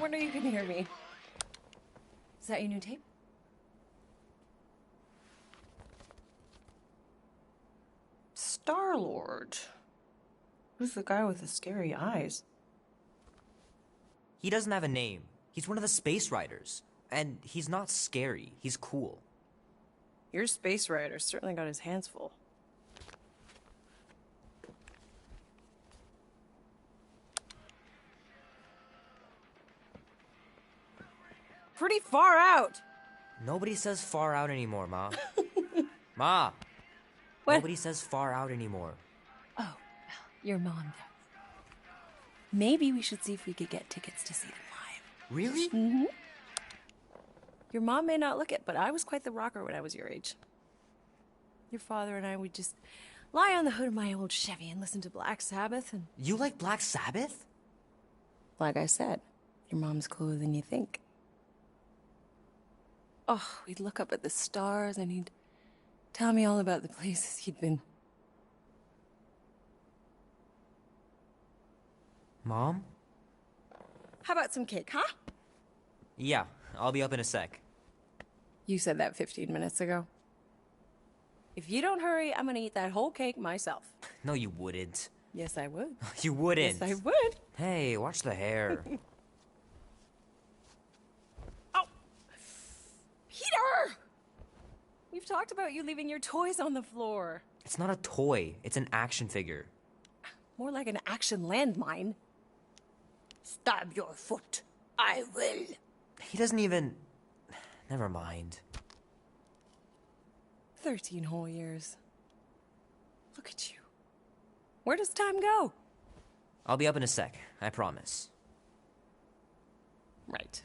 wonder you can hear me. Is that your new tape? Star-Lord. Who's the guy with the scary eyes? He doesn't have a name. He's one of the Space Riders. And he's not scary. He's cool. Your Space Rider certainly got his hands full. Pretty far out! Nobody says far out anymore, Ma. Ma! What? Nobody says far out anymore. Oh, your mom does. Maybe we should see if we could get tickets to see them live. Really? Mm-hmm. Your mom may not look it, but I was quite the rocker when I was your age. Your father and I would just lie on the hood of my old Chevy and listen to Black Sabbath and... You like Black Sabbath? Like I said, your mom's cooler than you think. Oh, we'd look up at the stars and he'd tell me all about the places he'd been. Mom? How about some cake, huh? Yeah, I'll be up in a sec. You said that 15 minutes ago. If you don't hurry, I'm gonna eat that whole cake myself. No, you wouldn't. Yes, I would. You wouldn't. Yes, I would. Hey, watch the hair. Oh! Peter! We've talked about you leaving your toys on the floor. It's not a toy. It's an action figure. More like an action landmine. Stab your foot. I will. He doesn't even... Never mind. 13 whole years. Look at you. Where does time go? I'll be up in a sec, I promise. Right.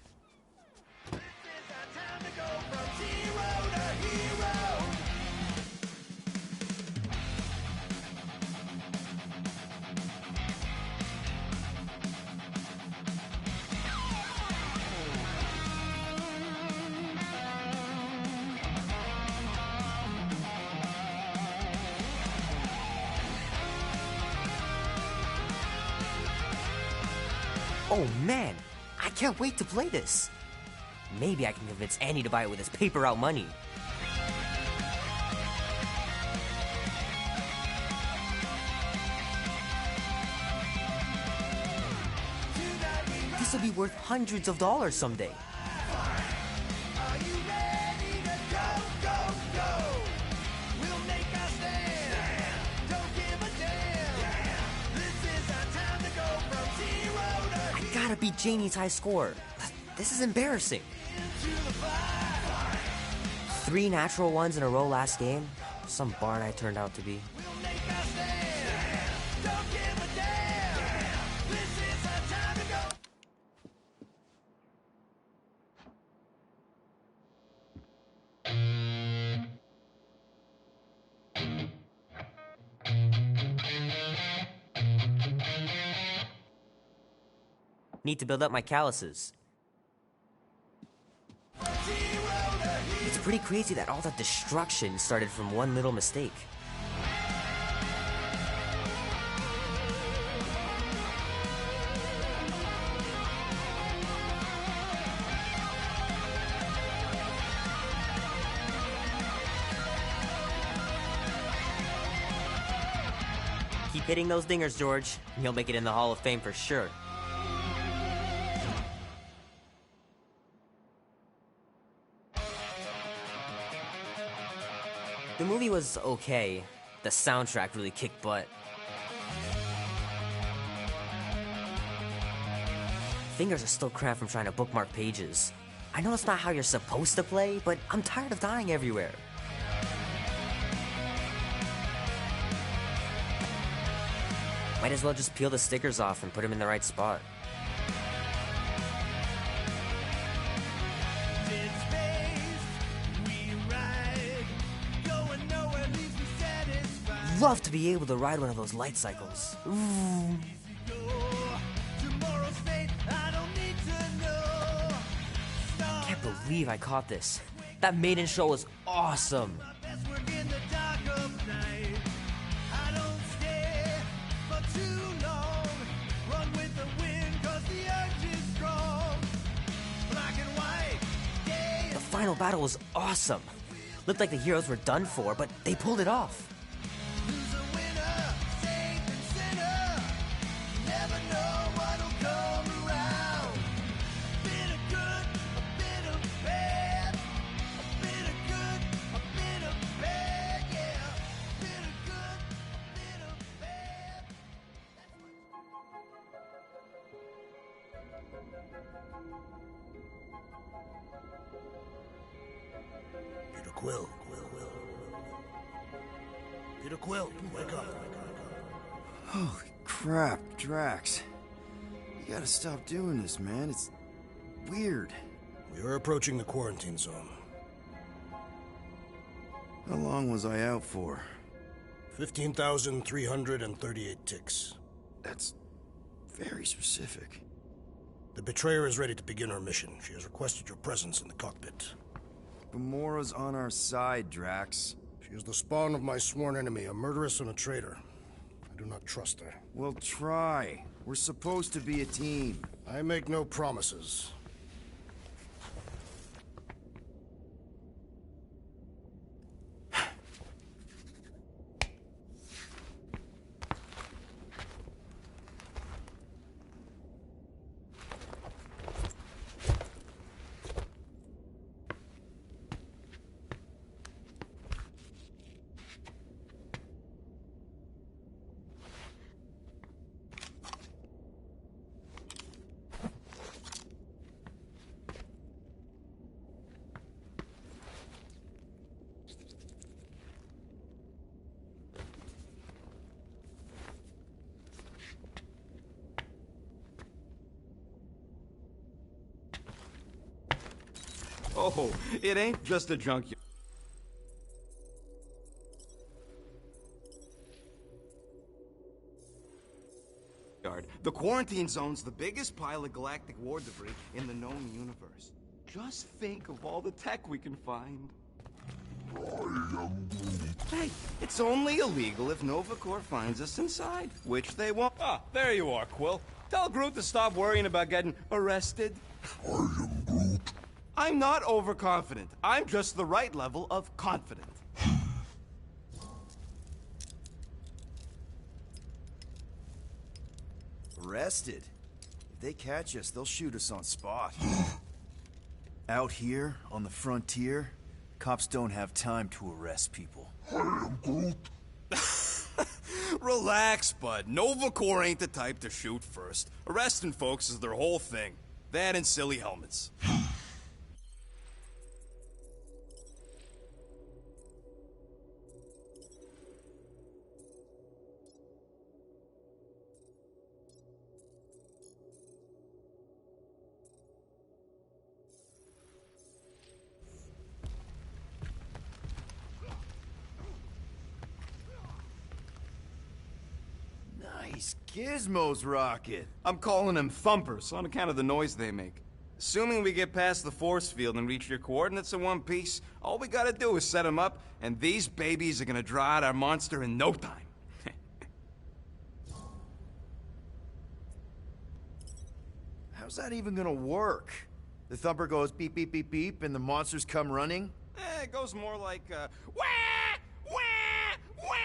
Oh man, I can't wait to play this. Maybe I can convince Annie to buy it with his paper out money. This will be worth hundreds of dollars someday. I gotta beat Janie's high score. This is embarrassing. 3 natural ones in a row last game. Some barn I turned out to be. Need to build up my calluses. It's pretty crazy that all that destruction started from one little mistake. Keep hitting those dingers, George. You'll make it in the Hall of Fame for sure. The movie was okay. The soundtrack really kicked butt. Fingers are still cramped from trying to bookmark pages. I know it's not how you're supposed to play, but I'm tired of dying everywhere. Might as well just peel the stickers off and put them in the right spot. Love to be able to ride one of those light cycles. Ooh. Can't believe I caught this. That maiden show was awesome. final battle was awesome. Looked like the heroes were done for, but they pulled it off. Peter Quill. Peter Quill, wake up. Holy crap, Drax. You gotta stop doing this, man. It's weird. We are approaching the quarantine zone. How long was I out for? 15,338 ticks. That's very specific. The Betrayer is ready to begin her mission. She has requested your presence in the cockpit. Gamora's on our side, Drax. She is the spawn of my sworn enemy, a murderess and a traitor. I do not trust her. Well, try. We're supposed to be a team. I make no promises. Oh, it ain't just a junkyard. The quarantine zone's the biggest pile of galactic war debris in the known universe. Just think of all the tech we can find. Hey, it's only illegal if Nova Corps finds us inside, which they won't. Ah, there you are, Quill. Tell Groot to stop worrying about getting arrested. I am Groot. I'm not overconfident. I'm just the right level of confident. Arrested? If they catch us, they'll shoot us on spot. Out here, on the frontier, cops don't have time to arrest people. I am Groot. Relax, bud. Nova Corps ain't the type to shoot first. Arresting folks is their whole thing. That and silly helmets. Nice gizmos, Rocket. I'm calling them thumpers on account of the noise they make. Assuming we get past the force field and reach your coordinates in one piece, all we gotta do is set them up, and these babies are gonna draw out our monster in no time. How's that even gonna work? The thumper goes beep, beep, beep, beep, and the monsters come running? It goes more like, wah! Wah! Wah!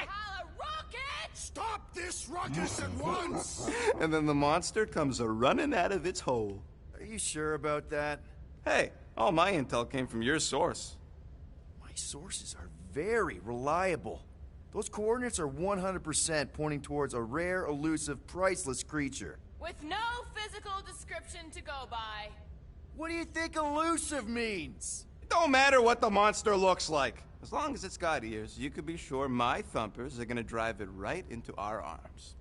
Holla, Rocket! Stop this ruckus at once! And then the monster comes a-running out of its hole. Are you sure about that? Hey, all my intel came from your source. My sources are very reliable. Those coordinates are 100% pointing towards a rare, elusive, priceless creature. With no physical description to go by. What do you think elusive means? It don't matter what the monster looks like. As long as it's got ears, you can be sure my thumpers are gonna drive it right into our arms.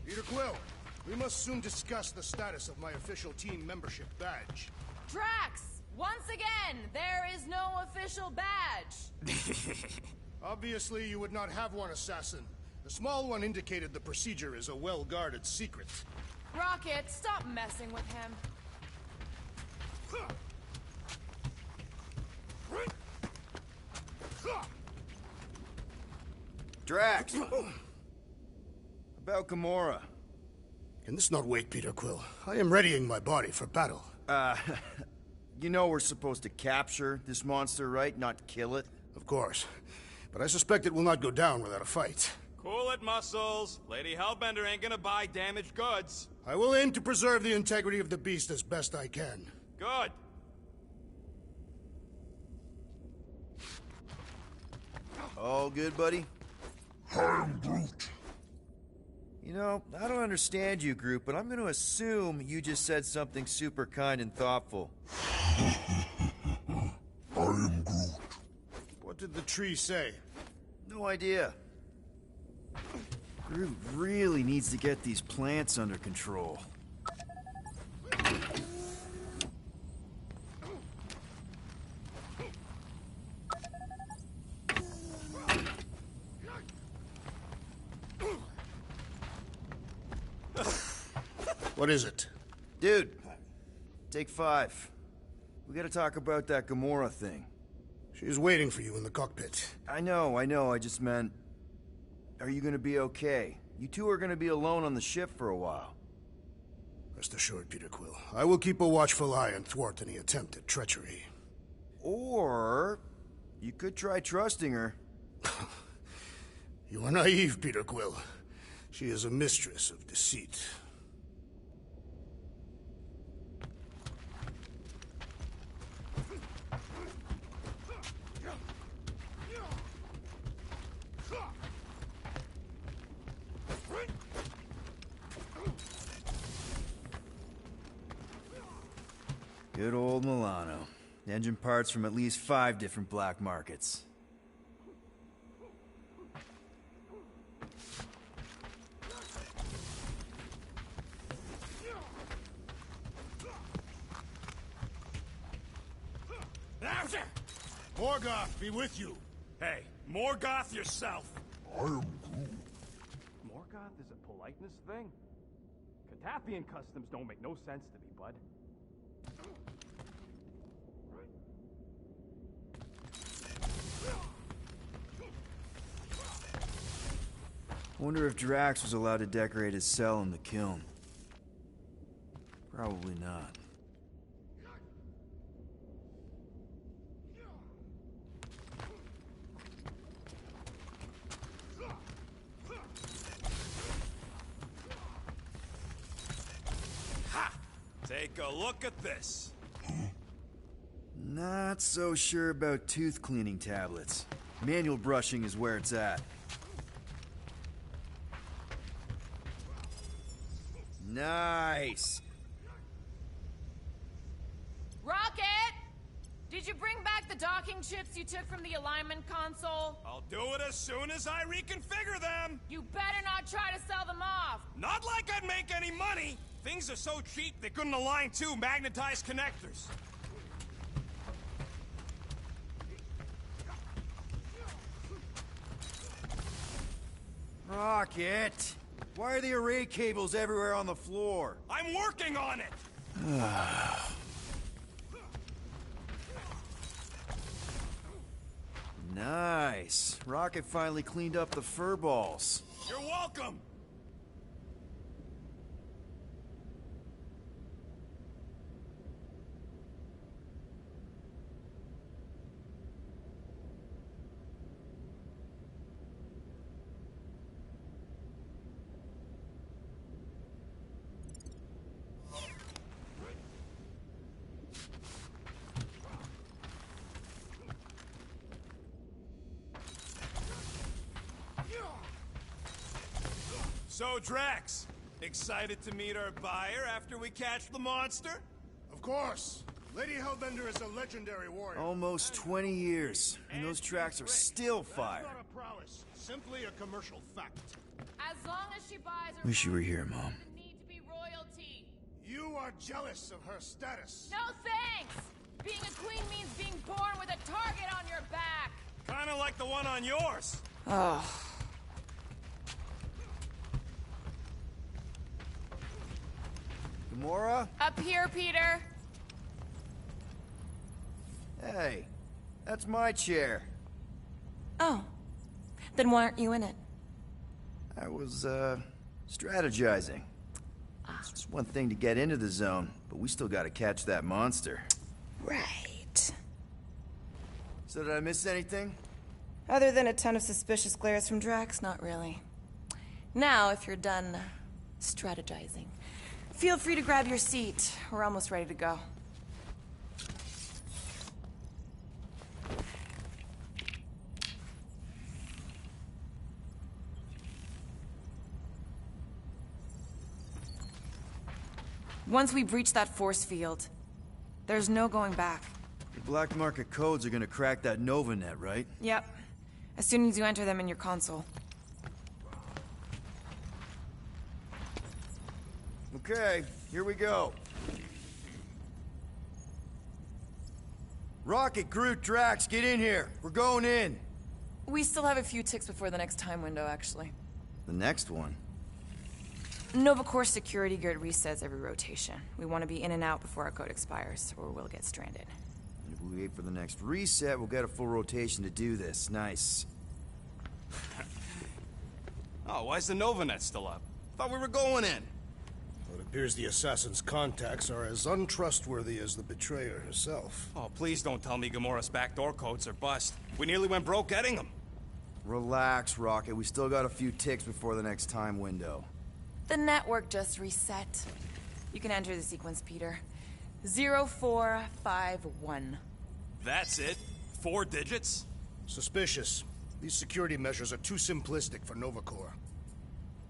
Peter Quill, we must soon discuss the status of my official team membership badge. Drax! Once again, there is no official badge. Obviously, you would not have one, Assassin. The small one indicated the procedure is a well-guarded secret. Rocket, stop messing with him. Drax! About Gamora. Can this not wait, Peter Quill? I am readying my body for battle. You know we're supposed to capture this monster, right? Not kill it? Of course. But I suspect it will not go down without a fight. Cool it, Muscles. Lady Hellbender ain't gonna buy damaged goods. I will aim to preserve the integrity of the beast as best I can. Good. All good, buddy? I am Groot. You know, I don't understand you, Groot, but I'm gonna assume you just said something super kind and thoughtful. I am Groot. What did the tree say? No idea. Groot really needs to get these plants under control. What is it? Dude, take 5. We gotta talk about that Gamora thing. She's waiting for you in the cockpit. I know, I just meant... Are you gonna be okay? You two are gonna be alone on the ship for a while. Rest assured, Peter Quill. I will keep a watchful eye and thwart any attempt at treachery. Or... you could try trusting her. You are naive, Peter Quill. She is a mistress of deceit. Good old Milano. Engine parts from at least 5 different black markets. Morgoth be with you. Hey, Morgoth yourself. I am Groot. Morgoth is a politeness thing? Cataphian customs don't make no sense to me, bud. Wonder if Drax was allowed to decorate his cell in the kiln. Probably not. Take a look at this. Not so sure about tooth cleaning tablets. Manual brushing is where it's at. Nice! Rocket! Did you bring back the docking chips you took from the alignment console? I'll do it as soon as I reconfigure them. You better not try to sell them off. Not like I'd make any money. Things are so cheap they couldn't align 2 magnetized connectors. Rocket! Why are the array cables everywhere on the floor? I'm working on it. Nice. Rocket finally cleaned up the fur balls. You're welcome. So, Drax, excited to meet our buyer after we catch the monster? Of course. Lady Hellbender is a legendary warrior. Almost 20 years, and those tracks are still fire. That's not a prowess, simply a commercial fact. As long as she buys her Wish you were here, Mom. doesn't need to be royalty. You are jealous of her status. No thanks! Being a queen means being born with a target on your back. Kinda like the one on yours. Gamora? Up here, Peter. Hey, that's my chair. Oh, Then why aren't you in it? I was, strategizing. It's just one thing to get into the zone, but we still gotta catch that monster. Right. So did I miss anything? Other than a ton of suspicious glares from Drax, not really. Now, if you're done strategizing, feel free to grab your seat. We're almost ready to go. Once we breach that force field, there's no going back. The black market codes are gonna crack that Novanet, right? Yep. As soon as you enter them in your console. Okay, here we go. Rocket, Groot, Drax, get in here. We're going in. We still have a few ticks before the next time window, actually. The next one? Nova Corps security grid resets every rotation. We want to be in and out before our code expires, or we'll get stranded. And if we wait for the next reset, we'll get a full rotation to do this. Nice. Oh, why's the Novanet still up? Thought we were going in. Well, it appears the assassin's contacts are as untrustworthy as the betrayer herself. Oh, please don't tell me Gamora's backdoor codes are bust. We nearly went broke getting them. Relax, Rocket. We still got a few ticks before the next time window. The network just reset. You can enter the sequence, Peter. 0451. That's it? 4 digits? Suspicious. These security measures are too simplistic for Nova Corps.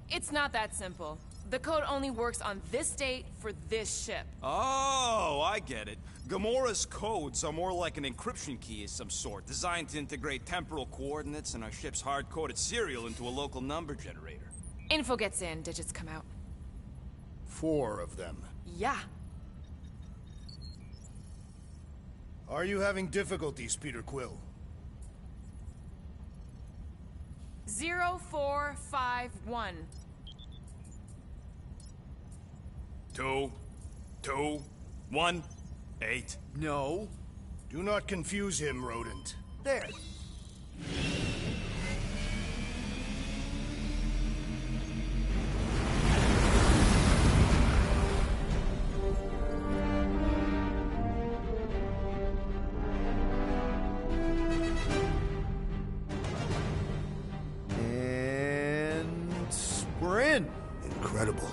It's not that simple. The code only works on this date for this ship. Oh, I get it. Gamora's codes are more like an encryption key of some sort, designed to integrate temporal coordinates and our ship's hard-coded serial into a local number generator. Info gets in, digits come out. 4 of them. Yeah. Are you having difficulties, Peter Quill? 0451. 2, 2, 1, 8. No. Do not confuse him, Rodent. There. Incredible.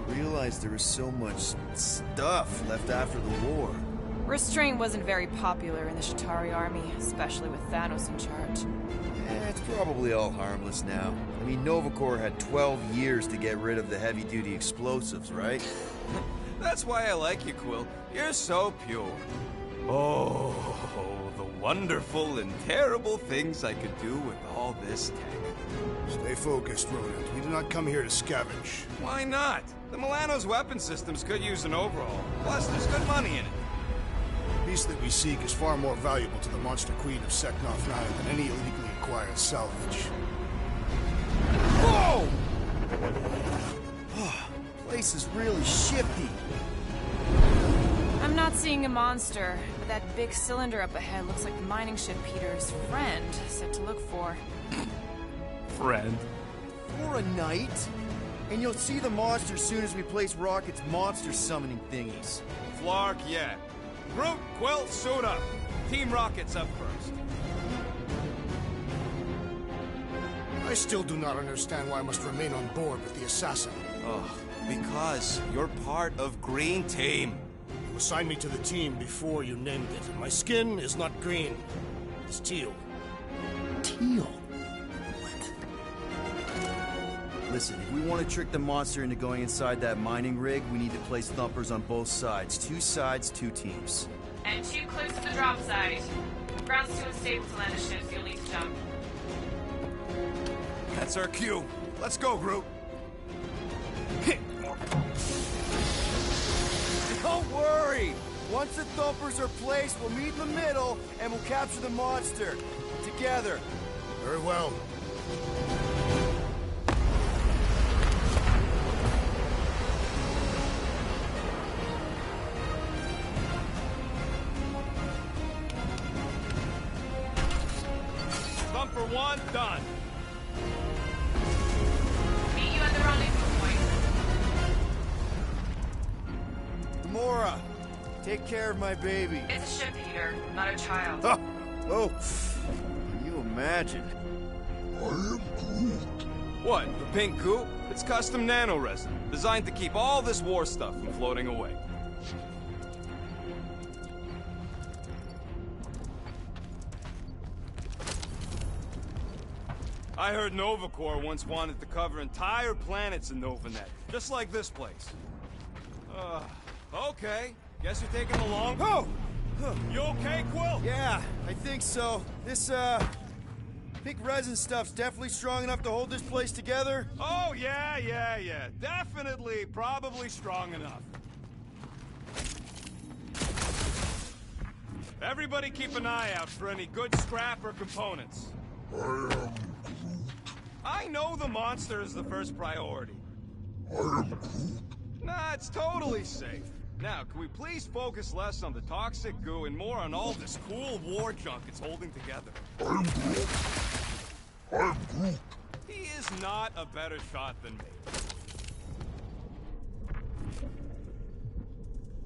I realized there was so much stuff left after the war. Restraint wasn't very popular in the Chitauri army, especially with Thanos in charge. It's probably all harmless now. I mean, Nova Corps had 12 years to get rid of the heavy-duty explosives, right? That's why I like you, Quill. You're so pure. Oh, the wonderful and terrible things I could do with all this tech. Stay focused, Rodent. We do not come here to scavenge. Why not? The Milano's weapon systems could use an overhaul. Plus, there's good money in it. The piece that we seek is far more valuable to the Monster Queen of Seknarf 9 than any illegally acquired salvage. Whoa! Place is really shifty. I'm not seeing a monster, but that big cylinder up ahead looks like the mining ship Peter's friend said to look for. Friend. For a night? And you'll see the monster soon as we place Rocket's monster summoning thingies. Flark, yeah. Groot, Quill, suit up. Team Rocket's up first. I still do not understand why I must remain on board with the assassin. Oh, because you're part of Green Team. You assigned me to the team before you named it, and my skin is not green. It's teal. Teal? Listen, if we want to trick the monster into going inside that mining rig, we need to place thumpers on both sides. 2 sides, 2 teams. And 2 clips to the drop site. Ground's too unstable to land the ships, you'll need to jump. That's our cue. Let's go, Groot. Don't worry! Once the thumpers are placed, we'll meet in the middle, and we'll capture the monster. Together. Very well. Thumper 1, done. Meet you at the rendezvous point. Gamora, take care of my baby. It's a ship, Peter, not a child. Oh, can you imagine? I am Groot. What, the pink coupe? It's custom nanoresin, designed to keep all this war stuff from floating away. I heard Nova Corps once wanted to cover entire planets in Novanet, just like this place. Okay. Guess you're taking the long... Oh! You okay, Quill? Yeah, I think so. This, pink resin stuff's definitely strong enough to hold this place together. Oh, yeah. Definitely, probably strong enough. Everybody keep an eye out for any good scrap or components. I am Groot. I know the monster is the first priority. I am Groot. Nah, it's totally safe. Now, can we please focus less on the toxic goo and more on all this cool war junk it's holding together? I am Groot. I am Groot. He is not a better shot than me.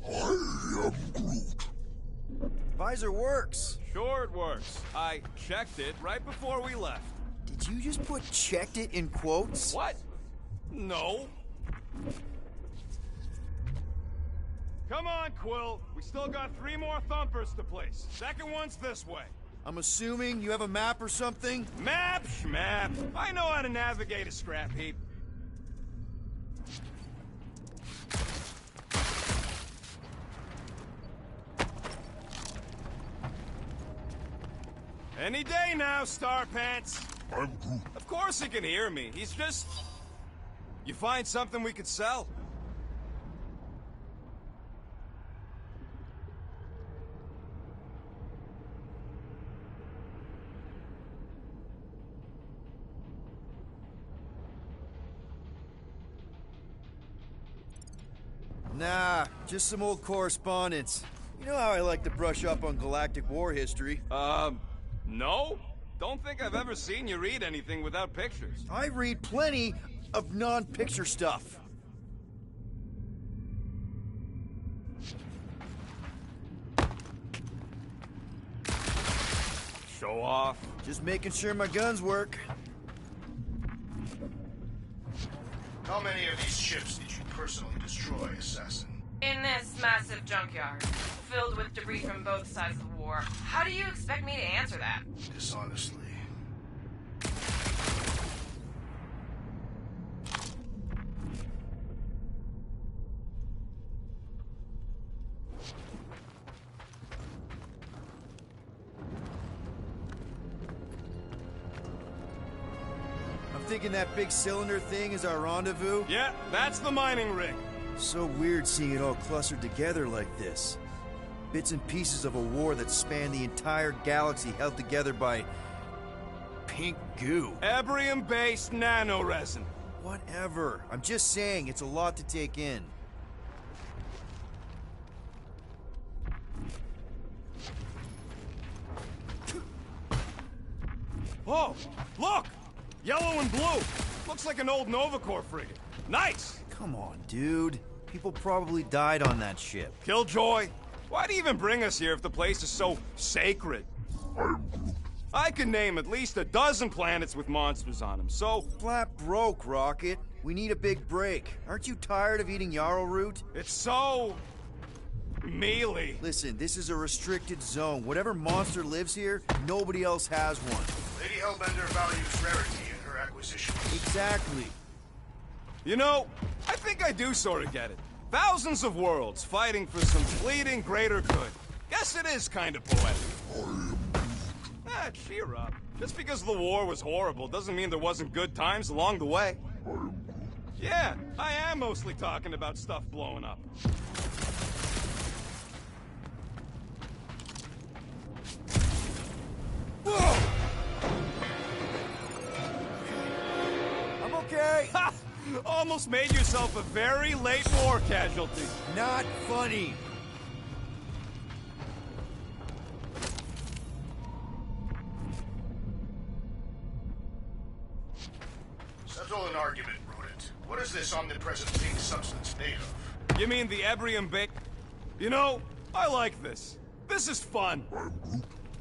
I am Groot. Visor works. Sure it works. I checked it right before we left. Did you just put checked it in quotes? What? No. Come on, Quill. We still got 3 more thumpers to place. Second one's this way. I'm assuming you have a map or something? Map, schmap. I know how to navigate a scrap heap. Any day now, Star Pants. I'm Groot. Of course he can hear me. He's just... You find something we could sell? Nah, just some old correspondence. You know how I like to brush up on galactic war history. No? Don't think I've ever seen you read anything without pictures. I read plenty of non-picture stuff. Show off. Just making sure my guns work. How many of these ships did you personally destroy, Assassin? In this massive junkyard, filled with debris from both sides of the war. How do you expect me to answer that? Dishonestly. I'm thinking that big cylinder thing is our rendezvous. Yeah, that's the mining rig. So weird seeing it all clustered together like this. Bits and pieces of a war that spanned the entire galaxy held together by... pink goo. Ebrium-based nanoresin. Whatever. I'm just saying, it's a lot to take in. Oh, look! Yellow and blue. Looks like an old Nova Corps frigate. Nice! Come on, dude. People probably died on that ship. Killjoy, why'd he even bring us here if the place is so sacred? I can name at least a dozen planets with monsters on them, so... Flat broke, Rocket. We need a big break. Aren't you tired of eating yarrow root? It's so... mealy. Listen, this is a restricted zone. Whatever monster lives here, nobody else has one. Lady Hellbender values rarity in her acquisitions. Exactly. You know, I think I do sort of get it. Thousands of worlds fighting for some fleeting greater good. Guess it is kind of poetic. Cheer up. Just because the war was horrible doesn't mean there wasn't good times along the way. Yeah, I am mostly talking about stuff blowing up. Whoa! I'm okay. Ha! Almost made yourself a very late war casualty. Not funny. this omnipresent pink substance made of? You mean the Ebrium Bake? You know, I like this. This is fun.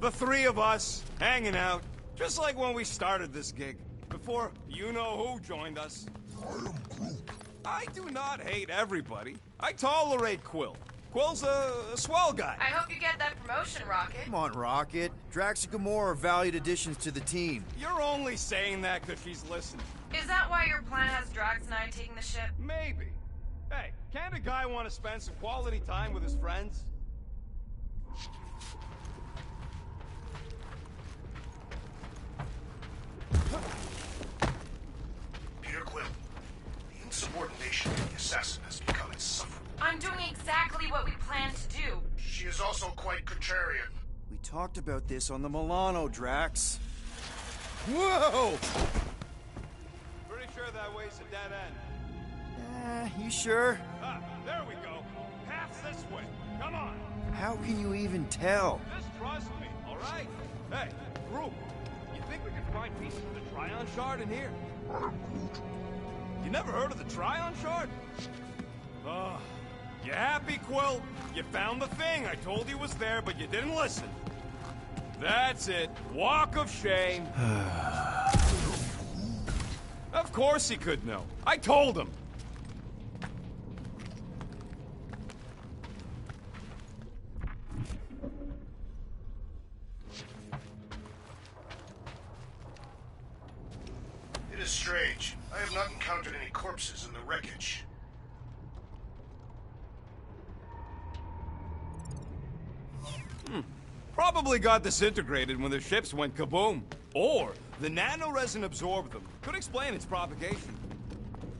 The three of us, hanging out, just like when we started this gig. Before you-know-who joined us. I do not hate everybody. I tolerate Quill. Quill's a swell guy. I hope you get that promotion, Rocket. Come on, Rocket. Drax and Gamora are valued additions to the team. You're only saying that because she's listening. Is that why your plan has Drax and I taking the ship? Maybe. Hey, can't a guy want to spend some quality time with his friends? Peter Quill, the insubordination of the assassin has become insufferable. I'm doing exactly what we planned to do. She is also quite contrarian. We talked about this on the Milano, Drax. Whoa! Pretty sure that way's a dead end. You sure? Ah, there we go. Path's this way. Come on. How can you even tell? Just trust me, all right? Hey, group, you think we can find pieces of the Tryon Shard in here? You never heard of the Tryon Shard? You happy, Quill? You found the thing. I told you was there, but you didn't listen. That's it. Walk of shame. Of course he could know. I told him. It is strange. I have not encountered any corpses in the wreckage. Probably got disintegrated when the ships went kaboom. Or the nanoresin absorbed them. Could explain its propagation.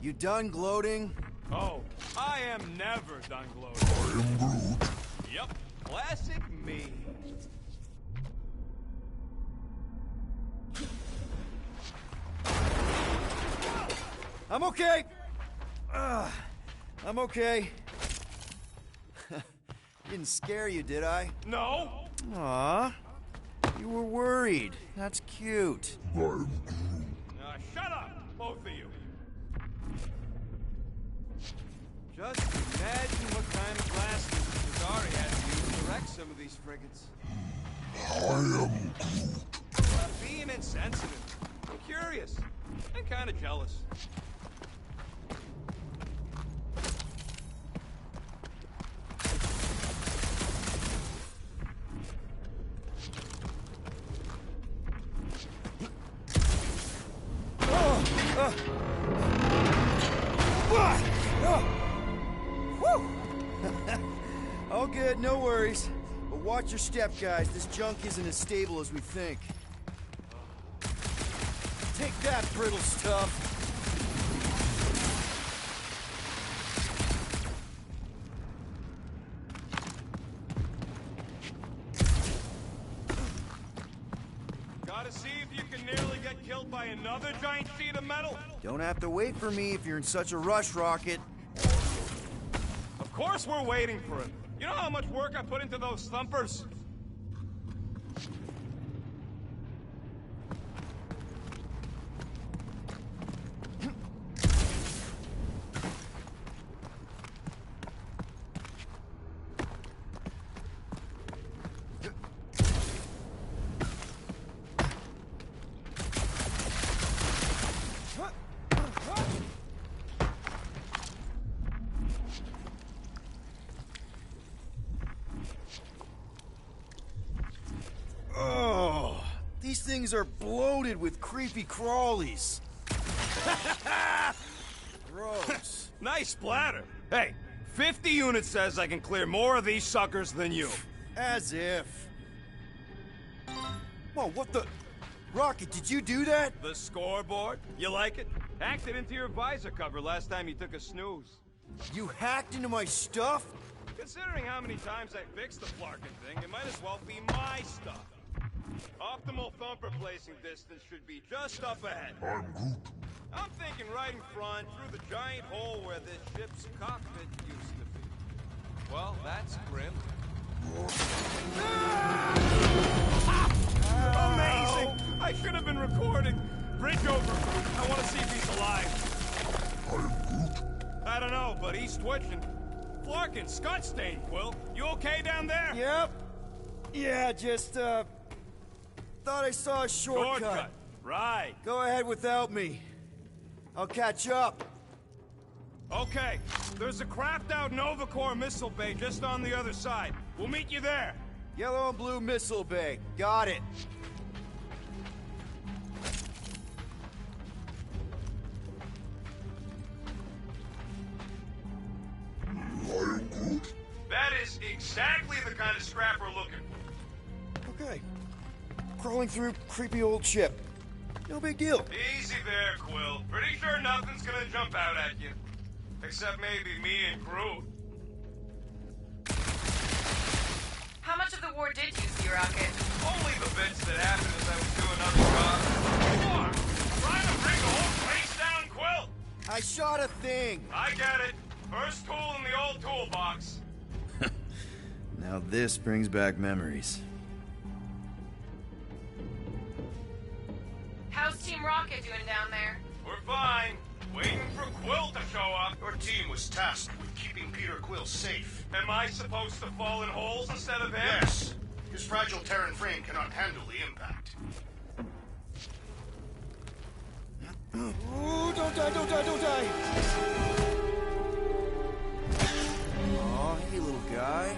You done gloating? Oh, I am never done gloating. Yep, classic me. I'm okay. I'm okay. Didn't scare you, did I? No. Aw. You were worried. That's cute. Shut up, both of you. Just imagine what kind of blasting Chitauri had to use to wreck some of these frigates. I'm not being insensitive. I'm curious and kind of jealous. All good, no worries. But watch your step, guys. This junk isn't as stable as we think. Take that, brittle stuff. Gotta see if you can nearly get killed by another giant sheet of metal. Don't have to wait for me if you're in such a rush, Rocket. Of course we're waiting for him. You know how much work I put into those thumpers? These things are bloated with creepy crawlies. Gross. Nice splatter. Hey, 50 units says I can clear more of these suckers than you. As if. Whoa, what the... Rocket, did you do that? The scoreboard? You like it? Hacked it into your visor cover last time you took a snooze. You hacked into my stuff? Considering how many times I fixed the flarkin' thing, it might as well be my stuff. Optimal thumper placing distance should be just up ahead. I'm thinking right in front, through the giant hole where this ship's cockpit used to be. Well, that's grim. Amazing! I should have been recording. Bridge over. I want to see if he's alive. I don't know, but he's twitching. Flarkin, Scott stain, Quill. You okay down there? Yep. Yeah, just, thought I saw a shortcut. Right. Go ahead without me. I'll catch up. Okay. There's a crapped-out Nova Corps missile bay just on the other side. We'll meet you there. Yellow and blue missile bay. Got it. That is exactly the kind of scrap we're looking for. Okay. Crawling through creepy old ship. No big deal. Easy there, Quill. Pretty sure nothing's gonna jump out at you. Except maybe me and Groot. How much of the war did you see, Rocket? Only the bits that happened as I was doing other jobs. Come on! Trying to bring the whole place down, Quill! I shot a thing. I get it. First tool in the old toolbox. Now this brings back memories. How's Team Rocket doing down there? We're fine. Waiting for Quill to show up. Your team was tasked with keeping Peter Quill safe. Am I supposed to fall in holes instead of him? Yes. His fragile Terran frame cannot handle the impact. Ooh, don't die, don't die, don't die! Aw, hey, little guy.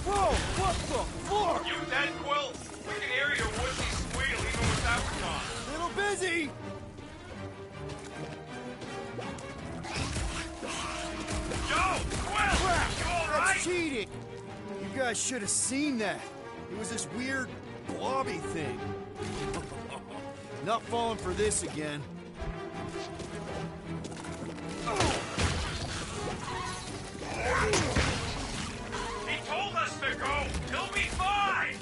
Whoa! What the fuck? You dead, Quill? We can hear your woodsy squeal even without the on. Little busy! Yo! Quill! Crap! You alright? That's cheating! You guys should have seen that. It was this weird, blobby thing. Not falling for this again. He told us to go! He'll be fine!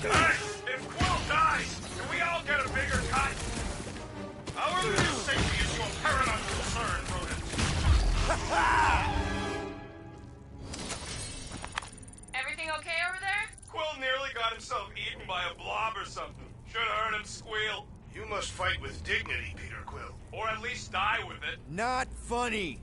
Hey, if Quill dies, can we all get a bigger cut? Our little safety is your paramount concern, rodent. Everything okay over there? Quill nearly got himself eaten by a blob or something. Should've heard him squeal. You must fight with dignity, Peter Quill. Or at least die with it. Not funny.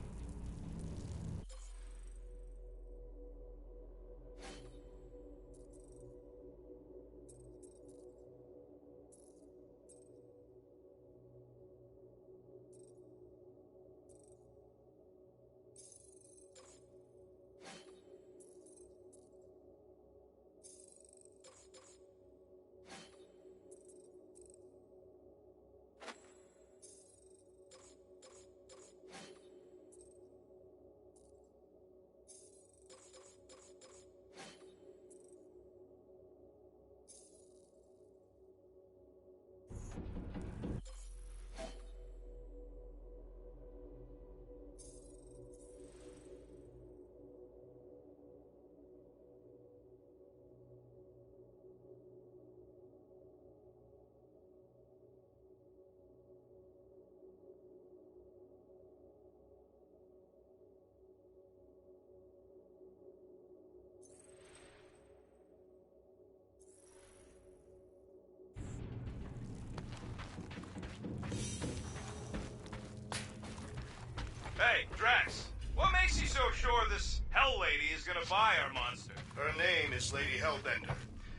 Hey, Drax, what makes you so sure this Hell Lady is gonna buy our monster? Her name is Lady Hellbender,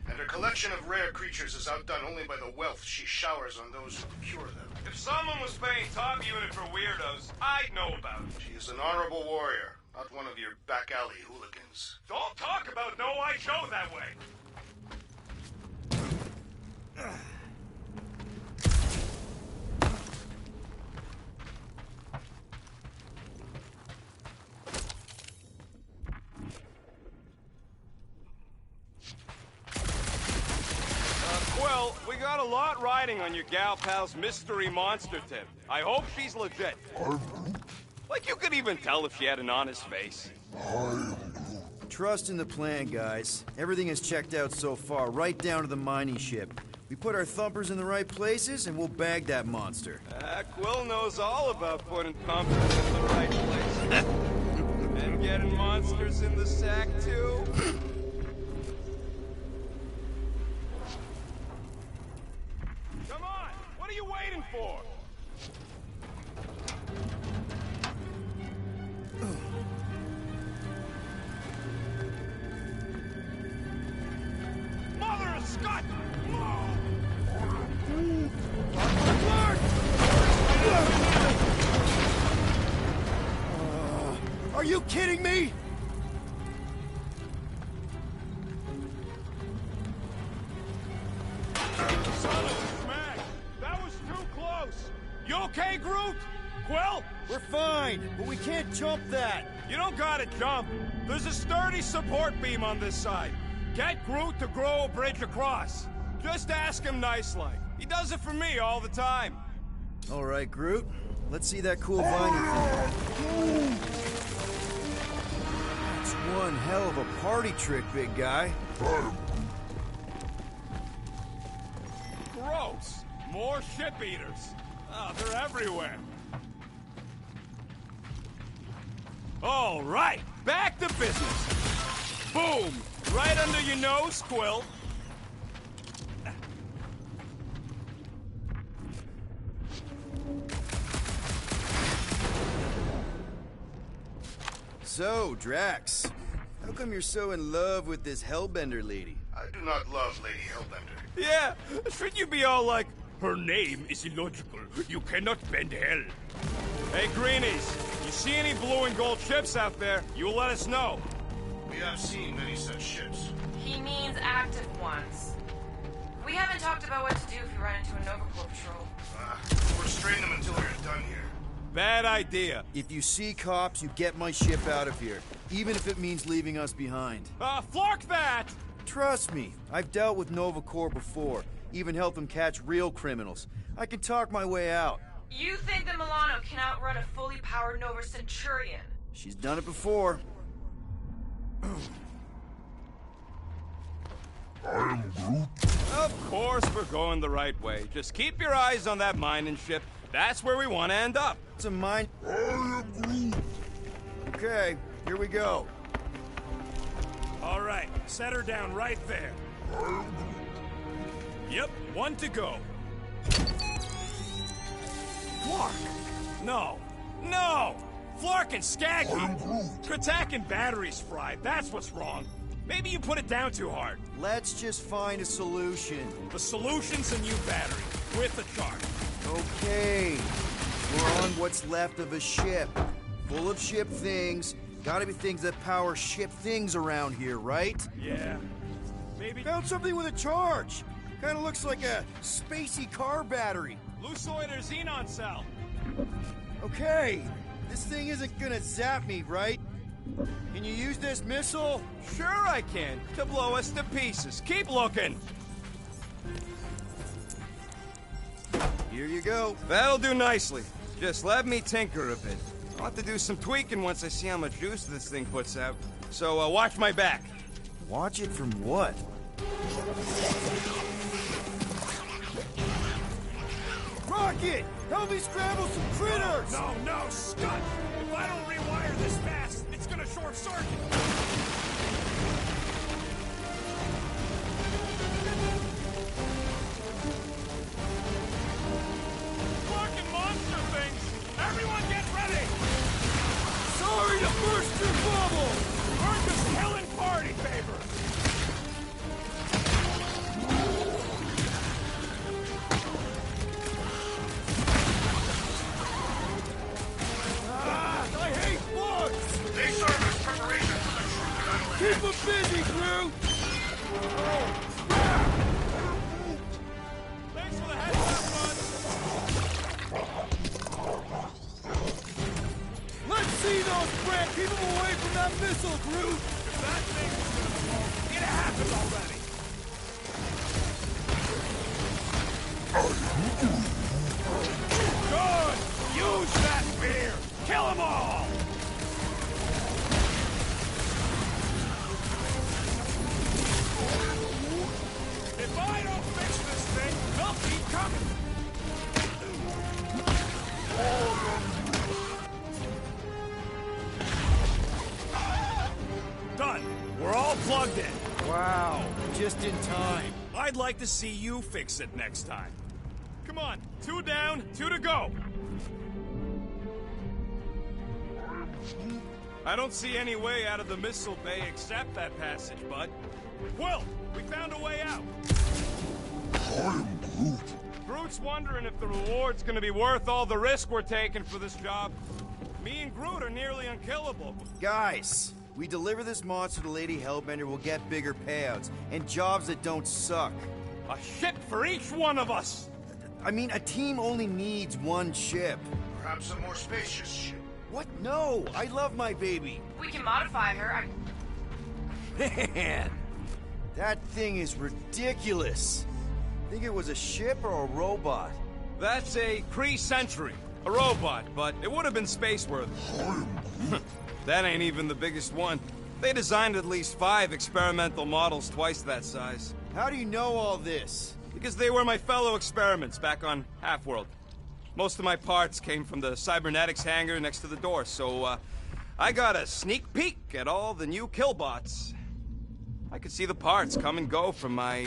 and her collection of rare creatures is outdone only by the wealth she showers on those who procure them. If someone was paying top unit for weirdos, I'd know about it. She is an honorable warrior, not one of your back alley hooligans. Don't talk about No I Joe that way. Quill, we got a lot riding on your gal pal's mystery monster tip. I hope she's legit. I'm Groot. Like you could even tell if she had an honest face. I am Groot. Trust in the plan, guys. Everything is checked out so far, right down to the mining ship. We put our thumpers in the right places, and we'll bag that monster. Quill knows all about putting thumpers in the right places. And getting monsters in the sack, too. Come on! What are you waiting for? Mother of Scott! Are you kidding me? Son of a smack! That was too close! You okay, Groot? Quill? We're fine, but we can't jump that. You don't gotta jump. There's a sturdy support beam on this side. Get Groot to grow a bridge across. Just ask him nice-like. He does it for me all the time. All right, Groot. Let's see that cool vine thing. It's one hell of a party trick, big guy. Gross! More ship eaters. Oh, they're everywhere. All right, back to business. Boom! Right under your nose, Quill. So, Drax, how come you're so in love with this Hellbender lady? I do not love Lady Hellbender. Yeah, shouldn't you be all like, her name is illogical, you cannot bend hell. Hey, Greenies, you see any blue and gold ships out there, you let us know. We have seen many such ships. He means active ones. We haven't talked about what to do if we run into a Nova Corps patrol. We'll restrain them until we're done here. Bad idea. If you see cops, you get my ship out of here, even if it means leaving us behind. Flark that! Trust me, I've dealt with Nova Corps before, even helped them catch real criminals. I can talk my way out. You think that Milano can outrun a fully powered Nova Centurion? She's done it before. I am Groot. Of course we're going the right way. Just keep your eyes on that mining ship. That's where we want to end up. It's a mine. I am Groot. Okay, here we go. All right, set her down right there. Yep, one to go. Flark! No! No! Flark and Skaggy! Kratak and batteries fried, that's what's wrong. Maybe you put it down too hard. Let's just find a solution. The solution's a new battery, with a charge. Okay, we're on what's left of a ship. Full of ship things. Gotta be things that power ship things around here, right? Yeah. Maybe... Found something with a charge. Kinda looks like a spacey car battery. Lucioid or xenon cell. Okay, this thing isn't gonna zap me, right? Can you use this missile? Sure I can, to blow us to pieces. Keep looking. Here you go. That'll do nicely. Just let me tinker a bit. I'll have to do some tweaking once I see how much juice this thing puts out. So, watch my back. Watch it from what? Rocket! Help me scramble some critters! No, Scott! If I don't rewire this fast, it's gonna short circuit! Fucking monster things! Everyone get ready! Sorry to burst your bubble! Earn this killing party favor! I hate bugs! They serve as preparation for the true battle ahead. Keep them busy, Groot! Thanks for the heads up, bud! Let's see those Brant! Keep them away from that missile, Groot! That thing... It happened already! Good! Use that spear! Kill them all! in time. I'd like to see you fix it next time. Come on, 2 down, 2 to go. I don't see any way out of the missile bay except that passage, bud. Quill, we found a way out. I am Groot. Groot's wondering if the reward's gonna be worth all the risk we're taking for this job. Me and Groot are nearly unkillable. Guys, we deliver this monster to Lady Hellbender, we'll get bigger payouts and jobs that don't suck. A ship for each one of us! I mean, a team only needs one ship. Perhaps a more spacious ship. What? No! I love my baby! We can modify her. Man! That thing is ridiculous! Think it was a ship or a robot? That's a Kree Sentry. A robot, but it would have been space-worthy. That ain't even the biggest one. They designed at least 5 experimental models twice that size. How do you know all this? Because they were my fellow experiments back on Half-World. Most of my parts came from the cybernetics hangar next to the door, so I got a sneak peek at all the new killbots. I could see the parts come and go from my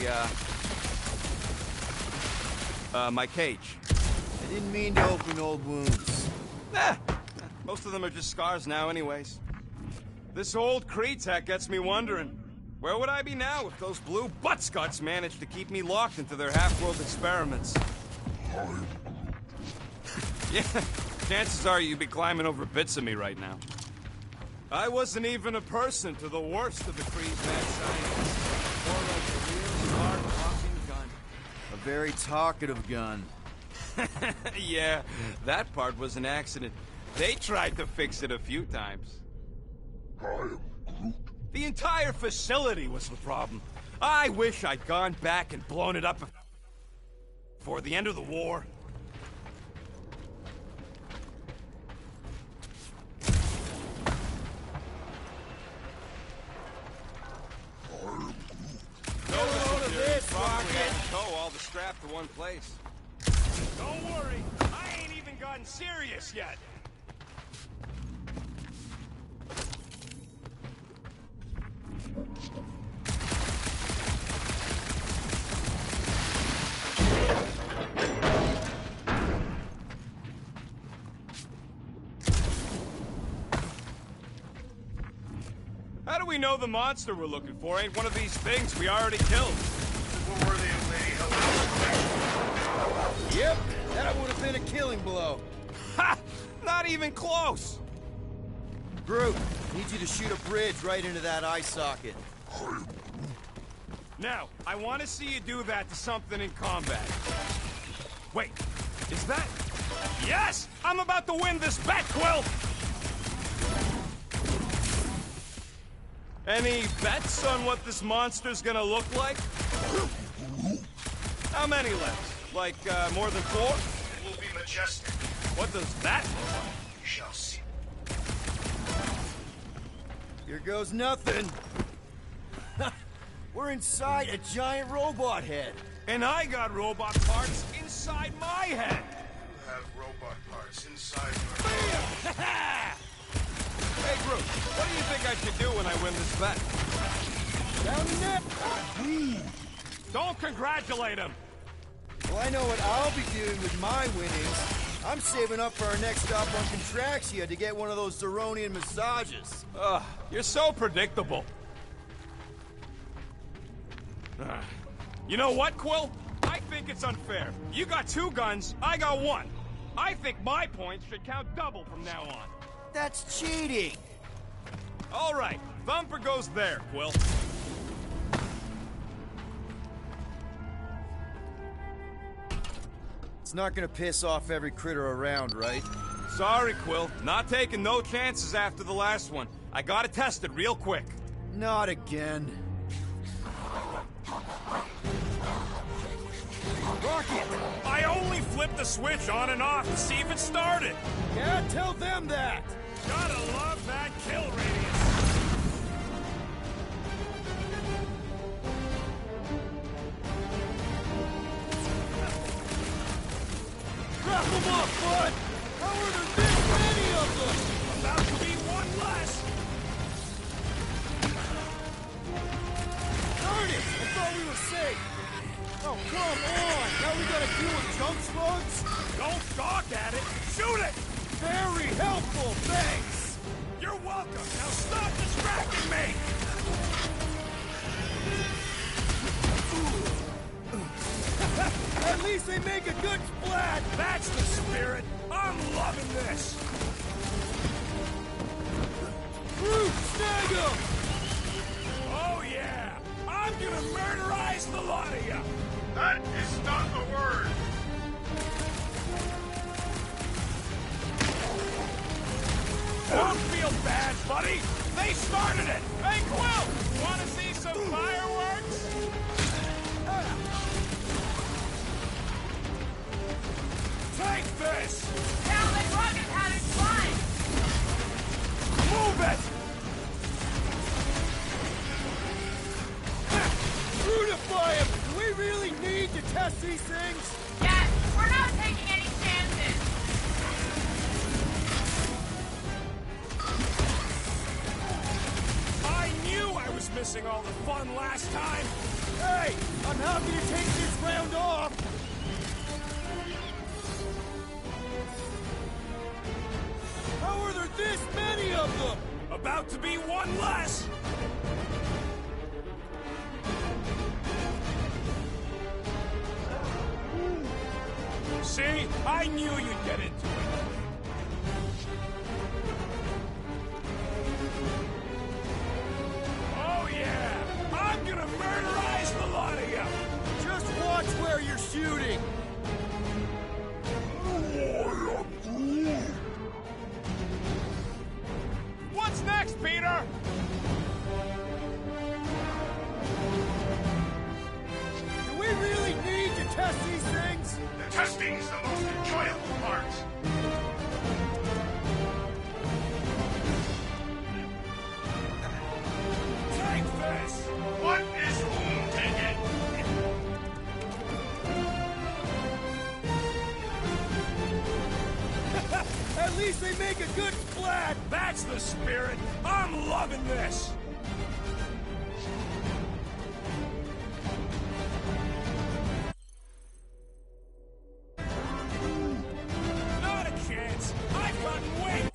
cage. I didn't mean to open old wounds. Most of them are just scars now anyways. This old Kree tech gets me wondering, where would I be now if those blue butt-scuts managed to keep me locked into their half-world experiments? Yeah, chances are you'd be climbing over bits of me right now. I wasn't even a person to the worst of the Kree's mad scientists. More like a real hard-talking gun. A very talkative gun. Yeah, that part was an accident. They tried to fix it a few times. I am Groot. The entire facility was the problem. I wish I'd gone back and blown it up before the end of the war. Tow all the scrap to one place. Don't worry, I ain't even gotten serious yet. How do we know the monster we're looking for ain't one of these things we already killed? We're worthy of Lady Hellbender. Yep, that would have been a killing blow. Ha! Not even close! Groot, need you to shoot a bridge right into that eye socket. Now, I want to see you do that to something in combat. Wait, is that... Yes! I'm about to win this bet, Quill! Any bets on what this monster's gonna look like? How many left? Like, more than 4? It will be majestic. What does that look like? You shall see. Here goes nothing. We're inside a giant robot head. And I got robot parts inside my head! You have robot parts inside your head. Hey, Groot, what do you think I should do when I win this bet? Down net! Don't congratulate him! Well, I know what I'll be doing with my winnings. I'm saving up for our next stop on Contraxia to get one of those Zeronian massages. Ugh, you're so predictable. You know what, Quill? I think it's unfair. You got 2 guns, I got 1. I think my points should count double from now on. That's cheating! All right, Thumper goes there, Quill. It's not gonna piss off every critter around, right? Sorry, Quill. Not taking no chances after the last one. I gotta test it real quick. Not again. Rocket! I only flipped the switch on and off to see if it started. Yeah, tell them that! Gotta love that kill radius. Drop them off, bud! How are there this many of them? About to be 1 less. Darn it! thought we were safe! Oh, come on! Now we gotta deal with junk slugs? Don't gawk at it! Shoot it! Very helpful, thanks! You're welcome! Now stop distracting me! At least they make a good splat! That's the spirit! I'm loving this! Groot, snag him! Oh yeah! I'm gonna murderize the lot of you! That is not the word! Don't feel bad, buddy! They started it! Hey, Quill! Wanna see some fireworks? Take this! Now that rocket pattern's flying! Move it! Brutify him! Do we really need to test these things? Yes, we're not taking any chances! I knew I was missing all the fun last time! Hey! I'm happy to take this round off! How are there this many of them? About to be one less! See? I knew you'd get into it. Oh yeah! I'm gonna murderize the lot of you! Just watch where you're shooting! What's next, Peter? Do we really need to test these things? The testing is the most enjoyable part. Take this! What is whom taken? At least they make a good splat! That's the spirit! I'm loving this! Not a chance! I've gotten way...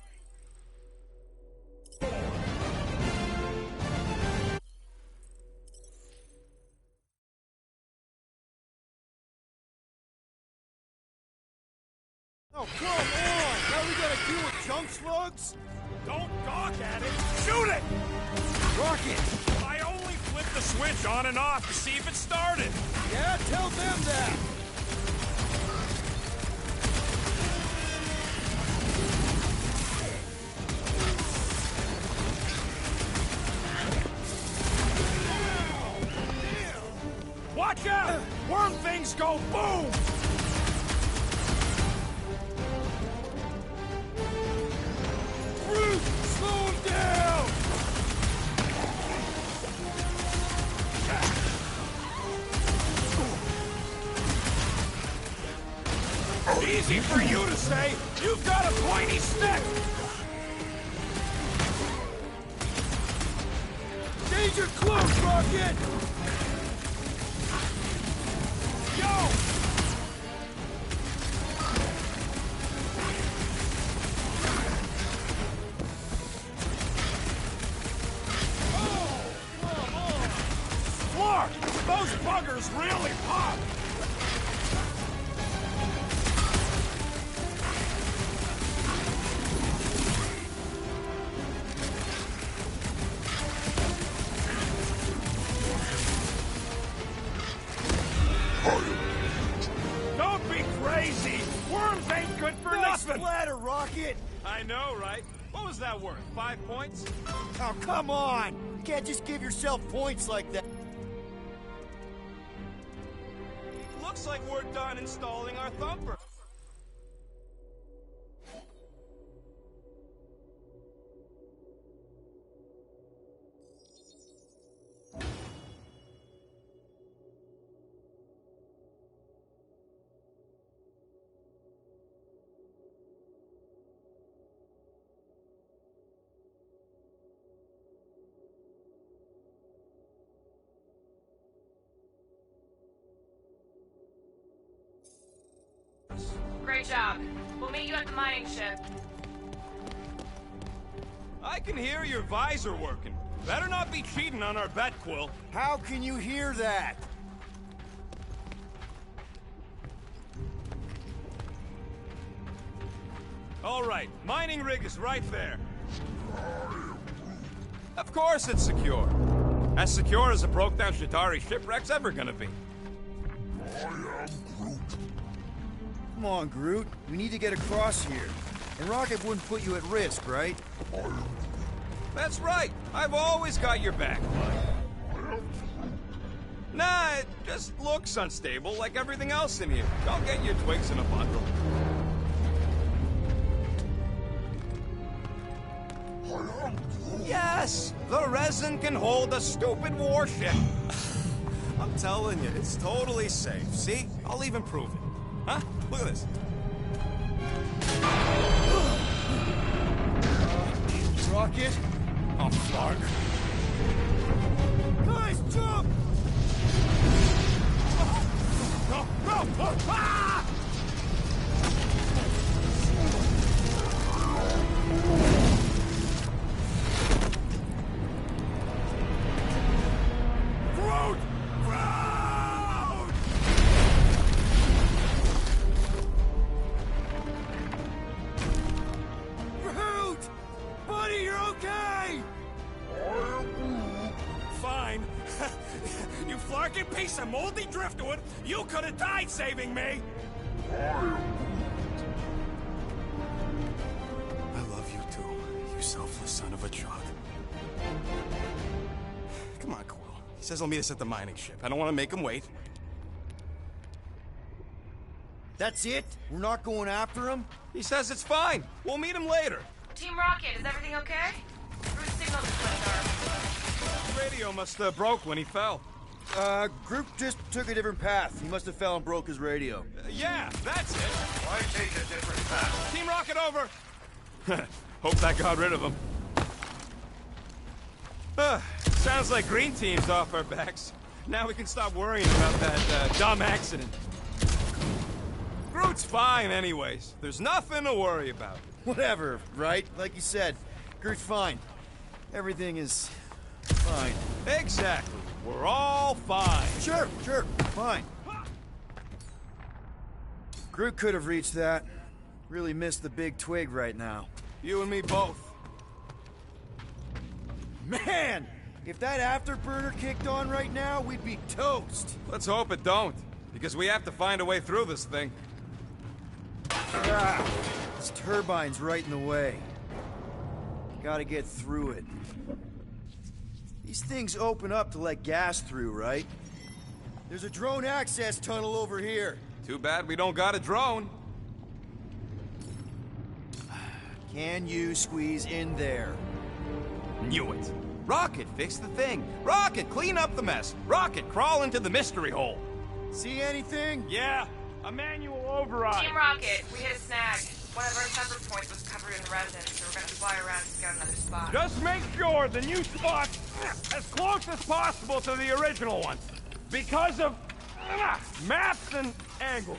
Oh, come on! Now we gotta deal with junk slugs? Don't gawk at it! Shoot it! Rocket! I only flipped the switch on and off to see if it started! Yeah, tell them that! Watch out! Worm things go boom! Groot, slow him down! Easy for you to say! You've got a pointy stick! Danger close, Rocket! Yo! Clark! Those buggers really pop! Don't be crazy! Worms ain't good for Nice nothing! splatter, Rocket! I know, right? What was that worth? 5 points? Oh, come on! You can't just give yourself points like that. Looks like we're done installing our thumper. Great job. We'll meet you at the mining ship. I can hear your visor working. Better not be cheating on our bet, Quill. How can you hear that? All right, mining rig is right there. Of course it's secure. As secure as a broke-down Shatari shipwreck's ever gonna be. Come on, Groot. We need to get across here. And Rocket wouldn't put you at risk, right? That's right. I've always got your back, bud. Nah, it just looks unstable like everything else in here. Don't get your twigs in a bundle. Yes! The resin can hold a stupid warship. I'm telling you, it's totally safe. See? I'll even prove it. Huh? Look at this. Rocket? Oh, Clark. Guys, jump! No! No! Ah! Groot! Groot! Buddy, you're okay! Fine. You flarkin' piece of moldy driftwood! You could have died saving me! I love you too, you selfless son of a chug. Come on, Quill. He says he'll meet us at the mining ship. I don't want to make him wait. That's it? We're not going after him? He says it's fine. We'll meet him later. Team Rocket, is everything okay? Groot signal just went dark. The radio must have broke when he fell. Groot just took a different path. He must have fell and broke his radio. Yeah, that's it. Why take a different path? Team Rocket over! Hope that got rid of him. Sounds like Green Team's off our backs. Now we can stop worrying about that dumb accident. Groot's fine anyways. There's nothing to worry about. Whatever, right? Like you said, Groot's fine. Everything is fine. Exactly. We're all fine. Sure, fine. Groot could have reached that. Really missed the big twig right now. You and me both. Man! If that afterburner kicked on right now, we'd be toast. Let's hope it don't, because we have to find a way through this thing. Ah, this turbine's right in the way. Gotta get through it. These things open up to let gas through, right? There's a drone access tunnel over here. Too bad we don't got a drone. Can you squeeze in there? Knew it. Rocket, fix the thing. Rocket, clean up the mess. Rocket, crawl into the mystery hole. See anything? Yeah, a manual override. Team Rocket, we hit a snag. One of our temper points was covered in resin, so we're gonna fly around and scout another spot. Just make sure the new spot's as close as possible to the original one. Because of maps and angles.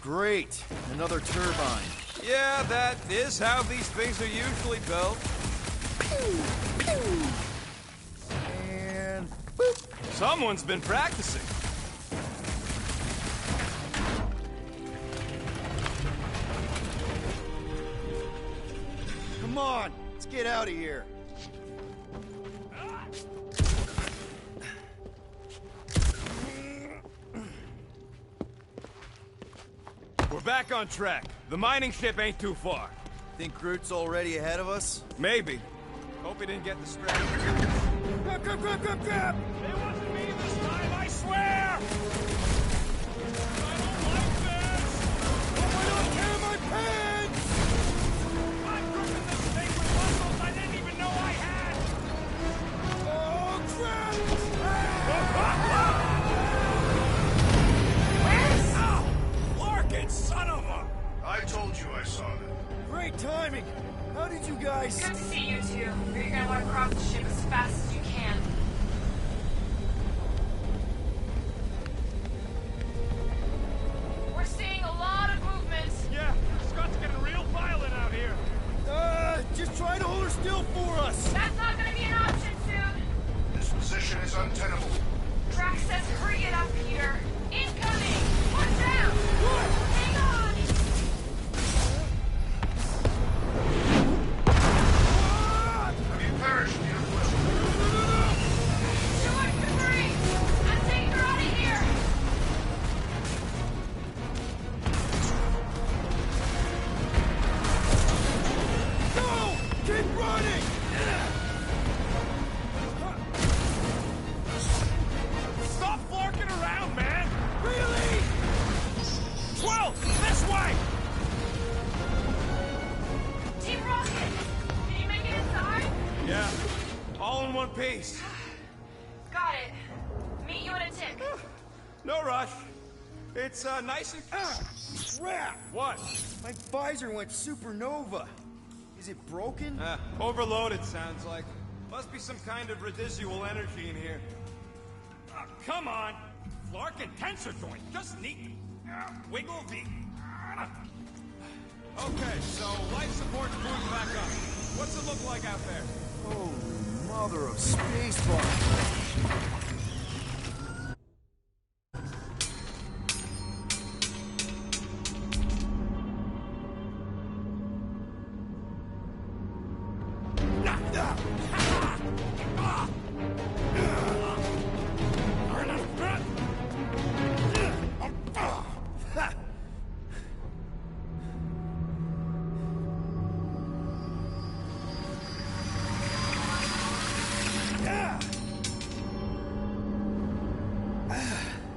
Great. Another turbine. Yeah, that is how these things are usually built. And boop. Someone's been practicing. Come on, let's get out of here. We're back on track. The mining ship ain't too far. Think Groot's already ahead of us? Maybe. Hope he didn't get distracted. Grab! It wasn't me this time, I swear! I don't like this! I don't care my pants! I'm gripping this thing with muscles I didn't even know I had! Oh, crap! Larkin, son of a... I told you I saw that. Great timing! How did you guys... Good to see you two. You're gonna want to cross the ship as fast as you can. position is untenable. Drax says hurry it up, Peter. Incoming! Watch out! Hang on! Have you perished, Peter Quill? Too much debris! I'm taking her out of here! No! Keep running! Stop flarking around, man! Really? 12! This way! Team Rocket! Can you make it inside? Yeah, all in one piece. Got it. Meet you in a tick. No rush. It's nice and... Crap! What? My visor went supernova. Is it broken? Overloaded, sounds like. Must be some kind of residual energy in here. Come on! Flark and tensor joint, just neat. Wiggle the... Okay, so life support's moving back up. What's it look like out there? Holy mother of spacebar.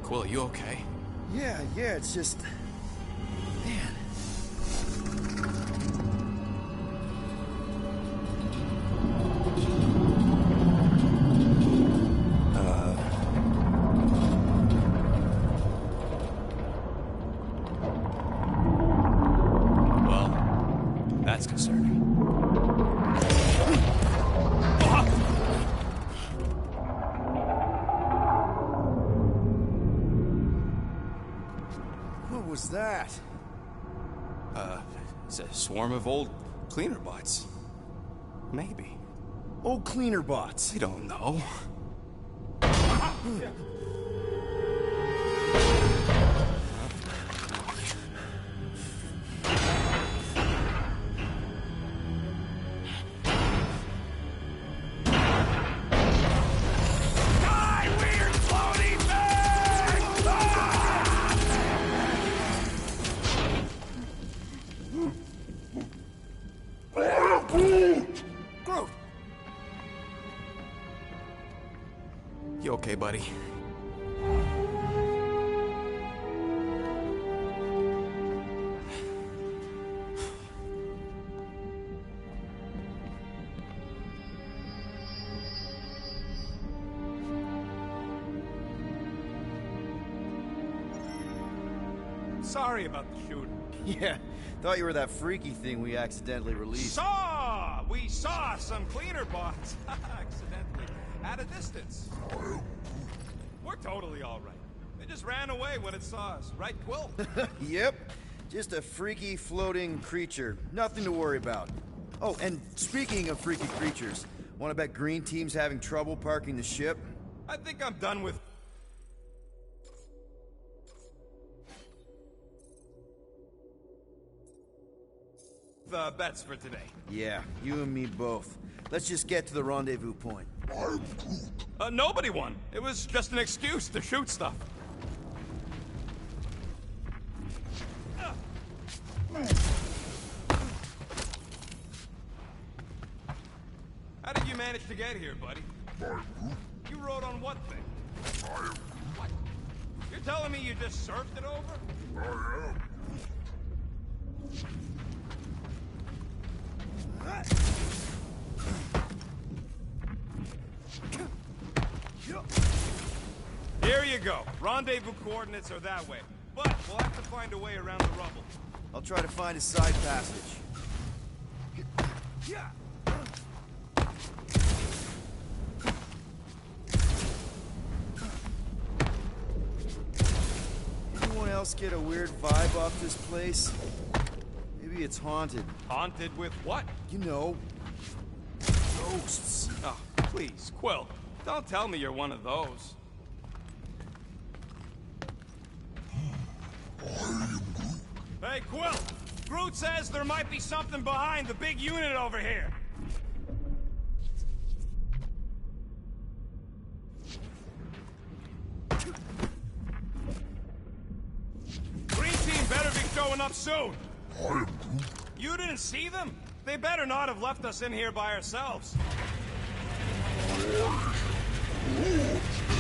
Quill, you okay? Yeah, it's just... Man. Well, that's concerning. What was that? It's a swarm of old cleaner bots. Maybe. Old cleaner bots. I don't know. Groot! You okay, buddy? Sorry about the shooting. Yeah, thought you were that freaky thing we accidentally released. We saw some cleaner bots accidentally at a distance. We're totally all right. They just ran away when it saw us, right, Quill? Yep, just a freaky floating creature. Nothing to worry about. Oh, and speaking of freaky creatures, want to bet Green Team's having trouble parking the ship? I think I'm done with... the bets for today. Yeah, you and me both. Let's just get to the rendezvous point. Nobody won. It was just an excuse to shoot stuff. How did you manage to get here, buddy? You rode on what thing? What? You're telling me you just surfed it over? I am. Here you go. Rendezvous coordinates are that way. But we'll have to find a way around the rubble. I'll try to find a side passage. Anyone else get a weird vibe off this place? Maybe it's haunted. Haunted with what? You know, ghosts. Oh, please, Quill. Don't tell me you're one of those. Hey, Quill! Groot says there might be something behind the big unit over here. Green team better be showing up soon. I am Groot. You didn't see them? They better not have left us in here by ourselves.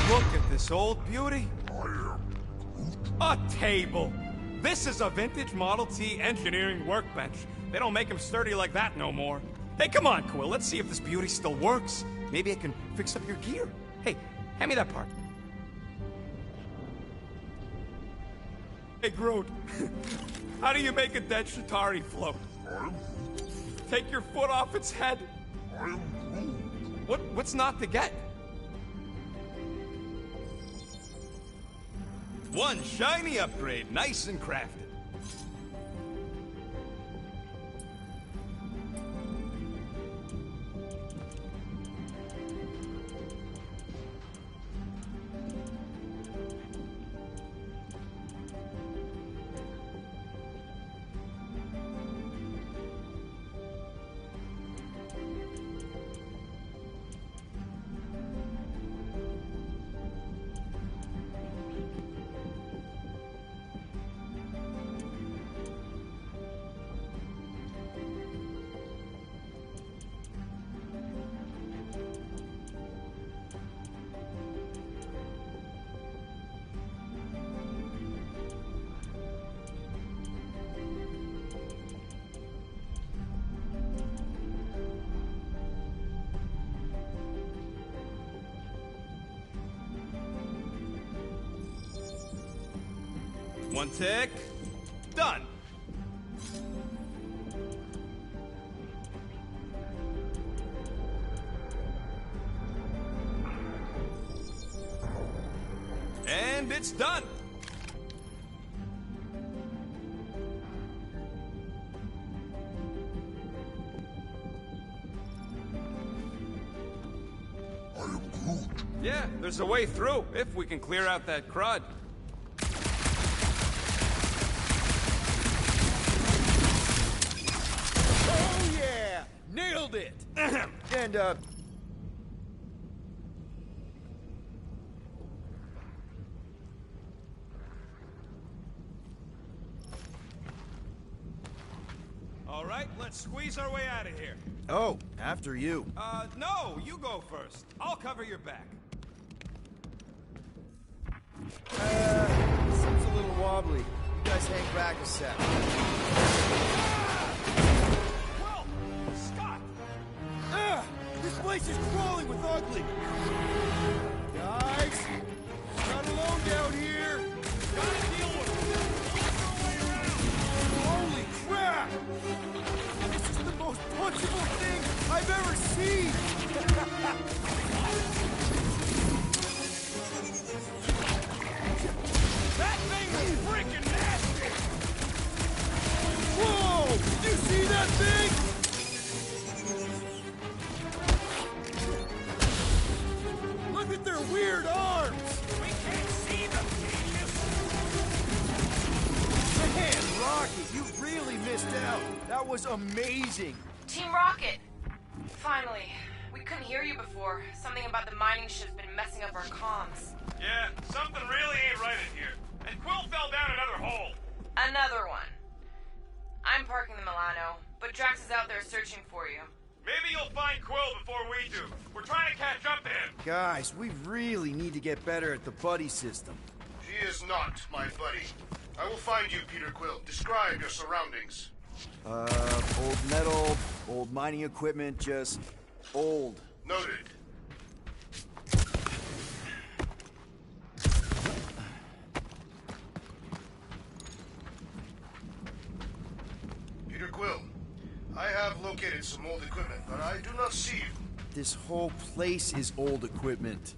Look at this old beauty. I am Groot. A table. This is a vintage Model T engineering workbench. They don't make them sturdy like that no more. Hey, come on, Quill. Let's see if this beauty still works. Maybe I can fix up your gear. Hey, hand me that part. Hey, Groot. How do you make a dead Chitauri float? I am Groot. Take your foot off its head. I am Groot. What's not to get? One shiny upgrade, nice and crafted. One tick. Done. And it's done. I am Groot. Yeah, there's a way through, if we can clear out that crud. Oh yeah! Nailed it! And, All right, let's squeeze our way out of here. oh, after you. No, you go first. I'll cover your back. Seems a little wobbly. You guys hang back a sec. Well, Scott! This place is crawling with ugly! Guys! Not alone down here! Gotta deal with it. Holy crap! This is the most punchable thing I've ever seen! That thing was freaking nasty! Whoa! Did you see that thing? Look at their weird arms! We can't see them, genius! Man, Rocket, you really missed out. That was amazing. Team Rocket! Finally. We couldn't hear you before. Something about the mining ship's been messing up our comms. Yeah, something really ain't right in here. And Quill fell down another hole. Another one. I'm parking the Milano, but Drax is out there searching for you. Maybe you'll find Quill before we do. We're trying to catch up to him. Guys, we really need to get better at the buddy system. He is not my buddy. I will find you, Peter Quill. Describe your surroundings. Old metal, old mining equipment, just old. Noted. Peter Quill, I have located some old equipment, but I do not see you. This whole place is old equipment.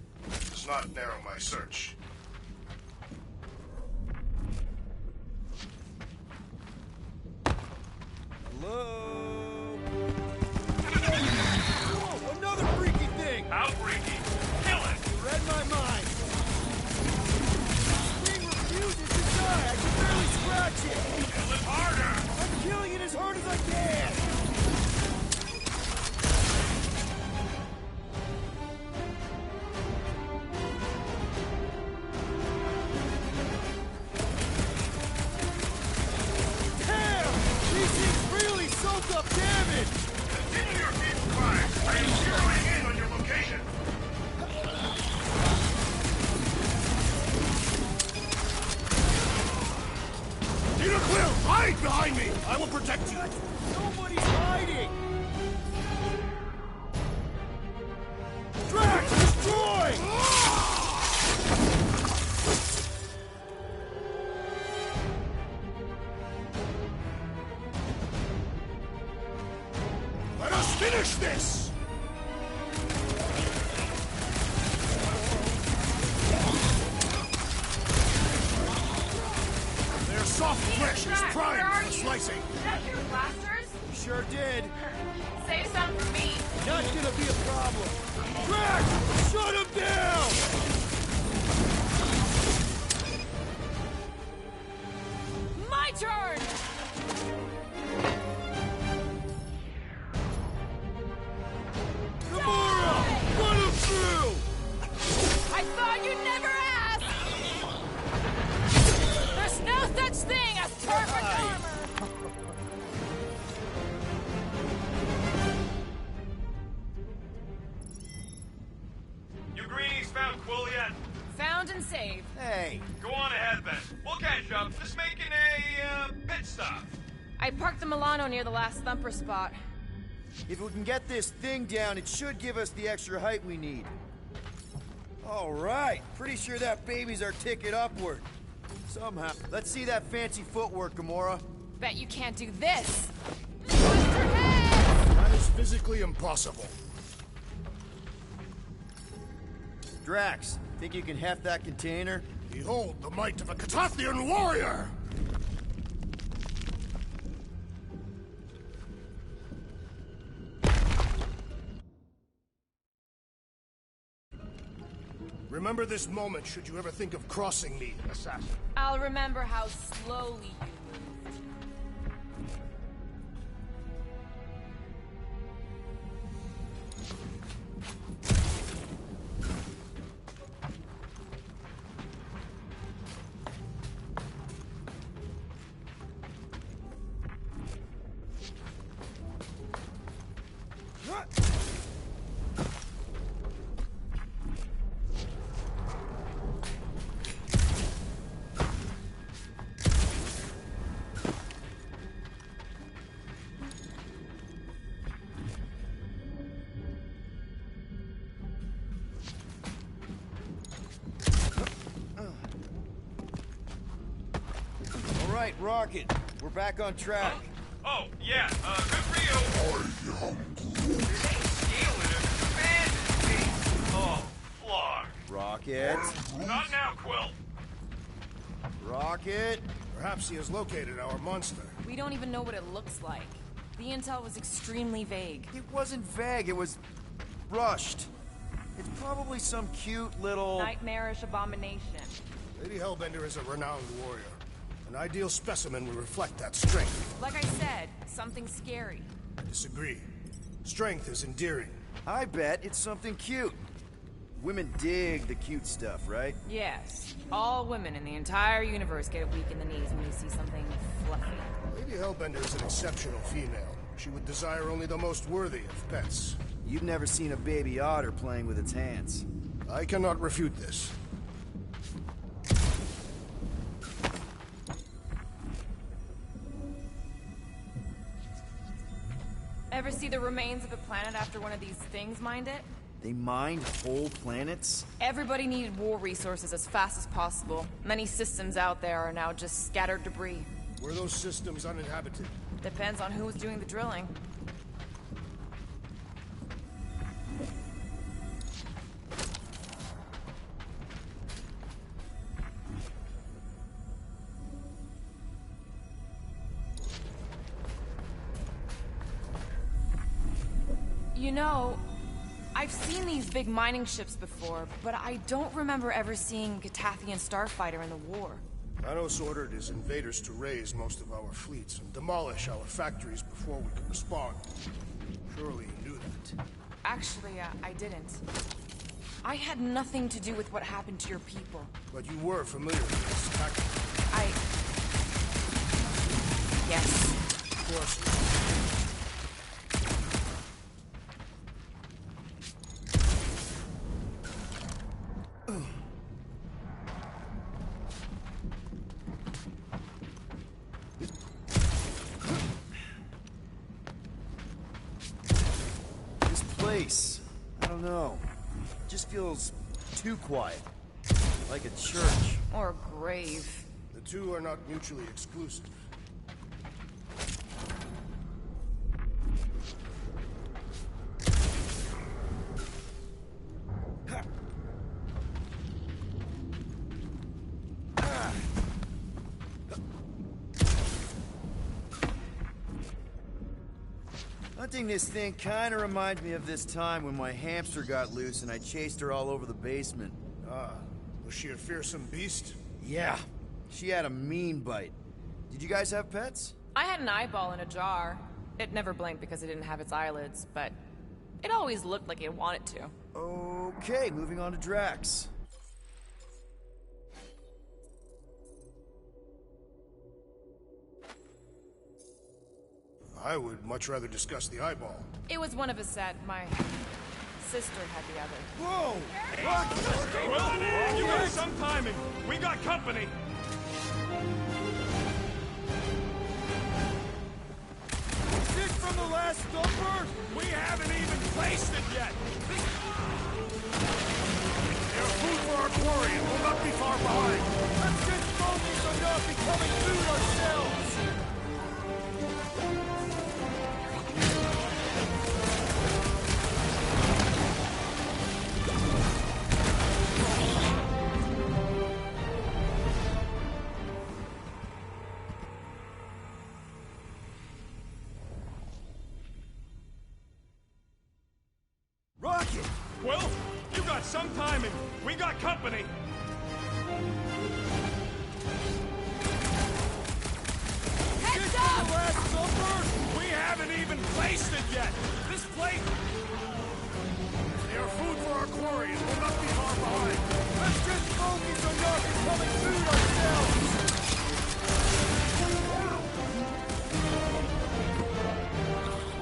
Does not narrow my search. Hello? Whoa, another freaky thing! How freaky. Kill Stay behind me! I will protect you! Nobody's hiding! Drax, destroy! Let us finish this! Their soft flesh is prime for slicing. Did that your blasters? Sure did. Save some for me. Not gonna be a problem. Drax, shut him down! My turn! Gamora, run him through! I thought you'd never ask! There's no such thing as perfect armor! You greenies found Quill yet? Found and saved. Hey, Go on ahead then. We'll catch up. Just making a pit stop. I parked the Milano near the last thumper spot. if we can get this thing down, it should give us the extra height we need. All right, pretty sure that baby's our ticket upward. Somehow. Let's see that fancy footwork, Gamora. Bet you can't do this! Bust your head! That is physically impossible. Drax, think you can heft that container? Behold the might of a Catathian warrior! Remember this moment should you ever think of crossing me, assassin. I'll remember how slowly you moved. All right, Rocket, we're back on track. Oh, yeah, good for you. They stealing it. Oh, Flarg. Rocket. Not now, Quill. Rocket. Perhaps he has located our monster. We don't even know what it looks like. The intel was extremely vague. It wasn't vague, it was rushed. It's probably some cute little... Nightmarish abomination. Lady Hellbender is a renowned warrior. An ideal specimen will reflect that strength. Like I said, something scary. I disagree. Strength is endearing. I bet it's something cute. Women dig the cute stuff, right? Yes. All women in the entire universe get weak in the knees when you see something fluffy. Lady Hellbender is an exceptional female. She would desire only the most worthy of pets. You've never seen a baby otter playing with its hands. I cannot refute this. Ever see the remains of a planet after one of these things mined it? They mined whole planets? Everybody needed war resources as fast as possible. Many systems out there are now just scattered debris. Were those systems uninhabited? Depends on who was doing the drilling. You know, I've seen these big mining ships before, but I don't remember ever seeing a Catathian starfighter in the war. Thanos ordered his invaders to raise most of our fleets and demolish our factories before we could respond. Surely you knew that. Actually, I didn't. I had nothing to do with what happened to your people. But you were familiar with this tactic. Yes. Of course. know. It just feels too quiet. Like a church. Or a grave. The two are not mutually exclusive. Hunting this thing kinda reminds me of this time when my hamster got loose and I chased her all over the basement. Ah, was she a fearsome beast? Yeah, she had a mean bite. Did you guys have pets? I had an eyeball in a jar. It never blinked because it didn't have its eyelids, but it always looked like it wanted to. Okay, moving on to Drax. I would much rather discuss the eyeball. It was one of a set. My sister had the other. Whoa! Well, you got some timing. We got company. Is this from the last thumper? We haven't even placed it yet. They're food for our quarry and will not be far behind. Let's get focused on not becoming food ourselves! Rocket! Well, you got some timing. We got company. Heads up! Last supper? We haven't even placed it yet. This plate... They are food for our quarry and will not be far behind. Let's just focus on not becoming food ourselves!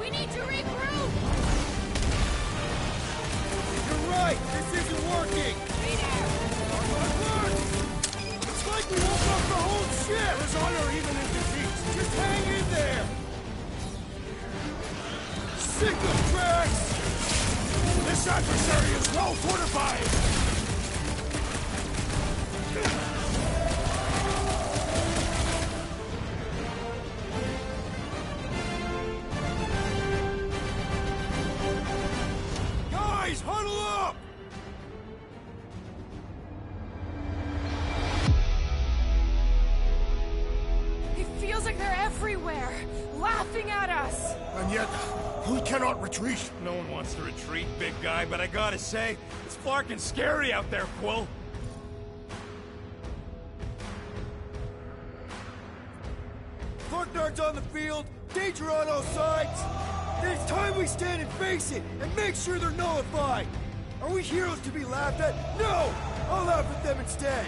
We need to regroup! You're right! This isn't working! Hey there! It's like we woke up the whole ship! There's honor even in defeat. Just hang in there! Sick of Drax! This adversary is well fortified! Guys, huddle up! It feels like they're everywhere, laughing at us! And yet, we cannot retreat. No one wants to retreat, big guy, but I gotta say, it's flarkin' scary out there, Quill. Darts on the field, danger on all sides. Then it's time we stand and face it, and make sure they're nullified. Are we heroes to be laughed at? No! I'll laugh at them instead.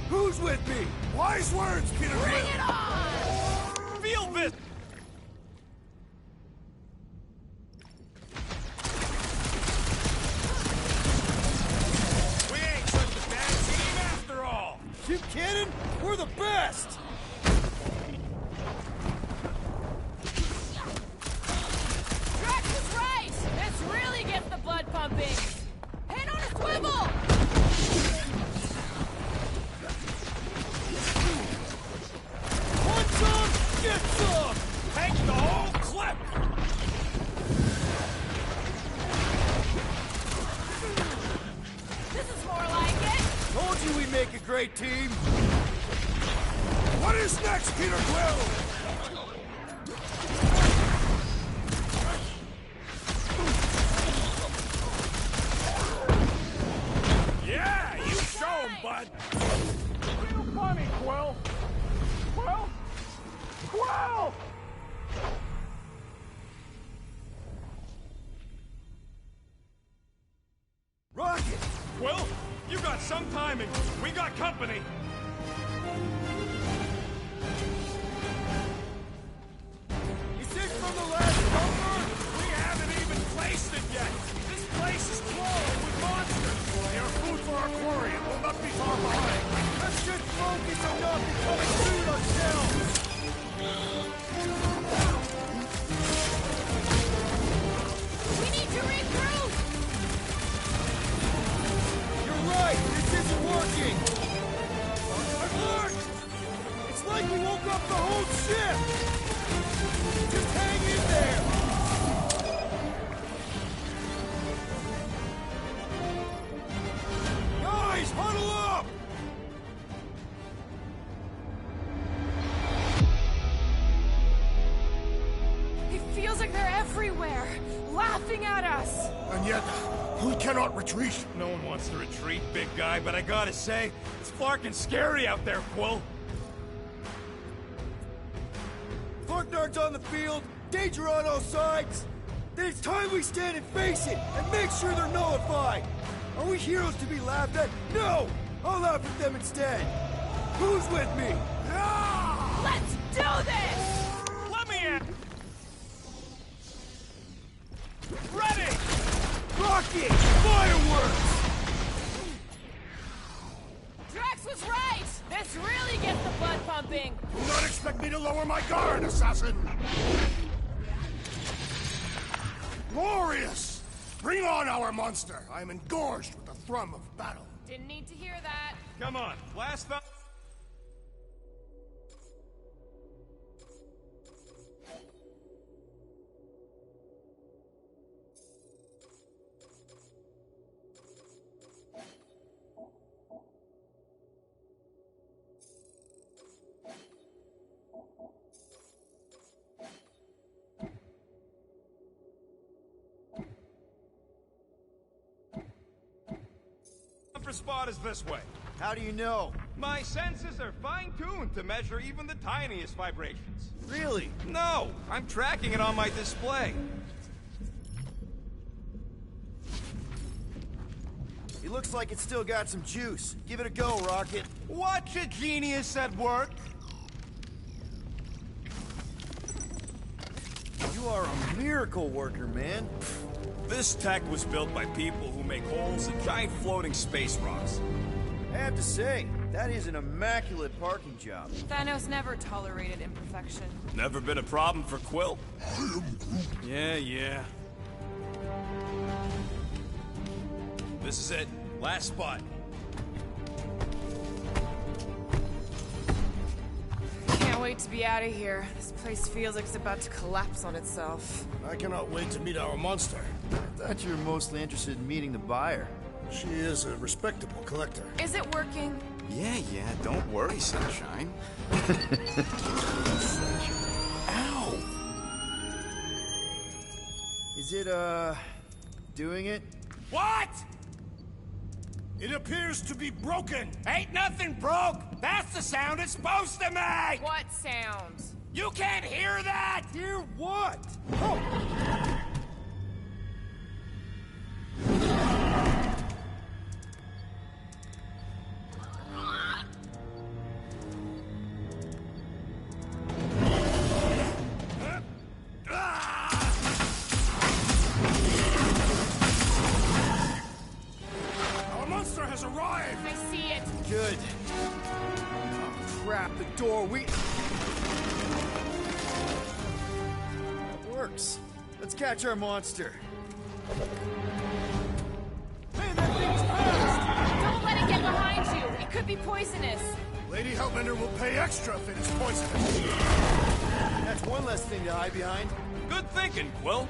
Who's with me? Wise words, Peter Bring Quill. it on! Field this! We ain't such a bad team after all! You kidding? We're the best! Drax is right! This really gets the blood pumping! Head on a swivel! Want some? Get some! Take the whole clip! This is more like it! Told you we make a great team! What is next, Peter Quill? Yeah, you show 'em, bud! Real funny, Quill! Quill? Quill! Rocket! Quill, you got some timing. We got company. Is this from the last number? We haven't even placed it yet. This place is crawling with monsters. They are food for our quarry and will not be far behind. Let's just focus on not becoming food ourselves! We need to regroup! laughing at us! And yet, we cannot retreat. No one wants to retreat, big guy, but I gotta say, it's fucking scary out there, Quill. Flarknard's on the field, danger on all sides. Then it's time we stand and face it, and make sure they're nullified. Are we heroes to be laughed at? No! I'll laugh at them instead. Who's with me? Let's do this! Let me in! Ready! Rocket! Fireworks! Drax was right! This really gets the blood pumping! Do not expect me to lower my guard, assassin! Glorious! Bring on our monster! I am engorged with the thrum of battle. Didn't need to hear that. Come on, blast the... spot is this way. How do you know? My senses are fine-tuned to measure even the tiniest vibrations. Really? No, I'm tracking it on my display. It looks like it's still got some juice. Give it a go, Rocket. Watch a genius at work. You are a miracle worker, man. This tech was built by people who make holes in giant floating space rocks. I have to say, that is an immaculate parking job. Thanos never tolerated imperfection. Never been a problem for Quill? Yeah. This is it. Last spot. Can't wait to be out of here. This place feels like it's about to collapse on itself. I cannot wait to meet our monster. I thought you were mostly interested in meeting the buyer. She is a respectable collector. Is it working? Yeah, don't worry, Sunshine. Ow! Is it, doing it? What? It appears to be broken. Ain't nothing broke. That's the sound it's supposed to make. What sound? You can't hear that? Hear what? Our monster has arrived. I see it. Good. Oh, crap, the door, It works. Let's catch our monster. Man, that thing's fast! Don't let it get behind you. It could be poisonous. Lady Hellbender will pay extra if it is poisonous. That's one less thing to hide behind. Good thinking, Quill.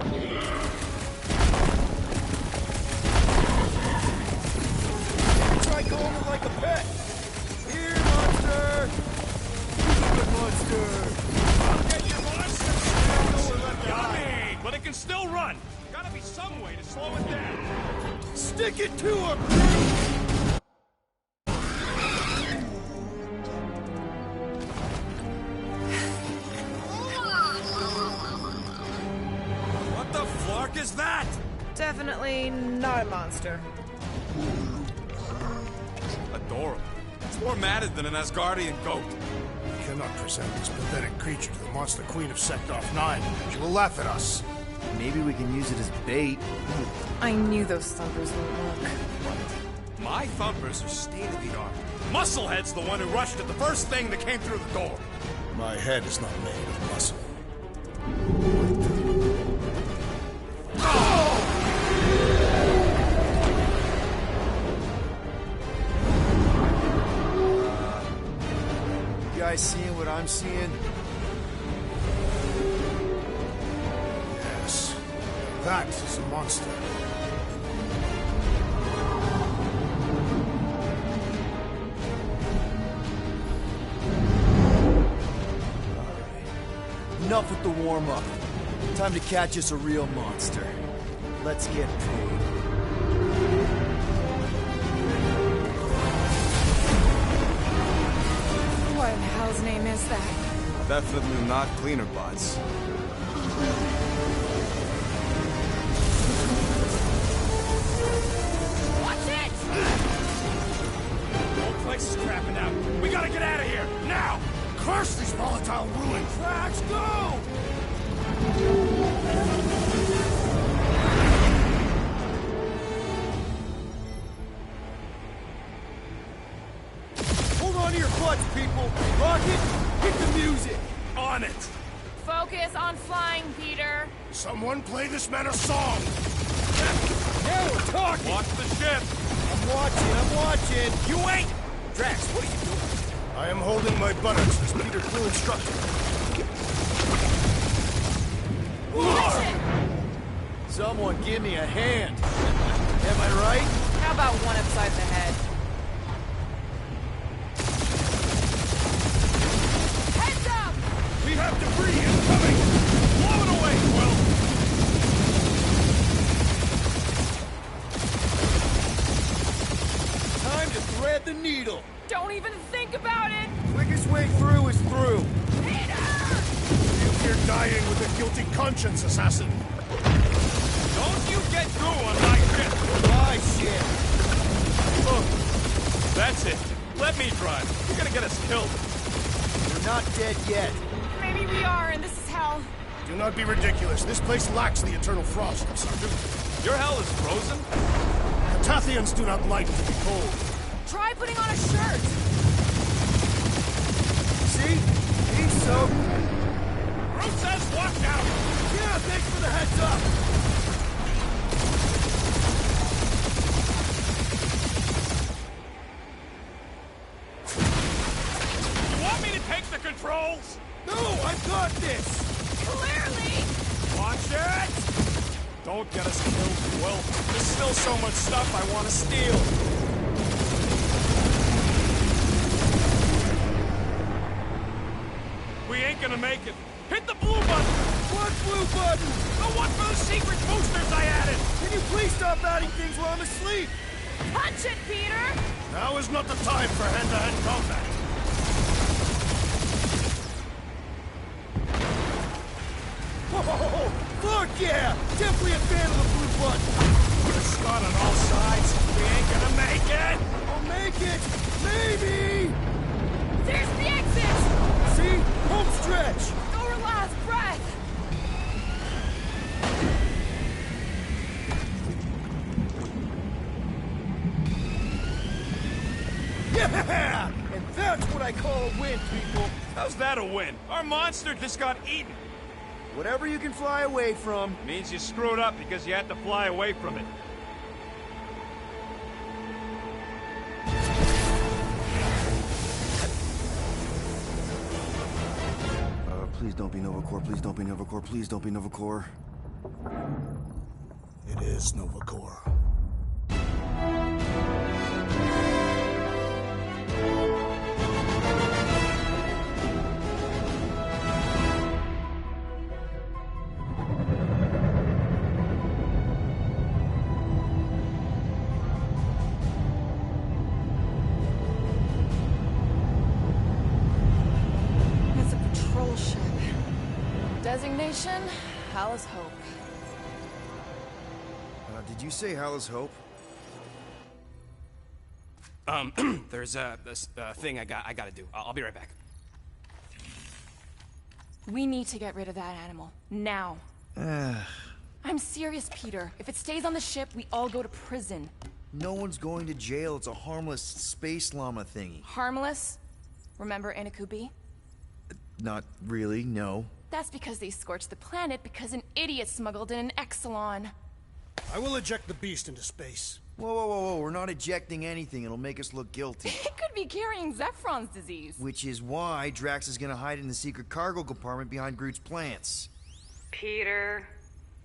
Try going it like a pet. Here, monster! Good monster! I'll get your monster! Yummy! But it can still run. Gotta be some way to slow it down. Stick it to him! What the flark is that? Definitely not a monster. Adorable. It's more matted than an Asgardian goat. We cannot present this pathetic creature to the monster queen of Sector 9. She will laugh at us. Maybe we can use it as bait. I knew those thumpers wouldn't work. My thumpers are state-of-the-art. Musclehead's the one who rushed it the first thing that came through the door. My head is not made of muscle. You guys seeing what I'm seeing? Yes. That is a monster. Enough with the warm-up. Time to catch us a real monster. Let's get paid. What in hell's name is that? Definitely not cleaner bots. Watch it! The whole place is crapping out. We gotta get out of here, now! Curse these volatile ruins! Drax, go! Hold on to your butts, people! Rocket, hit the music! On it! Focus on flying, Peter. Someone play this man a song! Now we're talking! Watch the ship! I'm watching! You ain't! Drax, what are you doing? I am holding my buttocks as Peter Quill instructed. Someone give me a hand. Am I right? How about one upside the head? Heads up! We have debris incoming! Blow it away, Quill! Time to thread the needle. Don't even think about it! Quickest way through is through. You're dying with a guilty conscience, assassin. Don't you get through on my ship! My shit. Look, that's it. Let me drive. You're gonna get us killed. We're not dead yet. Maybe we are, and this is hell. Do not be ridiculous. This place lacks the eternal frost. Your hell is frozen? Tathians do not like to be cold. Try putting on a shirt. See? He's soaked. Bruce says watch out! Yeah, thanks for the heads up. You want me to take the controls? No, I've got this. Clearly! Watch it! Don't get us killed, Will. There's still so much stuff I want to steal. We ain't gonna make it. Hit the blue button! What blue button? The one for the secret boosters I added! Can you please stop adding things while I'm asleep? Punch it, Peter! Now is not the time for hand-to-hand combat. Whoa! Fuck yeah! Definitely a fan of the blue button. Put a Scott on all sides. We ain't gonna make it! I'll make it! Maybe! There's the exit! See? Home stretch! Our last breath! Yeah! And that's what I call a win, people. How's that a win? Our monster just got eaten. Whatever you can fly away from. Means you screwed up because you had to fly away from it. Please don't be Nova Corps. Please don't be Nova Corps. Please don't be Nova Corps. It is Nova Corps. It's a patrol ship. Designation, Hal's Hope. Did you say Hal's Hope? There's this thing I gotta do. I'll be right back. We need to get rid of that animal. Now. I'm serious, Peter. If it stays on the ship, we all go to prison. No one's going to jail. It's a harmless space llama thingy. Harmless? Remember Inakubi? Not really, no. That's because they scorched the planet because an idiot smuggled in an Exelon. I will eject the beast into space. Whoa. We're not ejecting anything. It'll make us look guilty. It could be carrying Zephron's disease. Which is why Drax is gonna hide in the secret cargo compartment behind Groot's plants. Peter,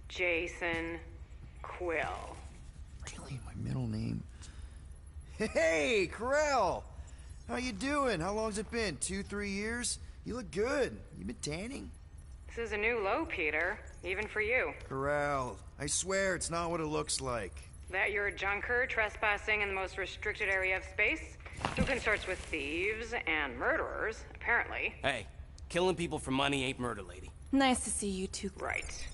Jason, Quill. Really? My middle name? Hey, Corell! How you doing? How long's it been? 2-3 years? You look good. You been tanning? This is a new low, Peter. Even for you. Corral, I swear it's not what it looks like. That you're a junker trespassing in the most restricted area of space, who consorts with thieves and murderers, apparently. Hey, killing people for money ain't murder, lady. Nice to see you two. Right.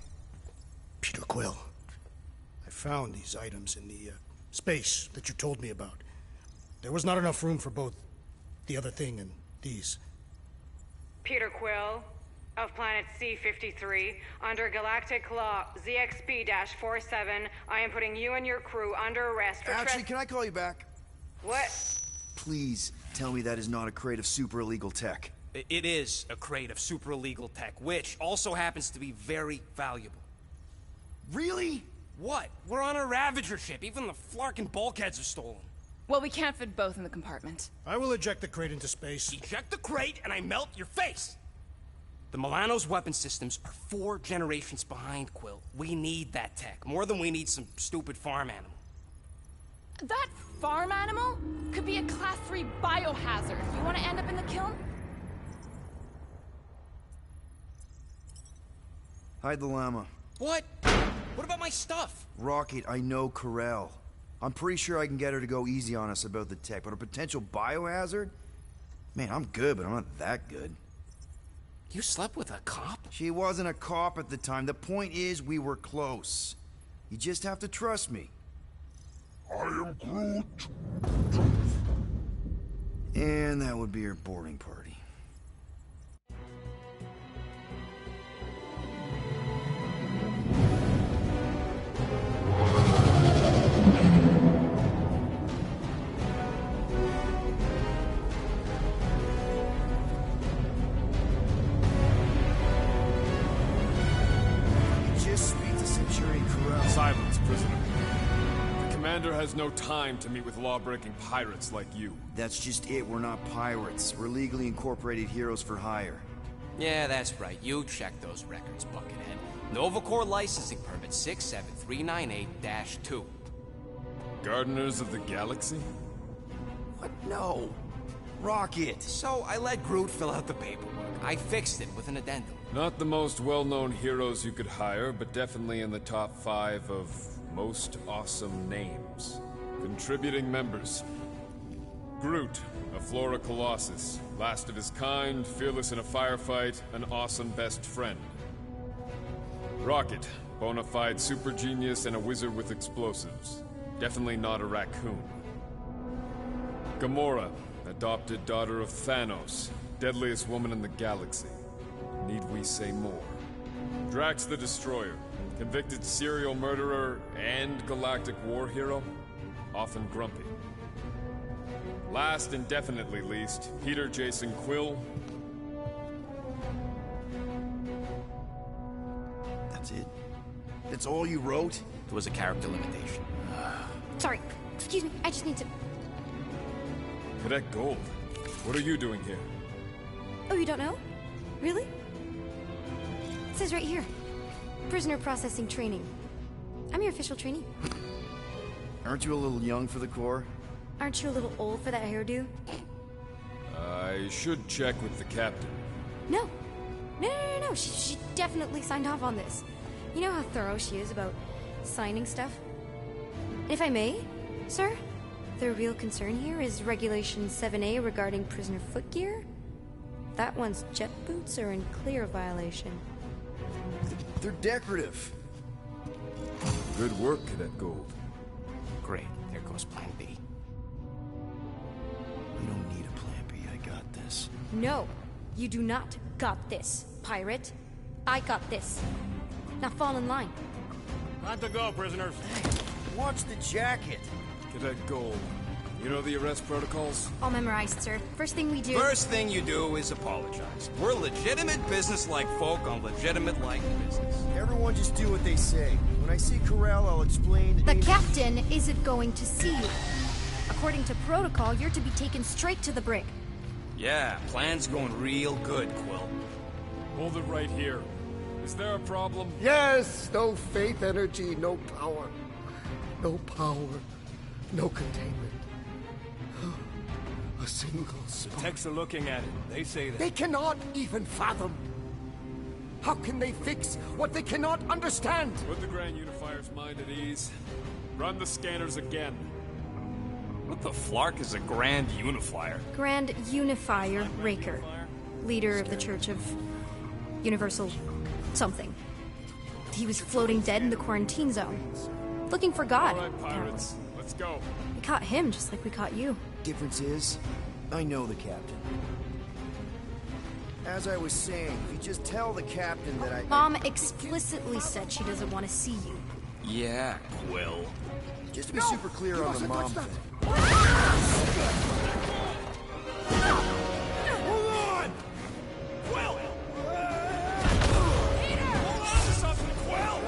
Peter Quill, I found these items in the space that you told me about. There was not enough room for both the other thing and these. Peter Quill, of planet C-53, under Galactic Law ZXP-47, I am putting you and your crew under arrest for Actually, can I call you back? What? Please tell me that is not a crate of super illegal tech. It is a crate of super illegal tech, which also happens to be very valuable. Really? What? We're on a Ravager ship. Even the flarkin' bulkheads are stolen. Well, we can't fit both in the compartment. I will eject the crate into space. Eject the crate and I melt your face! The Milano's weapon systems are 4 generations behind, Quill. We need that tech, more than we need some stupid farm animal. That farm animal could be a Class 3 biohazard. You want to end up in the kiln? Hide the llama. What? What about my stuff? Rocket, I know Corral. I'm pretty sure I can get her to go easy on us about the tech, but a potential biohazard? Man, I'm good, but I'm not that good. You slept with a cop? She wasn't a cop at the time. The point is, we were close. You just have to trust me. I am Groot. And that would be your boarding party. Just speak to Centurion Corral. Silence, prisoner. The commander has no time to meet with law-breaking pirates like you. That's just it. We're not pirates. We're legally incorporated heroes for hire. Yeah, that's right. You check those records, Buckethead. Novacore licensing permit 67398-2. Gardeners of the Galaxy? What? No. Rocket. So I let Groot fill out the paperwork. I fixed it with an addendum. Not the most well-known heroes you could hire, but definitely in the top 5 of most awesome names. Contributing members. Groot, a Flora Colossus. Last of his kind, fearless in a firefight, an awesome best friend. Rocket, bona fide super genius and a wizard with explosives. Definitely not a raccoon. Gamora, adopted daughter of Thanos, deadliest woman in the galaxy. Need we say more? Drax the Destroyer, convicted serial murderer and galactic war hero, often grumpy. Last and definitely least, Peter Jason Quill. That's it? That's all you wrote? It was a character limitation. Sorry, excuse me, I just need to... Cadet Gold, what are you doing here? Oh, you don't know? Really? It says right here. Prisoner processing training. I'm your official trainee. Aren't you a little young for the Corps? Aren't you a little old for that hairdo? I should check with the captain. No. No. She definitely signed off on this. You know how thorough she is about signing stuff? If I may, sir, the real concern here is Regulation 7A regarding prisoner footgear. That one's jet boots are in clear violation. They're decorative. Good work, Cadet Gold. Great. There goes Plan B. We don't need a Plan B. I got this. No, you do not got this, pirate. I got this. Now fall in line. Time to go, prisoners. Watch the jacket. Cadet Gold, you know the arrest protocols? All memorized, sir. First thing we do... First thing you do is apologize. We're legitimate business-like folk on legitimate-like business. Everyone just do what they say. When I see Corral, I'll explain... The captain isn't going to see you. According to protocol, you're to be taken straight to the brig. Yeah, plan's going real good, Quill. Hold it right here. Is there a problem? Yes! No faith energy, no power. No power, no containment. A single spark. The techs are looking at it. They say that. They cannot even fathom. How can they fix what they cannot understand? Put the Grand Unifier's mind at ease. Run the scanners again. What the flark is a Grand Unifier? Grand Unifier Raker, leader of the Church of Universal something. He was floating dead in the quarantine zone, looking for God. All right, pirates, let's go. We caught him just like we caught you. Difference is, I know the captain. As I was saying, if you just tell the captain that I... Mom explicitly said she doesn't want to see you. Yeah, Quill. Just to be super clear on the mom thing. Hold on! Quill! Peter! Hold on to something, Quill!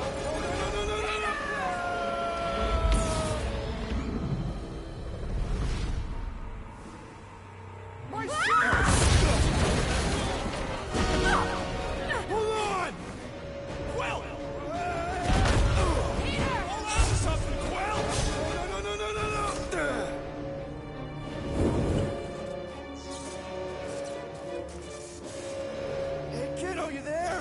My ship! Hold on! Quill! Peter! Hold on to something, Quill! No! Hey, kiddo, you there?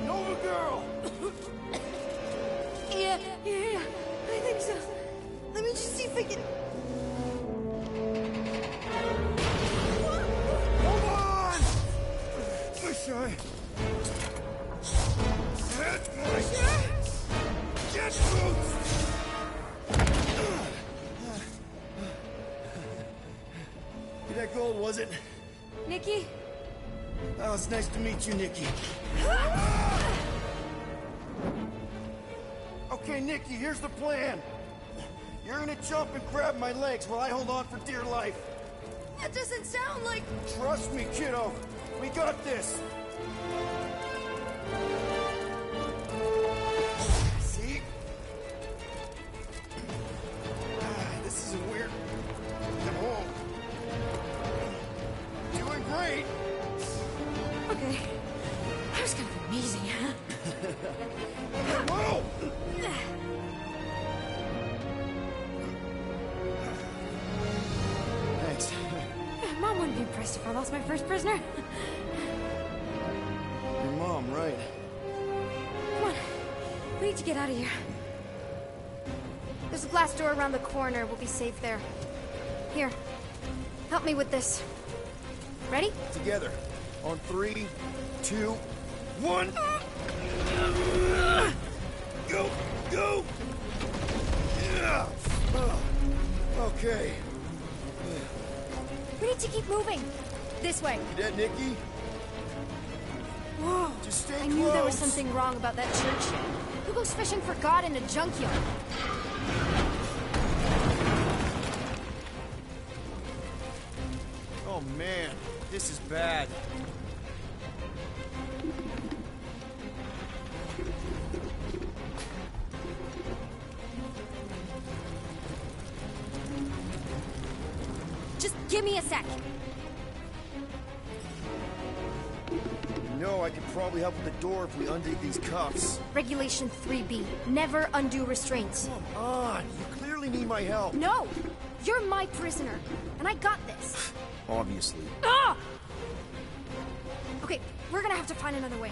Nova girl! Yeah, I think so. Let me just see if I can... Hold on! Wish I... had my... jet boots! Get that gold, was it? Nikki? Oh, it's nice to meet you, Nikki. Okay, Nikki, here's the plan. You're gonna jump and grab my legs while I hold on for dear life. That doesn't sound like... Trust me, kiddo. We got this. See? This isn't weird. I'm home. Doing great. Okay. That was kind of amazing, huh? Whoa! Thanks. Mom wouldn't be impressed if I lost my first prisoner. Your mom, right? Come on. We need to get out of here. There's a glass door around the corner. We'll be safe there. Here. Help me with this. Ready? Together. On 3, 2, 1. Go! Go! Yeah. Okay. We need to keep moving. This way. You dead, Nikki? Whoa. Just stay I knew there was close. something wrong about that church. Who goes fishing for God in a junkyard? Oh man, this is bad. Just give me a sec. You know, I could probably help with the door if we undid these cuffs. Regulation 3B. Never undo restraints. Come on, you clearly need my help. No! You're my prisoner, and I got this. Obviously. Ah! Okay, we're gonna have to find another way.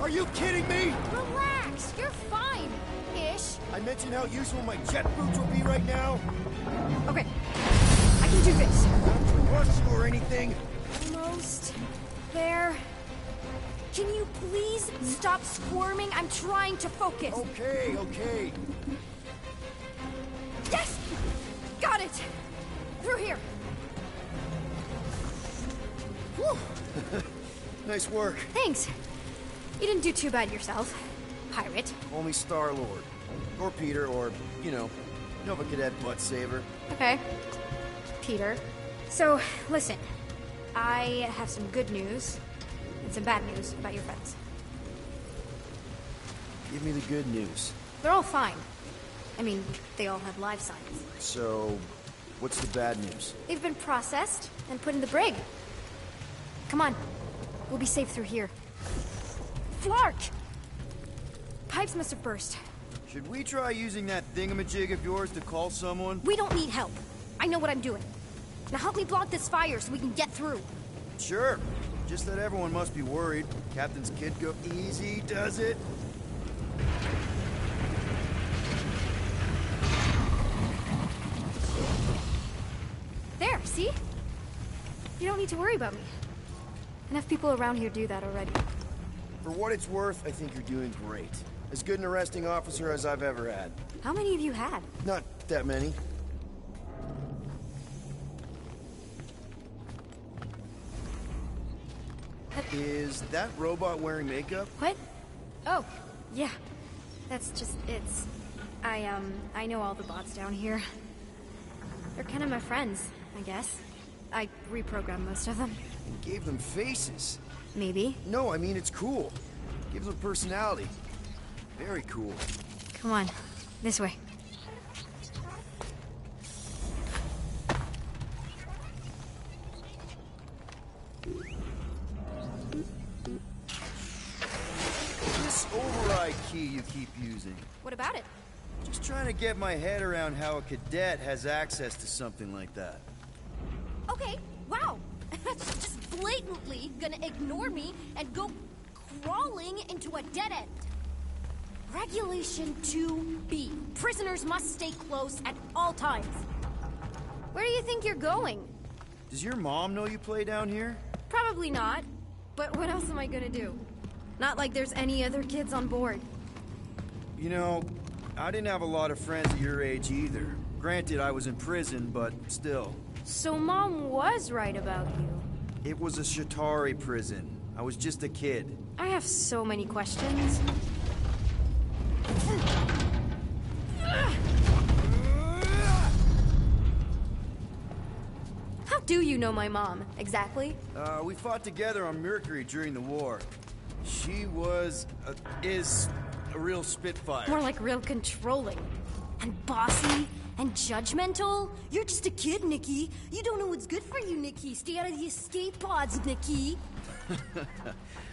Are you kidding me? Relax, you're fine. Ish. I mentioned how useful my jet boots will be right now. Okay, I can do this. Rush you or anything. Almost there. Can you please stop squirming? I'm trying to focus. Okay, okay. Yes! Got it! Through here. Whew. Nice work. Thanks. You didn't do too bad yourself. Pirate. Call me Star-Lord. Or Peter, or, you know, Nova Cadet Butt Saver. Okay. Peter. So, listen. I have some good news and some bad news about your friends. Give me the good news. They're all fine. I mean, they all have live signs. So, what's the bad news? They've been processed and put in the brig. Come on. We'll be safe through here. Flark! Pipes must have burst. Should we try using that thingamajig of yours to call someone? We don't need help. I know what I'm doing. Now help me block this fire so we can get through. Sure. Just that everyone must be worried. Captain's kid go easy, does it? There, see? You don't need to worry about me. Enough people around here do that already. For what it's worth, I think you're doing great. As good an arresting officer as I've ever had. How many have you had? Not that many. Is that robot wearing makeup? What? Oh, yeah. That's just, I know all the bots down here. They're kind of my friends, I guess. I reprogrammed most of them. Gave them faces. Maybe. No, I mean, it's cool. Gives them personality. Very cool. Come on, this way. This override key you keep using. What about it? Just trying to get my head around how a cadet has access to something like that. Okay, wow. Just blatantly gonna ignore me and go crawling into a dead end. Regulation 2B. Prisoners must stay close at all times. Where do you think you're going? Does your mom know you play down here? Probably not. But what else am I gonna do? Not like there's any other kids on board. You know, I didn't have a lot of friends at your age either. Granted, I was in prison, but still. So Mom was right about you. It was a Shatari prison. I was just a kid. I have so many questions. How do you know my mom, exactly? We fought together on Mercury during the war. She was, is a real spitfire. More like real controlling. And bossy. And judgmental? You're just a kid, Nikki. You don't know what's good for you, Nikki. Stay out of the escape pods, Nikki.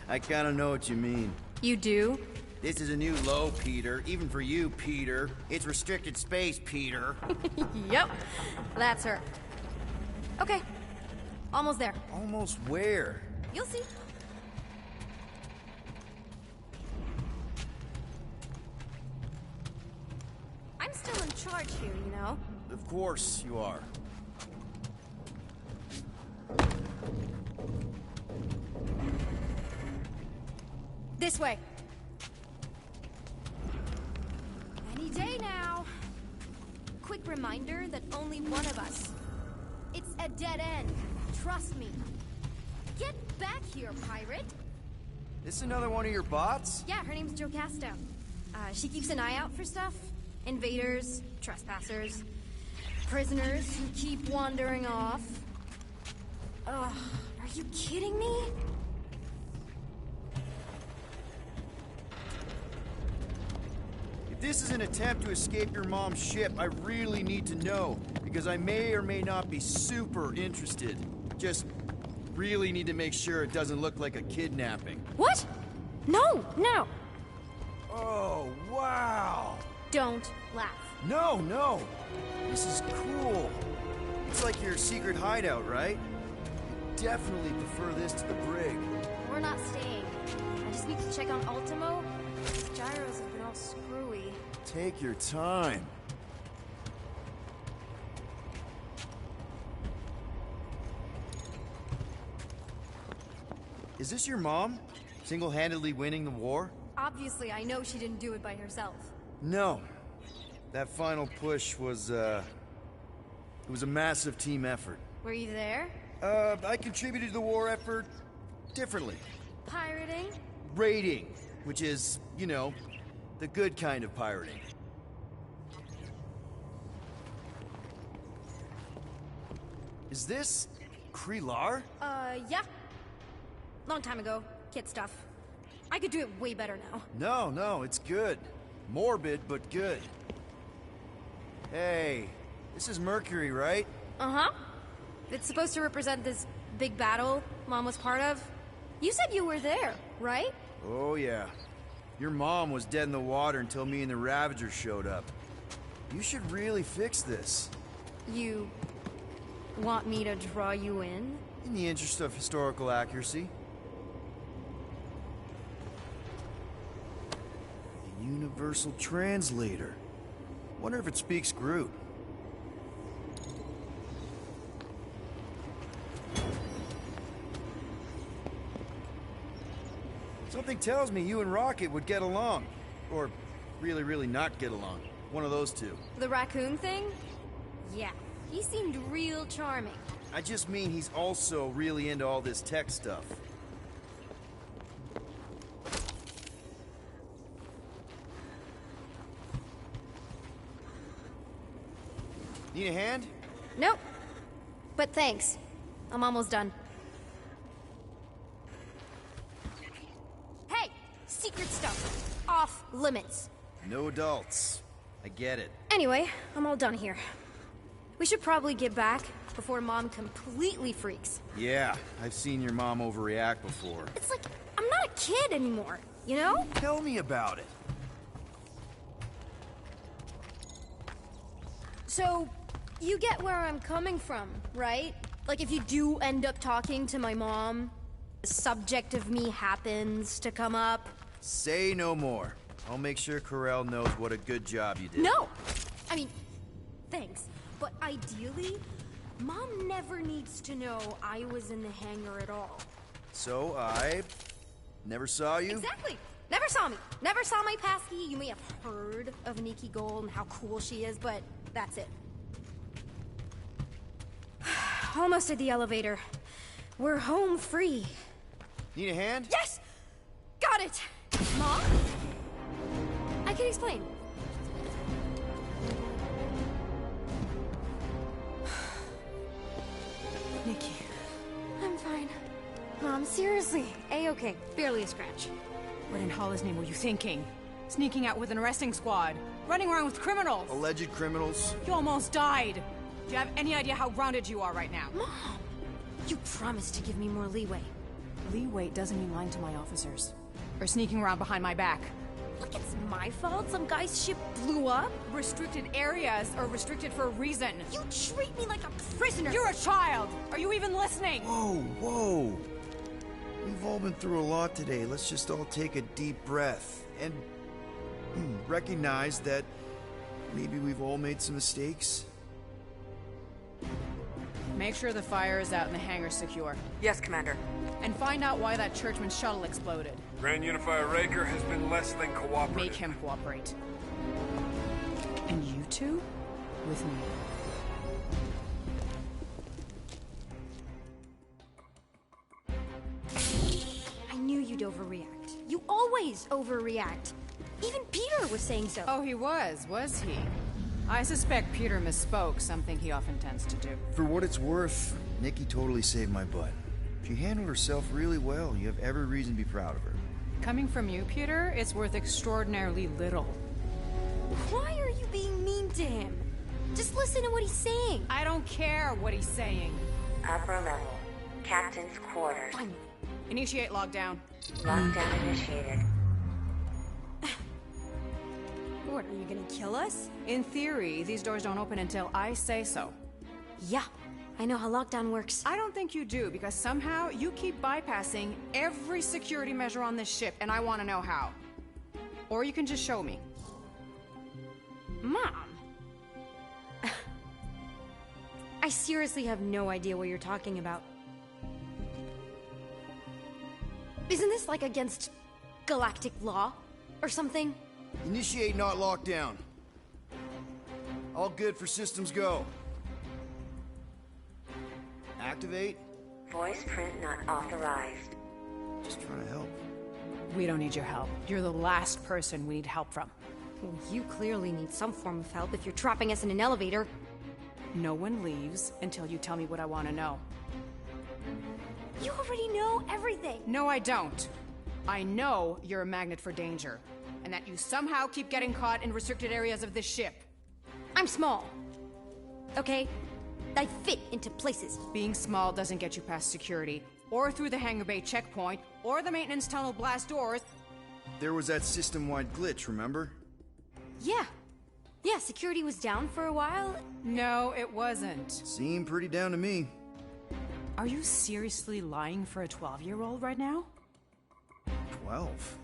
I kinda know what you mean. You do? This is a new low, Peter. Even for you, Peter. It's restricted space, Peter. Yep. That's her. Okay. Almost there. Almost where? You'll see. I'm still in charge here, you know? Of course you are. This way. Any day now. Quick reminder that only one of us. It's a dead end. Trust me. Get back here, pirate. This another one of your bots? Yeah, her name's Jocasta. She keeps an eye out for stuff. Invaders, trespassers, prisoners who keep wandering off. Ugh, are you kidding me? If this is an attempt to escape your mom's ship, I really need to know, because I may or may not be super interested. Just really need to make sure it doesn't look like a kidnapping. What? No, no. Oh, wow. Don't laugh. No, no. This is cool. It's like your secret hideout, right? I definitely prefer this to the brig. We're not staying. I just need to check on Ultimo. His gyros have been all screwy. Take your time. Is this your mom? Single-handedly winning the war? Obviously, I know she didn't do it by herself. No. That final push was, it was a massive team effort. Were you there? I contributed to the war effort differently. Pirating? Raiding, which is, you know, The good kind of pirating. Is this Krelar? Yeah. Long time ago. Kid stuff. I could do it way better now. No, it's good. Morbid, but good. Hey, this is Mercury, right? Uh-huh. It's supposed to represent this big battle Mom was part of. You said you were there, right? Oh, yeah. Your mom was dead in the water until me and the Ravagers showed up. You should really fix this. You want me to draw you in? In the interest of historical accuracy. A universal translator. Wonder if it speaks Groot. Something tells me you and Rocket would get along. Or really not get along. One of those two. The raccoon thing? Yeah, he seemed real charming. I just mean he's also really into all this tech stuff. Need a hand? Nope. But thanks. I'm almost done. Hey! Secret stuff. Off limits. No adults. I get it. Anyway, I'm all done here. We should probably get back before Mom completely freaks. Yeah, I've seen your mom overreact before. It's like, I'm not a kid anymore, you know? Tell me about it. So, you get where I'm coming from, right? Like if you do end up talking to my mom, the subject of me happens to come up. Say no more. I'll make sure Corell knows what a good job you did. No! I mean, thanks. But ideally, Mom never needs to know I was in the hangar at all. So I never saw you? Exactly! Never saw me. Never saw my passkey. You may have heard of Nikki Gold and how cool she is, but that's it. Almost at the elevator. We're home free. Need a hand? Yes! Got it! Mom? I can explain. Nikki. I'm fine. Mom, seriously. A-okay. Barely a scratch. What in Hollis' name were you thinking? Sneaking out with an arresting squad? Running around with criminals? Alleged criminals? You almost died. Do you have any idea how grounded you are right now? Mom! You promised to give me more leeway. Leeway doesn't mean lying to my officers. Or sneaking around behind my back. Look, it's my fault some guy's ship blew up. Restricted areas are restricted for a reason. You treat me like a prisoner. You're a child. Are you even listening? Whoa. We've all been through a lot today. Let's just all take a deep breath and recognize that maybe we've all made some mistakes. Make sure the fire is out and the hangar's secure. Yes, Commander. And find out why that Churchman shuttle exploded. Grand Unifier Raker has been less than cooperative. Make him cooperate. And you two? With me. I knew you'd overreact. You always overreact. Even Peter was saying so. Oh, he was he? I suspect Peter misspoke, something he often tends to do. For what it's worth, Nikki totally saved my butt. She handled herself really well. You have every reason to be proud of her. Coming from you, Peter, it's worth extraordinarily little. Why are you being mean to him? Just listen to what he's saying. I don't care what he's saying. Upper level. Captain's quarters. Fine. Initiate lockdown. Lockdown initiated. What, are you gonna kill us? In theory, these doors don't open until I say so. Yeah, I know how lockdown works. I don't think you do, because somehow you keep bypassing every security measure on this ship, and I want to know how. Or you can just show me. Mom! I seriously have no idea what you're talking about. Isn't this like against galactic law? Or something? Initiate not lockdown. All good for systems go. Activate. Voice print not authorized. Just trying to help. We don't need your help. You're the last person we need help from. Well, you clearly need some form of help if you're trapping us in an elevator. No one leaves until you tell me what I want to know. You already know everything! No, I don't. I know you're a magnet for danger, and that you somehow keep getting caught in restricted areas of this ship. I'm small. Okay? I fit into places. Being small doesn't get you past security, or through the hangar bay checkpoint, or the maintenance tunnel blast doors. There was that system-wide glitch, remember? Yeah. Yeah, security was down for a while. No, it wasn't. Seemed pretty down to me. Are you seriously lying for a 12-year-old right now? 12?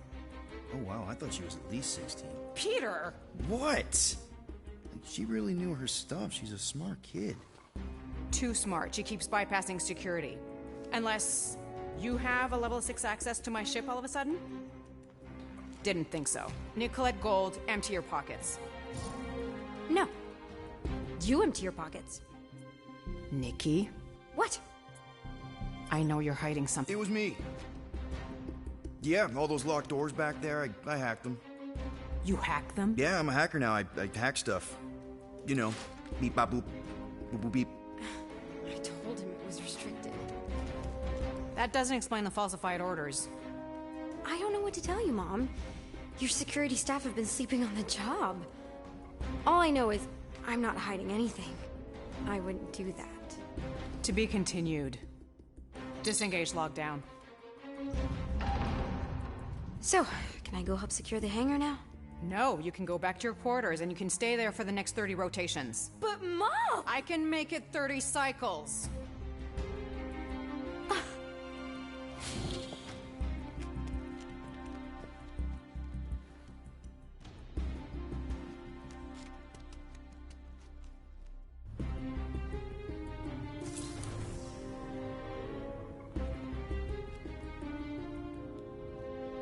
Oh wow, I thought she was at least 16. Peter! What? She really knew her stuff. She's a smart kid. Too smart. She keeps bypassing security. Unless you have a level 6 access to my ship all of a sudden? Didn't think so. Nicolette Gold, empty your pockets. No. You empty your pockets. Nikki? What? I know you're hiding something. It was me. Yeah, all those locked doors back there, I hacked them. You hacked them? Yeah, I'm a hacker now. I hack stuff. You know, beep bop boop, boop boop beep. I told him it was restricted. That doesn't explain the falsified orders. I don't know what to tell you, Mom. Your security staff have been sleeping on the job. All I know is I'm not hiding anything. I wouldn't do that. To be continued. Disengage lockdown. So, can I go help secure the hangar now? No, you can go back to your quarters and you can stay there for the next 30 rotations. But Mom! I can make it 30 cycles.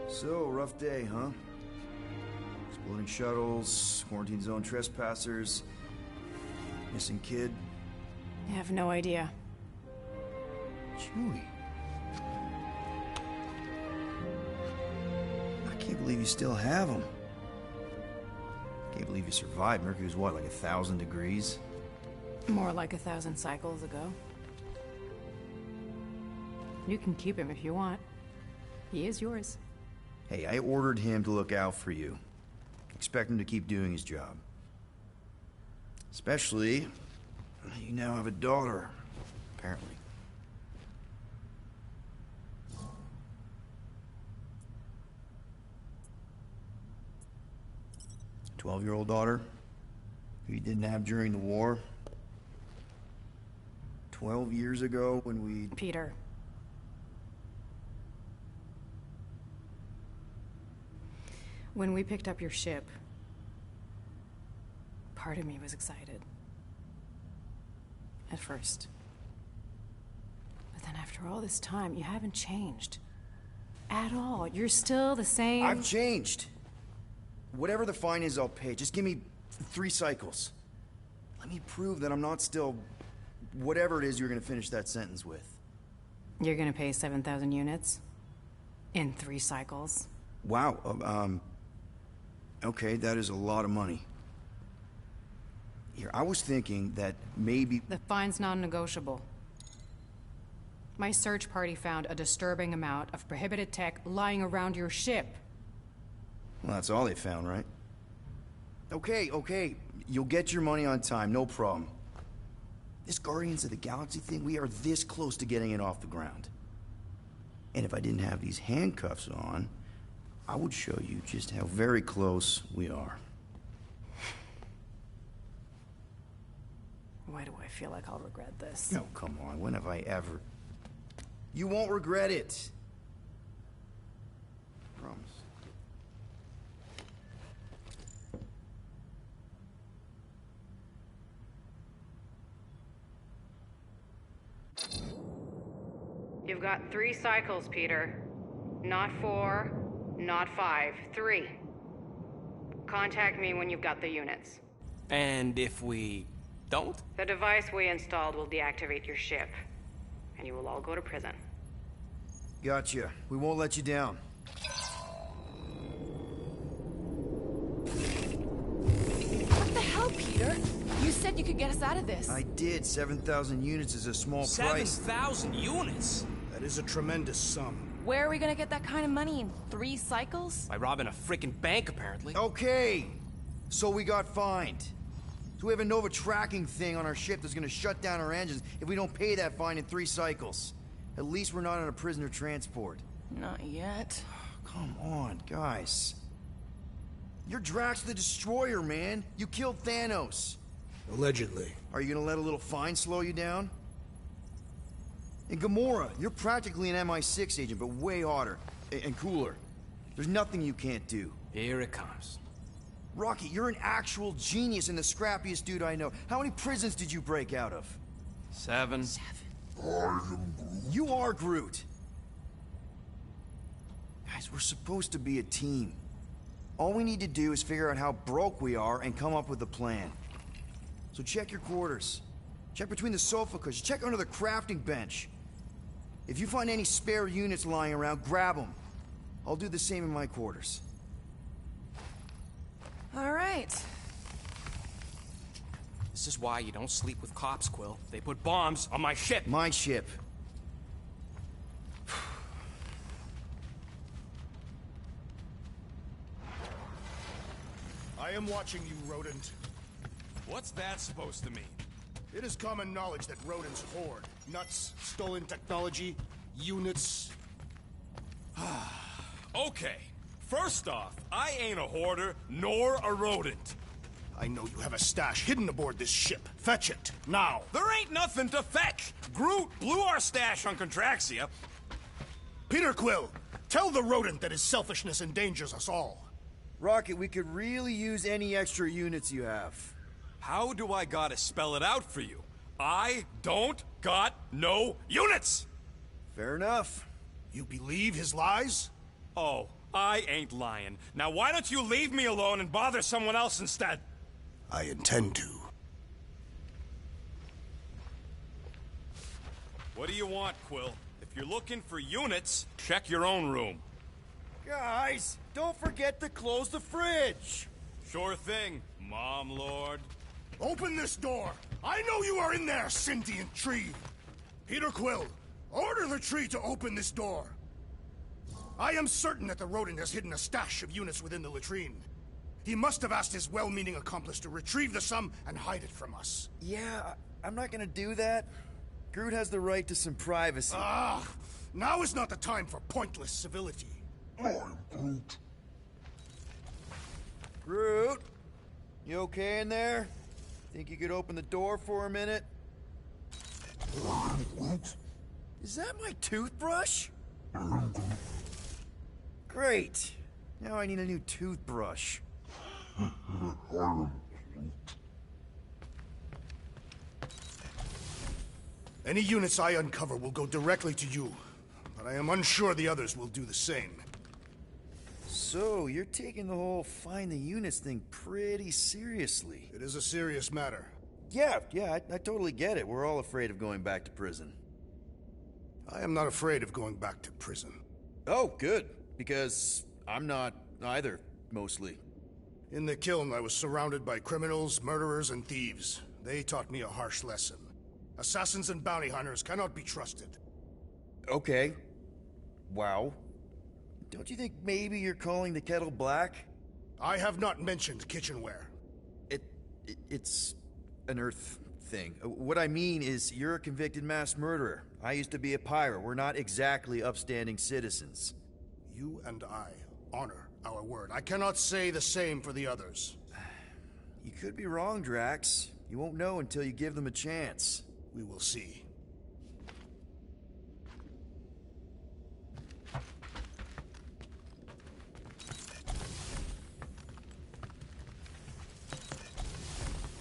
So, rough day, huh? Exploding shuttles, quarantine zone trespassers, missing kid. I have no idea. Chewie. I can't believe you still have him. Can't believe you survived. Mercury was what, like 1,000 degrees? More like 1,000 cycles ago. You can keep him if you want. He is yours. Hey, I ordered him to look out for you. Expect him to keep doing his job. Especially, you now have a daughter, apparently. A 12-year-old daughter who you didn't have during the war. 12 years ago when we... Peter. When we picked up your ship, part of me was excited. At first. But then after all this time, you haven't changed. At all. You're still the same... I've changed. Whatever the fine is, I'll pay. Just give me 3 cycles. Let me prove that I'm not still... whatever it is you're gonna finish that sentence with. You're gonna pay 7,000 units? In 3 cycles? Wow, okay, that is a lot of money. Here, I was thinking that maybe... The fine's non-negotiable. My search party found a disturbing amount of prohibited tech lying around your ship. Well, that's all they found, right? Okay, you'll get your money on time, no problem. This Guardians of the Galaxy thing, we are this close to getting it off the ground. And if I didn't have these handcuffs on, I would show you just how very close we are. Why do I feel like I'll regret this? No, come on, when have I ever... You won't regret it. Promise. You've got 3 cycles, Peter. Not 4, not 5, 3. Contact me when you've got the units. And if we don't? The device we installed will deactivate your ship, and you will all go to prison. Gotcha. We won't let you down. could get us out of this. I did. 7,000 units is a small price. 7,000 units? That is a tremendous sum. Where are we gonna get that kind of money in 3 cycles? By robbing a freaking bank, apparently. Okay, so we got fined. So we have a Nova tracking thing on our ship that's gonna shut down our engines if we don't pay that fine in 3 cycles. At least we're not on a prisoner transport. Not yet. Come on, guys. You're Drax the Destroyer, man. You killed Thanos. Allegedly. Are you gonna let a little fine slow you down? And Gamora, you're practically an MI6 agent, but way hotter and cooler. There's nothing you can't do. Here it comes. Rocky, you're an actual genius and the scrappiest dude I know. How many prisons did you break out of? 7. I am Groot. You are Groot. Guys, we're supposed to be a team. All we need to do is figure out how broke we are and come up with a plan. So check your quarters. Check between the sofa cushions. Check under the crafting bench. If you find any spare units lying around, grab them. I'll do the same in my quarters. All right. This is why you don't sleep with cops, Quill. They put bombs on my ship. My ship. I am watching you, rodent. What's that supposed to mean? It is common knowledge that rodents hoard nuts, stolen technology, units. Okay. First off, I ain't a hoarder, nor a rodent. I know you have a stash hidden aboard this ship. Fetch it, now. There ain't nothing to fetch. Groot blew our stash on Contraxia. Peter Quill, tell the rodent that his selfishness endangers us all. Rocket, we could really use any extra units you have. How do I gotta spell it out for you? I don't got no units! Fair enough. You believe his lies? Oh, I ain't lying. Now why don't you leave me alone and bother someone else instead? I intend to. What do you want, Quill? If you're looking for units, check your own room. Guys, don't forget to close the fridge. Sure thing, Mom Lord. Open this door! I know you are in there, sentient tree! Peter Quill, order the tree to open this door. I am certain that the rodent has hidden a stash of units within the latrine. He must have asked his well-meaning accomplice to retrieve the sum and hide it from us. Yeah, I'm not gonna do that. Groot has the right to some privacy. Ah! Now is not the time for pointless civility. I'm Groot. Groot? You okay in there? Think you could open the door for a minute? I am Groot. Is that my toothbrush? I am Groot. Great. Now I need a new toothbrush. I am Groot. Any units I uncover will go directly to you, but I am unsure the others will do the same. So, you're taking the whole find the units thing pretty seriously. It is a serious matter. Yeah, I totally get it. We're all afraid of going back to prison. I am not afraid of going back to prison. Oh, good. Because I'm not either, mostly. In the kiln, I was surrounded by criminals, murderers, and thieves. They taught me a harsh lesson. Assassins and bounty hunters cannot be trusted. Okay. Wow. Don't you think maybe you're calling the kettle black? I have not mentioned kitchenware. It's an Earth thing. What I mean is, you're a convicted mass murderer. I used to be a pirate. We're not exactly upstanding citizens. You and I honor our word. I cannot say the same for the others. You could be wrong, Drax. You won't know until you give them a chance. We will see.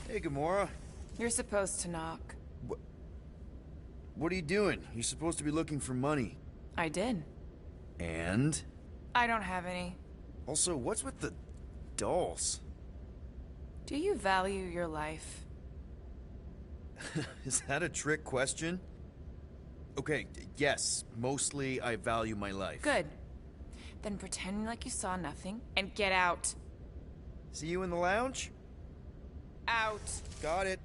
Hey, Gamora. You're supposed to knock. What are you doing? You're supposed to be looking for money. I did. And? I don't have any. Also, what's with the dolls? Do you value your life? Is that a trick question? Okay, yes. Mostly, I value my life. Good. Then pretend like you saw nothing and get out. See you in the lounge? Out. Got it.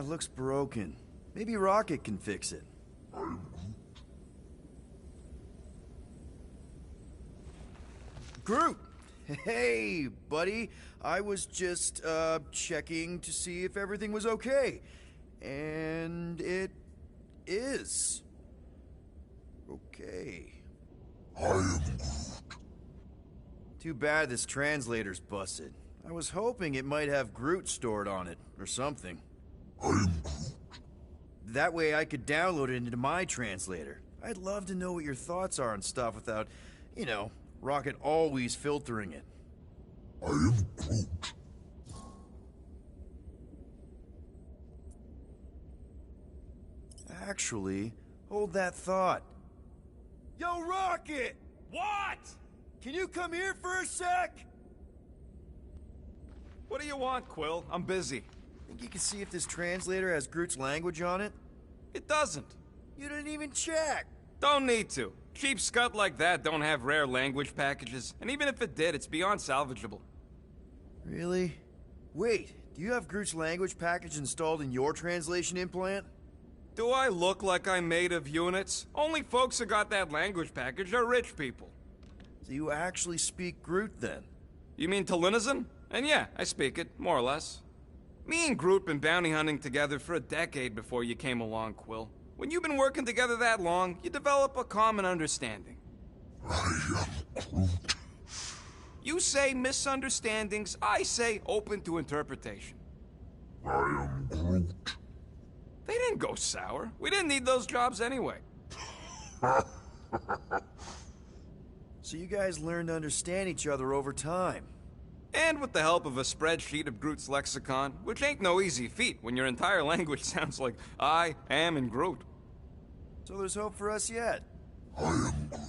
Looks broken. Maybe Rocket can fix it. Groot! Hey, buddy. I was just, checking to see if everything was okay. And it is. Okay. I am Groot. Too bad this translator's busted. I was hoping it might have Groot stored on it, or something. I am Groot. That way I could download it into my translator. I'd love to know what your thoughts are on stuff without, you know, Rocket always filtering it. I am Groot. Actually, hold that thought. Yo, Rocket! What? Can you come here for a sec? What do you want, Quill? I'm busy. Think you can see if this translator has Groot's language on it? It doesn't. You didn't even check. Don't need to. Cheap scud like that don't have rare language packages, and even if it did, it's beyond salvageable. Really? Wait, do you have Groot's language package installed in your translation implant? Do I look like I'm made of units? Only folks who got that language package are rich people. So you actually speak Groot, then? You mean Talinisan? And yeah, I speak it, more or less. Me and Groot been bounty hunting together for a decade before you came along, Quill. When you've been working together that long, you develop a common understanding. I am Groot. You say misunderstandings, I say open to interpretation. I am Groot. They didn't go sour. We didn't need those jobs anyway. So you guys learned to understand each other over time. And with the help of a spreadsheet of Groot's lexicon, which ain't no easy feat when your entire language sounds like I am and Groot. So there's hope for us yet. I am Groot.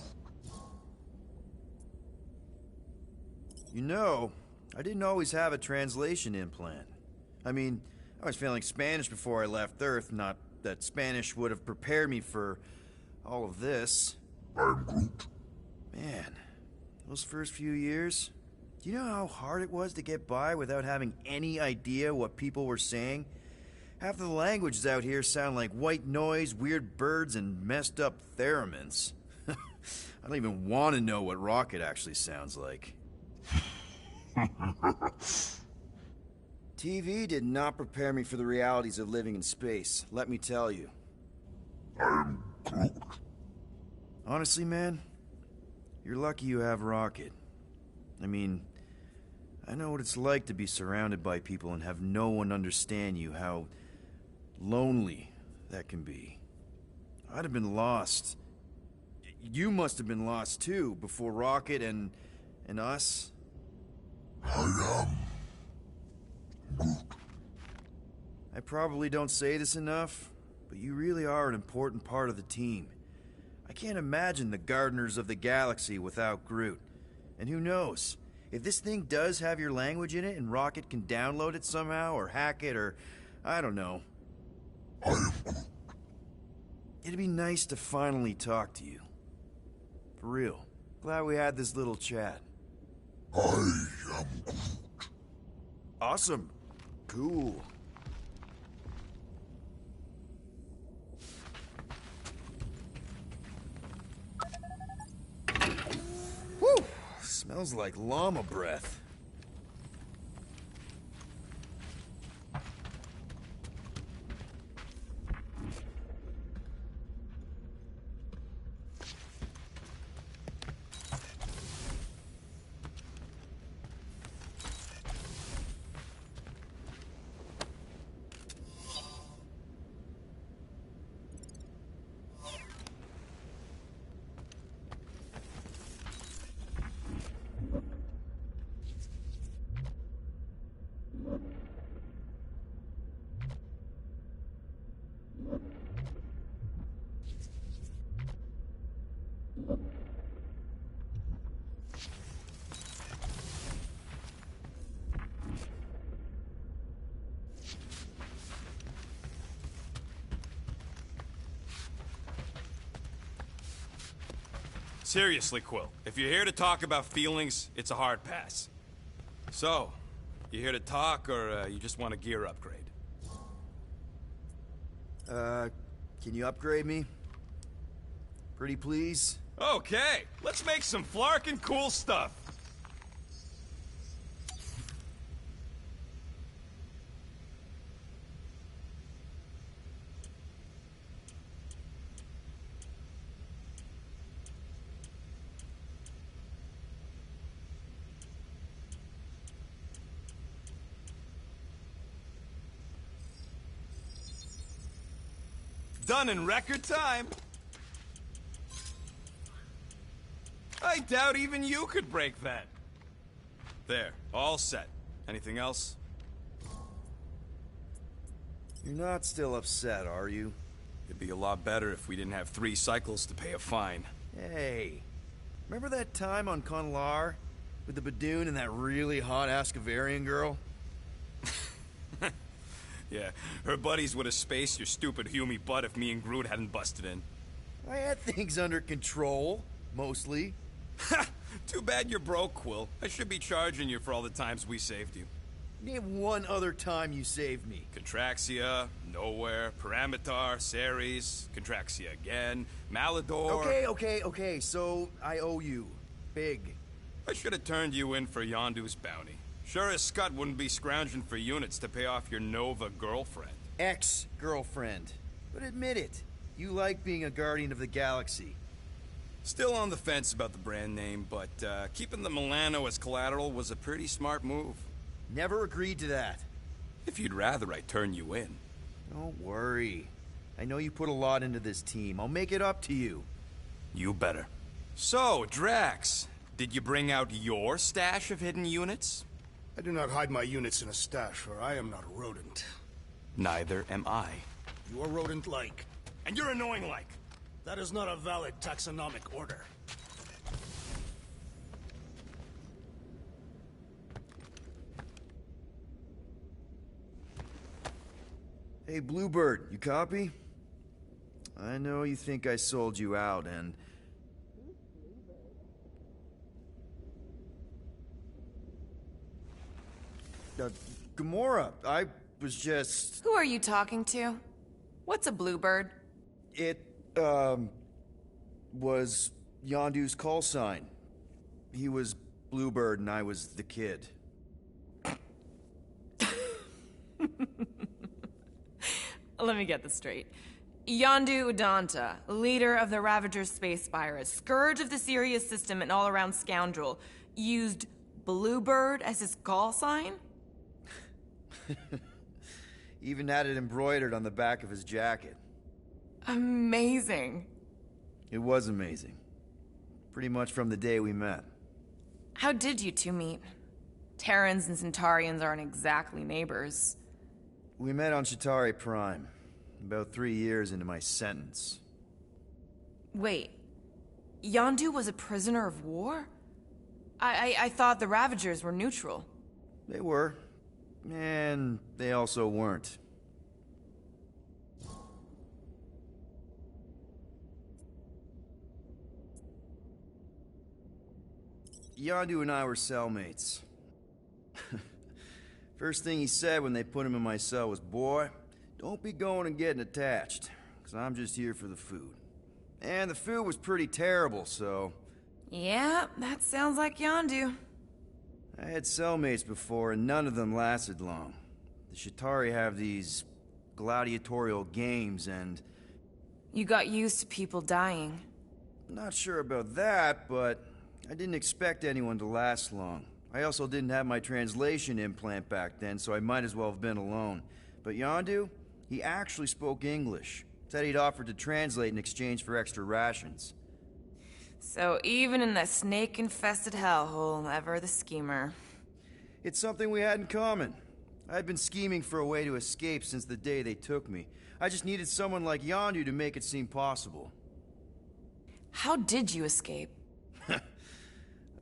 You know, I didn't always have a translation implant. I mean, I was failing Spanish before I left Earth, not that Spanish would have prepared me for all of this. I am Groot. Man, those first few years, do you know how hard it was to get by without having any idea what people were saying? Half of the languages out here sound like white noise, weird birds, and messed up theremins. I don't even want to know what Rocket actually sounds like. TV did not prepare me for the realities of living in space, let me tell you. I am Groot. Honestly, man, you're lucky you have Rocket. I mean, I know what it's like to be surrounded by people and have no one understand you, how lonely that can be. I'd have been lost. You must have been lost too, before Rocket and us. I am Groot. I probably don't say this enough, but you really are an important part of the team. I can't imagine the Gardeners of the Galaxy without Groot. And who knows? If this thing does have your language in it and Rocket can download it somehow or hack it or... I don't know. I am Groot. It'd be nice to finally talk to you. For real. Glad we had this little chat. I am Groot. Awesome. Cool. Whew! Smells like llama breath. Seriously, Quill, if you're here to talk about feelings, it's a hard pass. So, you here to talk, or you just want a gear upgrade? Can you upgrade me? Pretty please? Okay, let's make some flarkin' cool stuff. Done in record time. I doubt even you could break that. There, all set. Anything else? You're not still upset, are you? It'd be a lot better if we didn't have 3 cycles to pay a fine. Hey, remember that time on Conlar? With the Badoon and that really hot Ascavarian girl? Yeah, her buddies would have spaced your stupid Hume butt if me and Groot hadn't busted in. I had things under control, mostly. Ha! Too bad you're broke, Quill. I should be charging you for all the times we saved you. Name one other time you saved me. Contraxia, Nowhere, Paramitar, Ceres, Contraxia again, Malador... Okay, so I owe you. Big. I should have turned you in for Yondu's bounty. Sure as Scott wouldn't be scrounging for units to pay off your Nova girlfriend. Ex-girlfriend. But admit it, you like being a Guardian of the Galaxy. Still on the fence about the brand name, but keeping the Milano as collateral was a pretty smart move. Never agreed to that. If you'd rather, I'd turn you in. Don't worry. I know you put a lot into this team. I'll make it up to you. You better. So, Drax, did you bring out your stash of hidden units? I do not hide my units in a stash, for I am not a rodent. Neither am I. You are rodent-like. And you're annoying-like. That is not a valid taxonomic order. Hey, Bluebird, you copy? I know you think I sold you out, and... Gamora, I was just... Who are you talking to? What's a bluebird? It, was Yondu's call sign. He was Bluebird and I was the kid. Let me get this straight. Yondu Udonta, leader of the Ravager space virus, scourge of the Sirius system and all-around scoundrel, used Bluebird as his call sign? Even had it embroidered on the back of his jacket. Amazing. It was amazing. Pretty much from the day we met. How did you two meet? Terrans and Centaurians aren't exactly neighbors. We met on Chitauri Prime, about 3 years into my sentence. Wait, Yondu was a prisoner of war? I thought the Ravagers were neutral. They were. And they also weren't. Yondu and I were cellmates. First thing he said when they put him in my cell was, "Boy, don't be going and getting attached, because I'm just here for the food." And the food was pretty terrible, so... Yeah, that sounds like Yondu. I had cellmates before, and none of them lasted long. The Chitauri have these gladiatorial games, and... You got used to people dying. Not sure about that, but I didn't expect anyone to last long. I also didn't have my translation implant back then, so I might as well have been alone. But Yondu, he actually spoke English. Said he'd offered to translate in exchange for extra rations. So even in that snake-infested hellhole, ever the schemer. It's something we had in common. I'd been scheming for a way to escape since the day they took me. I just needed someone like Yondu to make it seem possible. How did you escape?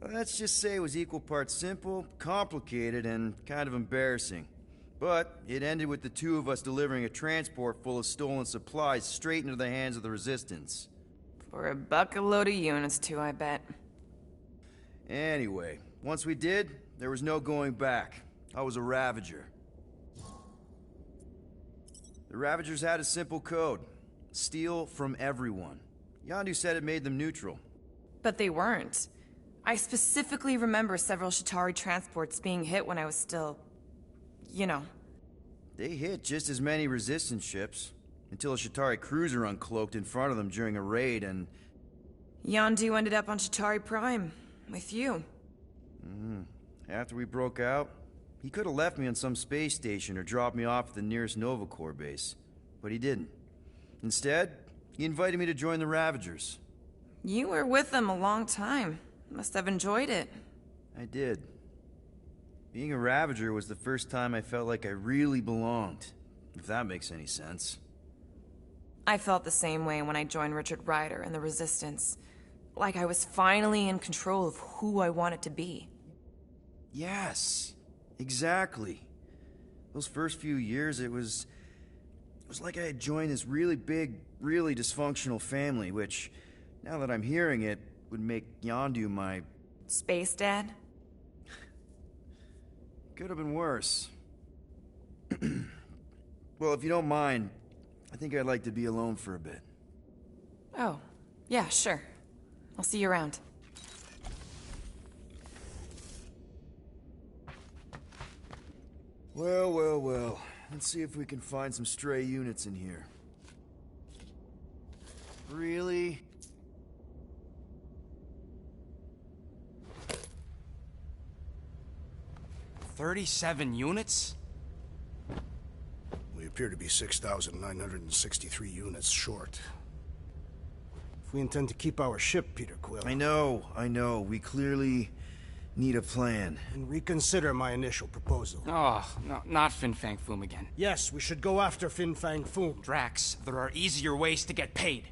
Let's just say it was equal parts simple, complicated, and kind of embarrassing. But it ended with the two of us delivering a transport full of stolen supplies straight into the hands of the Resistance. For a bucket load of units, too, I bet. Anyway, once we did, there was no going back. I was a Ravager. The Ravagers had a simple code. Steal from everyone. Yondu said it made them neutral. But they weren't. I specifically remember several Chitauri transports being hit when I was still... you know. They hit just as many resistance ships, until a Chitauri cruiser uncloaked in front of them during a raid and... Yondu ended up on Chitauri Prime, with you. After we broke out, he could have left me on some space station or dropped me off at the nearest Nova Corps base. But he didn't. Instead, he invited me to join the Ravagers. You were with them a long time. Must have enjoyed it. I did. Being a Ravager was the first time I felt like I really belonged, if that makes any sense. I felt the same way when I joined Richard Rider and the Resistance. Like I was finally in control of who I wanted to be. Yes, exactly. Those first few years, it was like I had joined this really big, really dysfunctional family, which, now that I'm hearing it, would make Yondu my... Space Dad? Could have been worse. Well, if you don't mind, I think I'd like to be alone for a bit. Oh, yeah, sure. I'll see you around. Well, well, well. Let's see if we can find some stray units in here. Really? $37 units? We appear to be 6,963 units short. If we intend to keep our ship, Peter Quill... I know. We clearly need a plan. And reconsider my initial proposal. Oh, no, not Fin Fang Foom again. Yes, we should go after Fin Fang Foom. Drax, there are easier ways to get paid.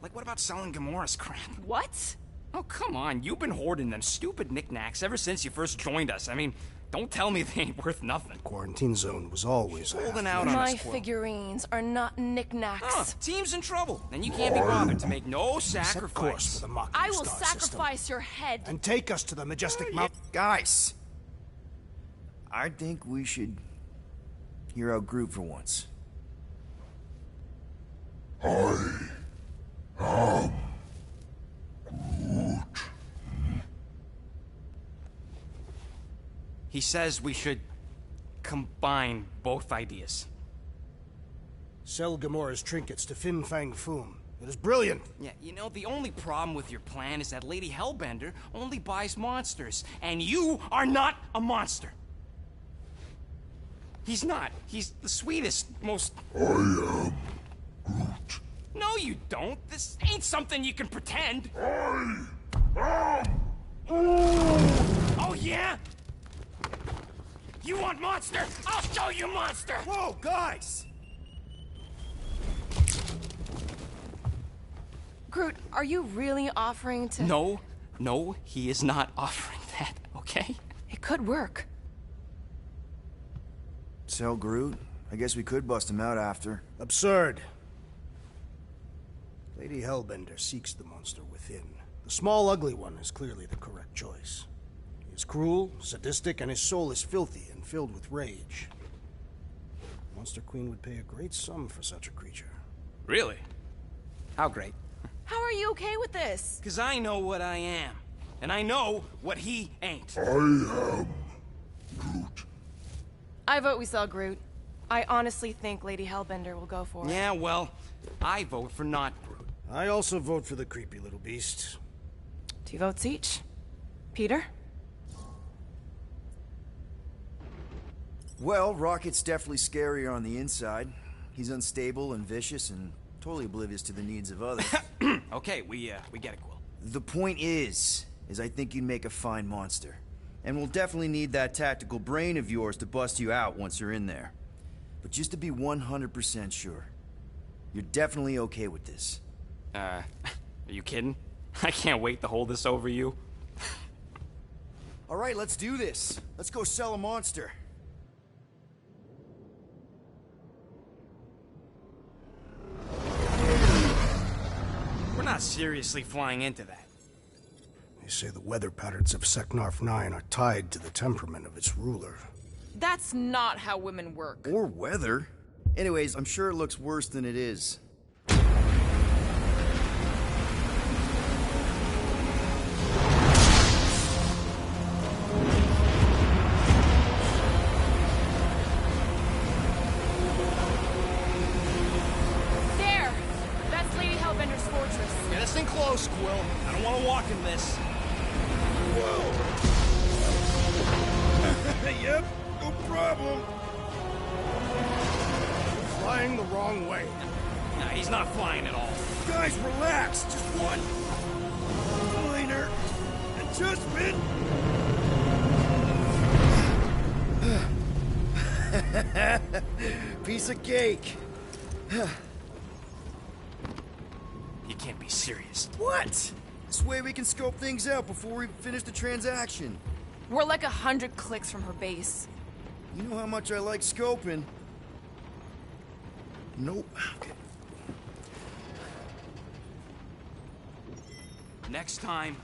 Like, what about selling Gamora's crap? What? Oh, come on. You've been hoarding them stupid knickknacks ever since you first joined us. I mean, don't tell me they ain't worth nothing. Quarantine zone was always holding out on My us, Quill. figurines are not knickknacks. Team's in trouble, and you can't be bothered to make no sacrifice. Set course for the Mocking I will Star sacrifice system. your head. And take us to the majestic mountain. Guys! I think we should hear out Groot for once. He says we should combine both ideas. Sell Gamora's trinkets to Fin Fang Foom. It is brilliant. Yeah, you know, the only problem with your plan is that Lady Hellbender only buys monsters, and you are not a monster. He's not. He's the sweetest, most... I am Groot. No, you don't. This ain't something you can pretend. I am... Oh, yeah? You want monster? I'll show you monster! Whoa, guys! Groot, are you really offering to... No, he is not offering that, okay? It could work. Sell Groot? I guess we could bust him out after. Absurd. Lady Hellbender seeks the monster within. The small, ugly one is clearly the correct choice. He is cruel, sadistic, and his soul is filthy and filled with rage. Monster Queen would pay a great sum for such a creature. Really? How great? How are you okay with this? Because I know what I am. And I know what he ain't. I am Groot. I vote we sell Groot. I honestly think Lady Hellbender will go for it. Yeah, well, I vote for not Groot. I also vote for the creepy little beast. 2 votes each. Peter? Well, Rocket's definitely scarier on the inside. He's unstable and vicious and totally oblivious to the needs of others. Okay, we get it, Quill. The point is I think you'd make a fine monster. And we'll definitely need that tactical brain of yours to bust you out once you're in there. But just to be 100% sure, you're definitely okay with this. Are you kidding? I can't wait to hold this over you. All right, let's do this. Let's go sell a monster. We're not seriously flying into that. They say the weather patterns of Seknarf 9 are tied to the temperament of its ruler. That's not how women work. Or weather. Anyways, I'm sure it looks worse than it is. Close, Quill. I don't want to walk in this. Whoa! Yep, no problem. You're flying the wrong way. Nah, he's not flying at all. Guys, relax. Just one minor adjustment. Piece of cake. You can't be serious. What? This way we can scope things out before we finish the transaction. We're like 100 clicks from her base. You know how much I like scoping. Nope. Okay. Next time,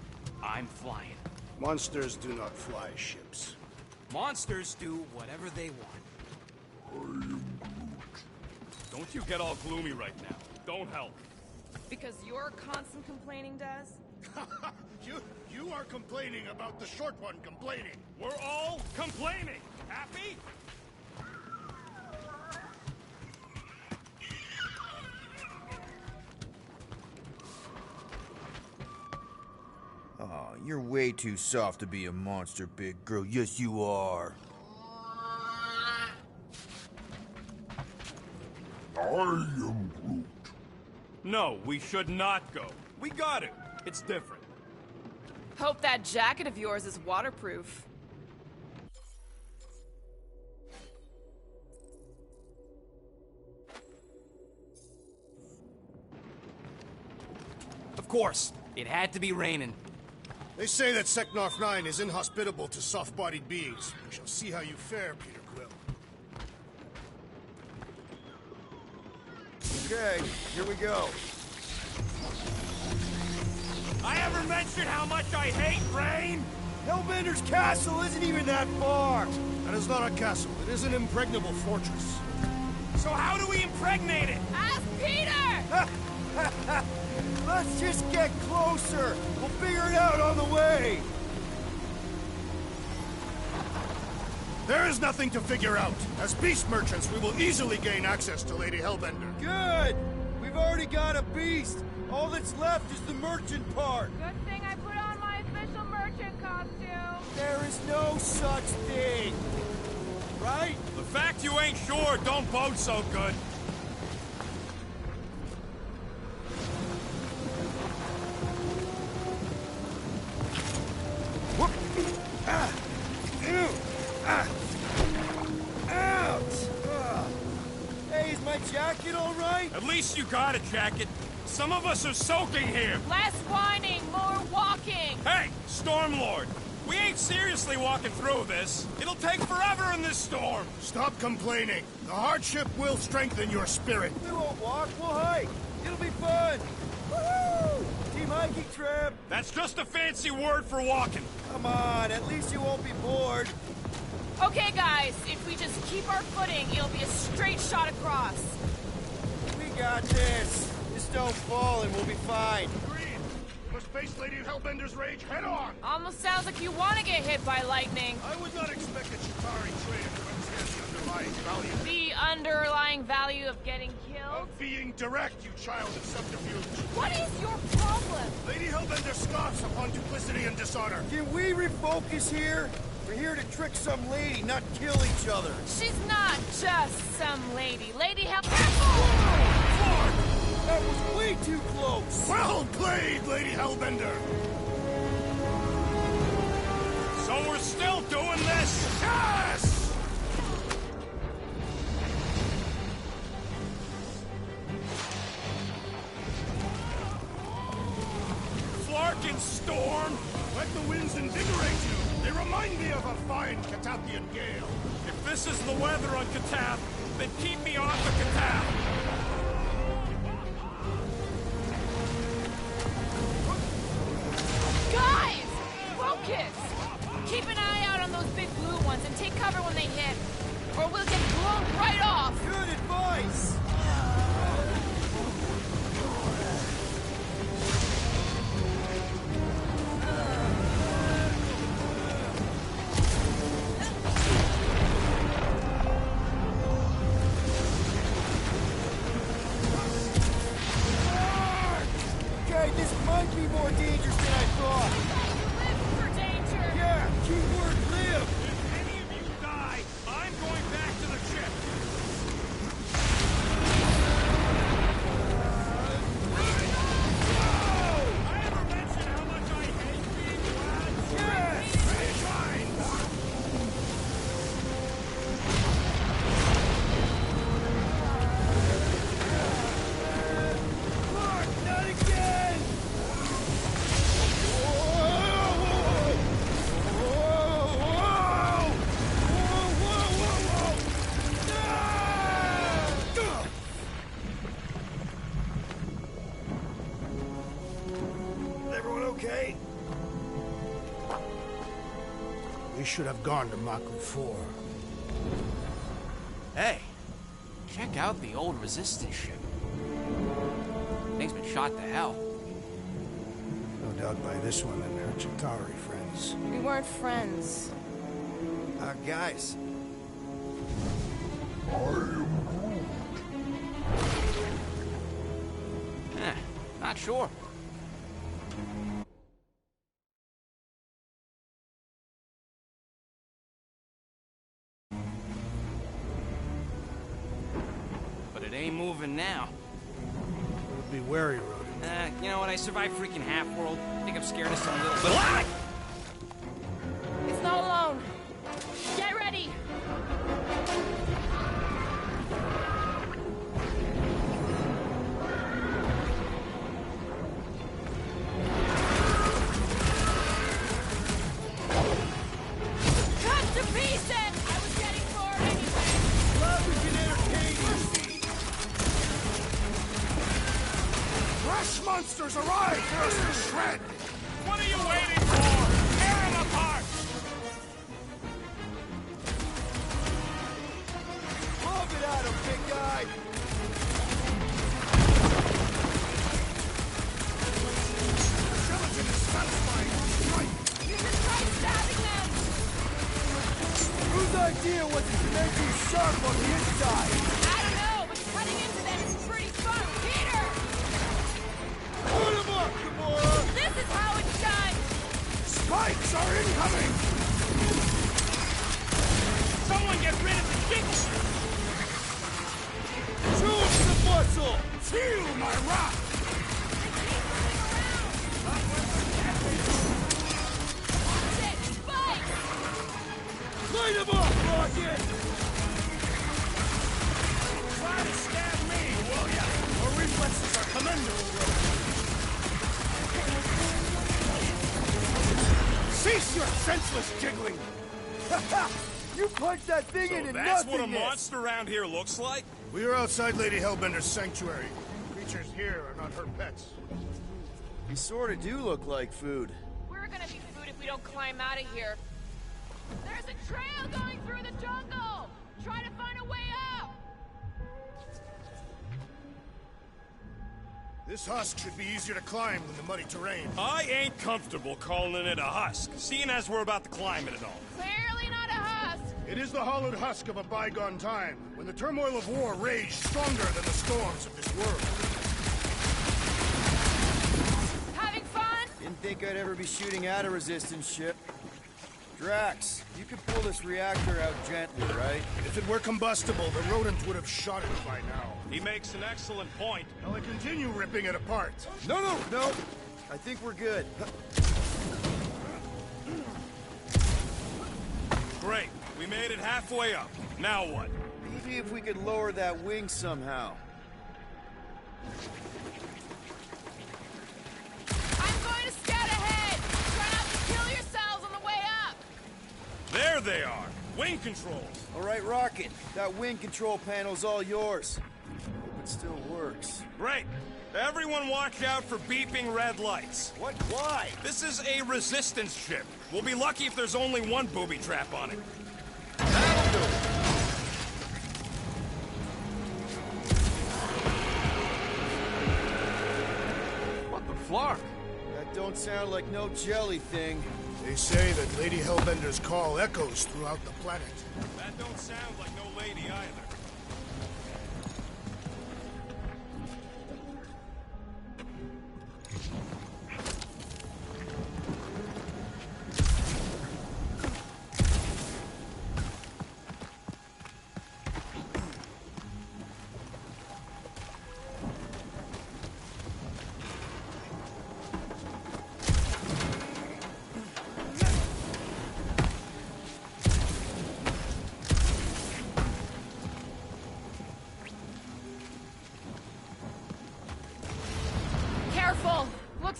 I'm flying. Monsters do not fly ships. Monsters do whatever they want. Don't you get all gloomy right now. Don't help. Because you're constant complaining, Des? You are complaining about the short one complaining. We're all complaining. Happy? Aw, you're way too soft to be a monster, big girl. Yes, you are. I am Groot. No, we should not go. We got it. It's different. Hope that jacket of yours is waterproof. Of course, it had to be raining. They say that Seknarf 9 is inhospitable to soft-bodied beings. We shall see how you fare, Peter Quill. Okay, here we go. I ever mentioned how much I hate rain? Hellbender's castle isn't even that far! That is not a castle. It is an impregnable fortress. So how do we impregnate it? Ask Peter! Let's just get closer! We'll figure it out on the way! There is nothing to figure out. As beast merchants, we will easily gain access to Lady Hellbender. Good! We've already got a beast! All that's left is the merchant part! Good thing I put on my official merchant costume! There is no such thing! Right? The fact you ain't sure don't bode so good. Whoop! Ah! Ew! Ah! Ouch! Ah. Hey, is my jacket all right? At least you got a jacket. Some of us are soaking here. Less whining, more walking! Hey, Stormlord! We ain't seriously walking through this. It'll take forever in this storm. Stop complaining. The hardship will strengthen your spirit. We won't walk, we'll hike. It'll be fun. Woohoo! Team hiking trip. That's just a fancy word for walking. Come on, at least you won't be bored. Okay, guys, if we just keep our footing, it'll be a straight shot across. We got this. Just don't fall and we'll be fine. Agreed. We must face Lady Hellbender's rage head on. Almost sounds like you want to get hit by lightning. I would not expect a Chitauri trader to understand the underlying value. The underlying value of getting killed? Of being direct, you child of subterfuge. What is your problem? Lady Hellbender scoffs upon duplicity and dishonor. Can we refocus here? We're here to trick some lady, not kill each other. She's not just some lady. Lady That was way too close! Well played, Lady Hellbender! So we're still doing this? Yes! Flarkin' storm! Let the winds invigorate you! They remind me of a fine Catathian gale. If this is the weather on Katath, then keep me off of Katath! Guys! Focus! Keep an eye out on those big blue ones and take cover when they hit. Or we'll get blown right off! Good advice! more dangerous than I thought. Live for danger! Yeah, keyword live. If any of you die, I'm going back to the ship. I ever mention how much I hate being lads? Yes! Fine! Mark, not again! Everyone okay? We should have gone to Maku 4. Hey, check out the old Resistance ship. Thing's been shot to hell. No doubt by this one and her Chitauri friends. We weren't friends. Guys. Not sure. But it ain't moving now. Be wary, Rodin. You know what? I survived freaking Half-World. I think I'm scared of some little... It's not alone. Get ready! Cut to pieces! I was getting bored anyway. Glad we can entertain you. Fresh monsters arrive! There's the shred! What are you waiting for? Tear them apart! Love it at him, big guy. Skeleton is satisfying! Right! You just try stabbing them! Whose idea was it to make you sharp on the inside? I don't know, but cutting into them is pretty fun. Peter! Put him up, Gamora! This is how it's done! Spikes are incoming! Someone get rid of the jiggles! Show him some muscle! Feel my wrath! Light him up, Rocket! Try to stab me, will ya? Your reflexes are commendable, Cease your senseless jiggling! You punched that thing into That's nothingness! what a monster around here looks like? We are outside Lady Hellbender's sanctuary. Creatures here are not her pets. You sort of do look like food. We're gonna be food if we don't climb out of here. There's a trail going through the jungle! Try to find a way up! This husk should be easier to climb than the muddy terrain. I ain't comfortable calling it a husk, seeing as we're about to climb it and all. Clearly not a husk! It is the hollowed husk of a bygone time, when the turmoil of war raged stronger than the storms of this world. Having fun? Didn't think I'd ever be shooting at a Resistance ship. Drax, you could pull this reactor out gently, right? If it were combustible, the rodent would have shot it by now. He makes an excellent point. Now I continue ripping it apart. No! I think we're good. Great. We made it halfway up. Now what? Maybe if we could lower that wing somehow. I'm going to scout ahead! Try not to kill yourselves on the way up! There they are. Wing controls. All right, Rocket. That wing control panel's all yours. Hope it still works. Great. Everyone watch out for beeping red lights. What? Why? This is a Resistance ship. We'll be lucky if there's only one booby trap on it. That'll do. What the flark? That don't sound like no jelly thing. They say that Lady Hellbender's call echoes throughout the planet. That don't sound like no lady either.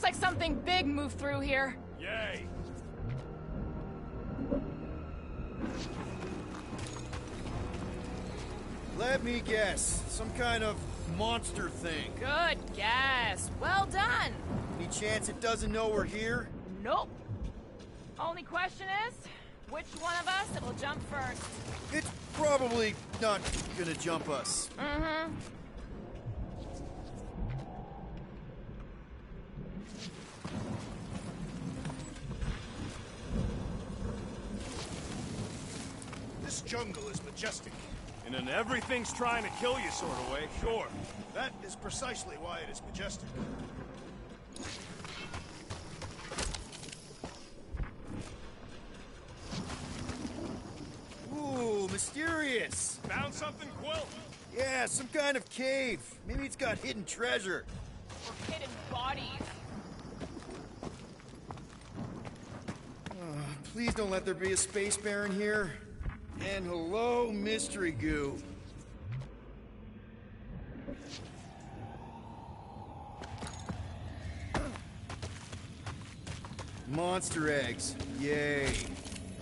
like something big moved through here. Yay! Let me guess. Some kind of monster thing. Good guess. Well done. Any chance it doesn't know we're here? Nope. Only question is, which one of us will jump first? It's probably not gonna jump us. Mm-hmm. This jungle is majestic. In an everything's trying to kill you sort of way, sure. That is precisely why it is majestic. Ooh, mysterious. Found something, Quill? Yeah, some kind of cave. Maybe it's got hidden treasure. Or hidden bodies. Please don't let there be a space baron here. And hello, mystery goo. Monster eggs. Yay.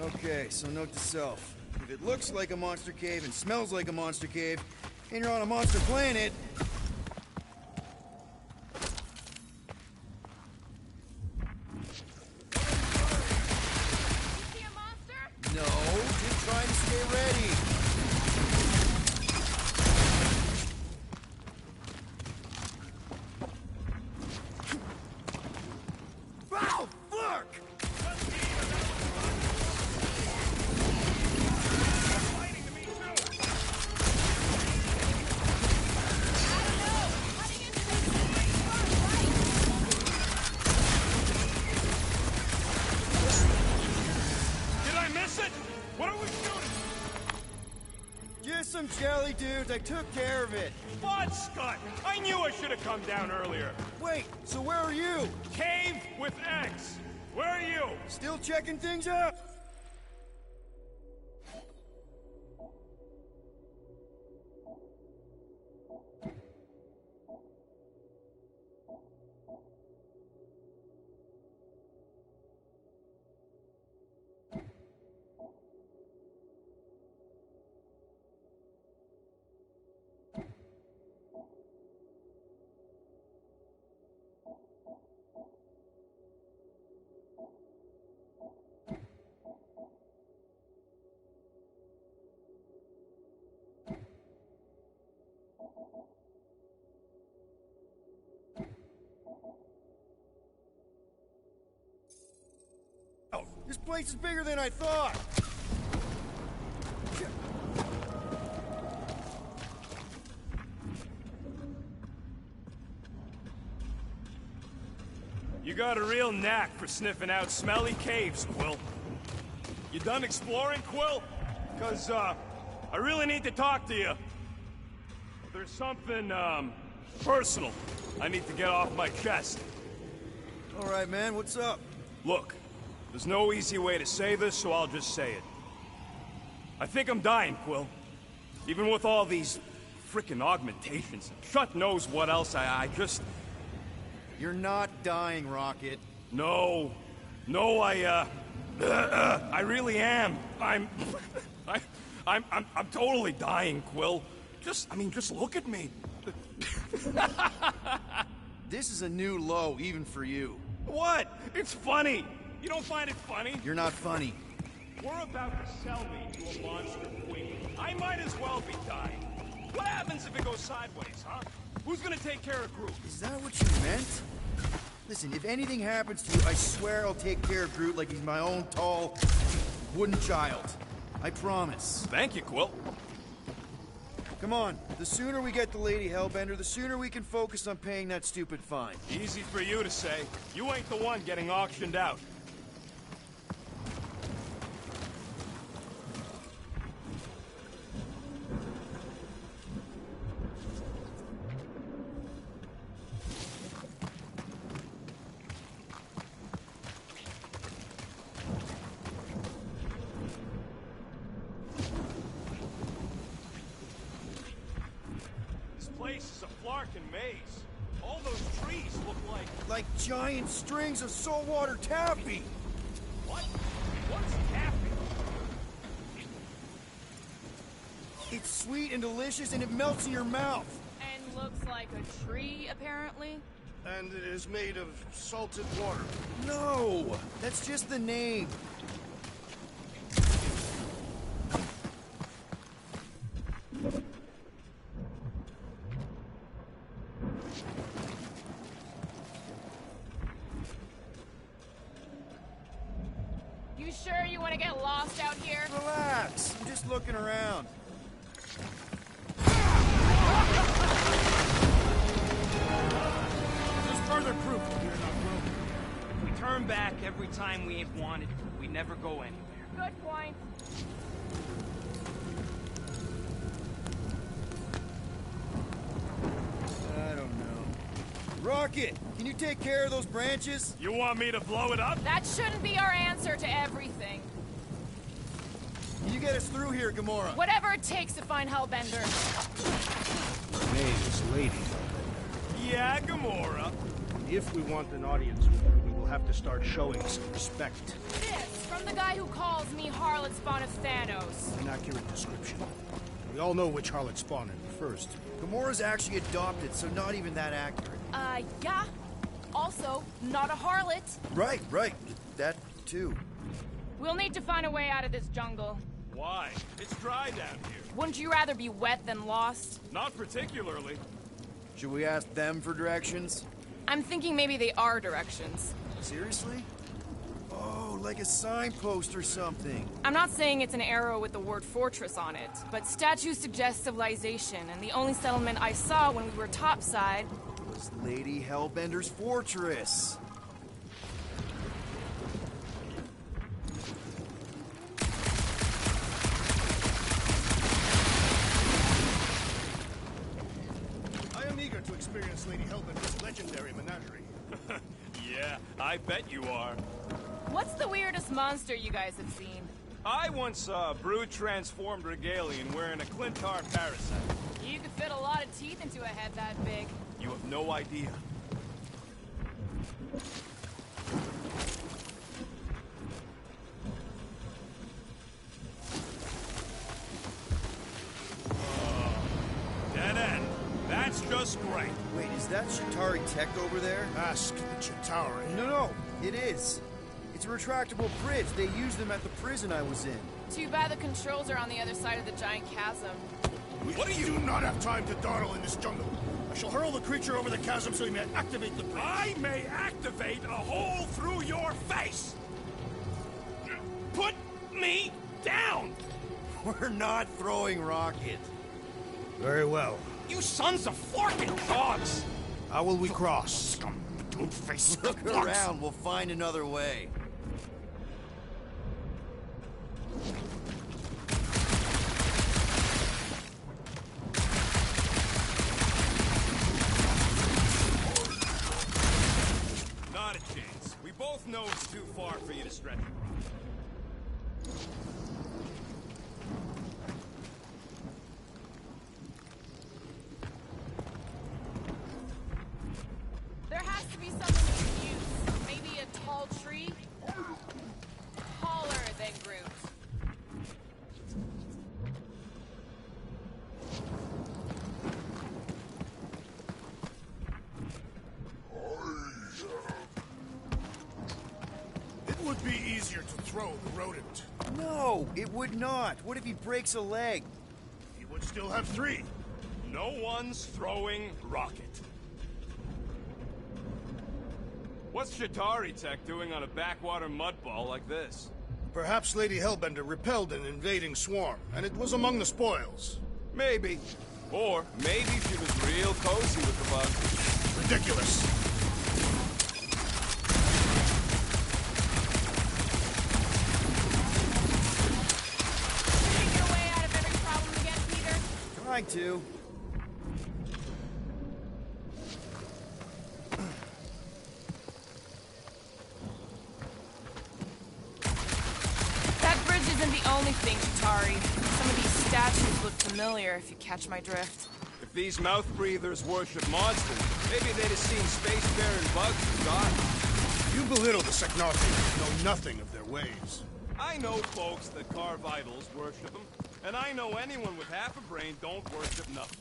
Okay, so note to self. If it looks like a monster cave and smells like a monster cave, and you're on a monster planet... No, just trying to stay ready. Ow, fuck! Just some jelly dudes. I took care of it. Fud Scott! I knew I should have come down earlier. Wait, so where are you? Cave with eggs. Where are you? Still checking things out? This place is bigger than I thought! You got a real knack for sniffing out smelly caves, Quill. You done exploring, Quill? Because, I really need to talk to you. There's something, personal I need to get off my chest. All right, man, what's up? Look, there's no easy way to say this, so I'll just say it. I think I'm dying, Quill. Even with all these frickin' augmentations. Shut knows what else, I just... You're not dying, Rocket. No. No, I really am. I'm totally dying, Quill. Just look at me. This is a new low, even for you. What? It's funny. You don't find it funny? You're not funny. We're about to sell me to a monster queen. I might as well be dying. What happens if it goes sideways, huh? Who's gonna take care of Groot? Is that what you meant? Listen, if anything happens to you, I swear I'll take care of Groot like he's my own tall, wooden child. I promise. Thank you, Quill. Come on. The sooner we get the Lady Hellbender, the sooner we can focus on paying that stupid fine. Easy for you to say. You ain't the one getting auctioned out. All those trees look like... Like giant strings of saltwater taffy! What? What's taffy? It's sweet and delicious and it melts in your mouth! And looks like a tree, apparently. And it is made of salted water. No! That's just the name. You sure you want to get lost out here? Relax, I'm just looking around. There's further proof that we're not broken. If we turn back every time we ain't wanted, we never go anywhere. Good point. I don't know. Rocket, can you take care of those branches? You want me to blow it up? That shouldn't be our answer to everything. Can you get us through here, Gamora? Whatever it takes to find Hellbender. Her name is Lady Hellbender. Yeah, Gamora. If we want an audience with her, we will have to start showing some respect. This, from the guy who calls me Harlot Spawn of Thanos. An accurate description. We all know which harlot Spawn it refers to. Gamora's actually adopted, so not even that accurate. Yeah. Also, not a harlot. Right. That too. We'll need to find a way out of this jungle. Why? It's dry down here. Wouldn't you rather be wet than lost? Not particularly. Should we ask them for directions? I'm thinking maybe they are directions. Seriously? Oh, like a signpost or something. I'm not saying it's an arrow with the word fortress on it, but statues suggest civilization, and the only settlement I saw when we were topside was Lady Hellbender's fortress. I am eager to experience Lady Hellbender's legendary menagerie. Yeah, I bet you are. What's the weirdest monster you guys have seen? I once saw a brood transformed Regalian wearing a Clintar parasite. You could fit a lot of teeth into a head that big. You have no idea. Dead end. That's just great. Wait, is that Chitauri tech over there? Ask the Chitauri. No, it is. It's a retractable bridge. They used them at the prison I was in. Too bad the controls are on the other side of the giant chasm. What do you not have time to dawdle in this jungle? I shall hurl the creature over the chasm so he may activate the bridge. I may activate a hole through your face! Put me down! We're not throwing rocket. Very well. You sons of forking dogs! How will we cross? Scum, doom-faced Look around, we'll find another way. Not a chance. We both know it's too far for you to stretch across. There has to be something we can use. Maybe a tall tree? Taller than Groot. It would be easier to throw the rodent. No, it would not. What if he breaks a leg? He would still have 3. No one's throwing rocket. What's Chitauri Tech doing on a backwater mudball like this? Perhaps Lady Hellbender repelled an invading swarm, and it was among the spoils. Maybe. Or maybe she was real cozy with the bug. Ridiculous. Think your way out of every problem again, Peter? Trying to. That bridge isn't the only thing, Chitauri. Some of these statues look familiar, if you catch my drift. If these mouth breathers worship monsters, maybe they'd have seen spacefaring bugs as gods. You belittle the Secnati, know nothing of their ways. I know folks that carve idols worship them, and I know anyone with half a brain don't worship nothing.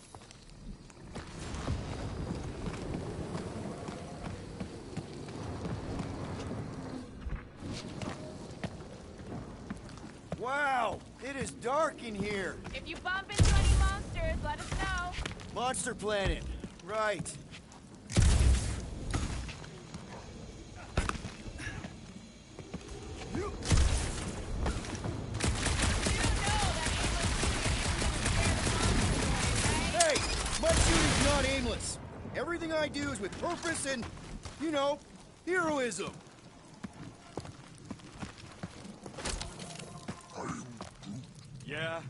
Wow, it is dark in here. If you bump into any monsters, let us know. Monster Planet, right. Hey, my shooting's not aimless. Everything I do is with purpose and, you know, heroism.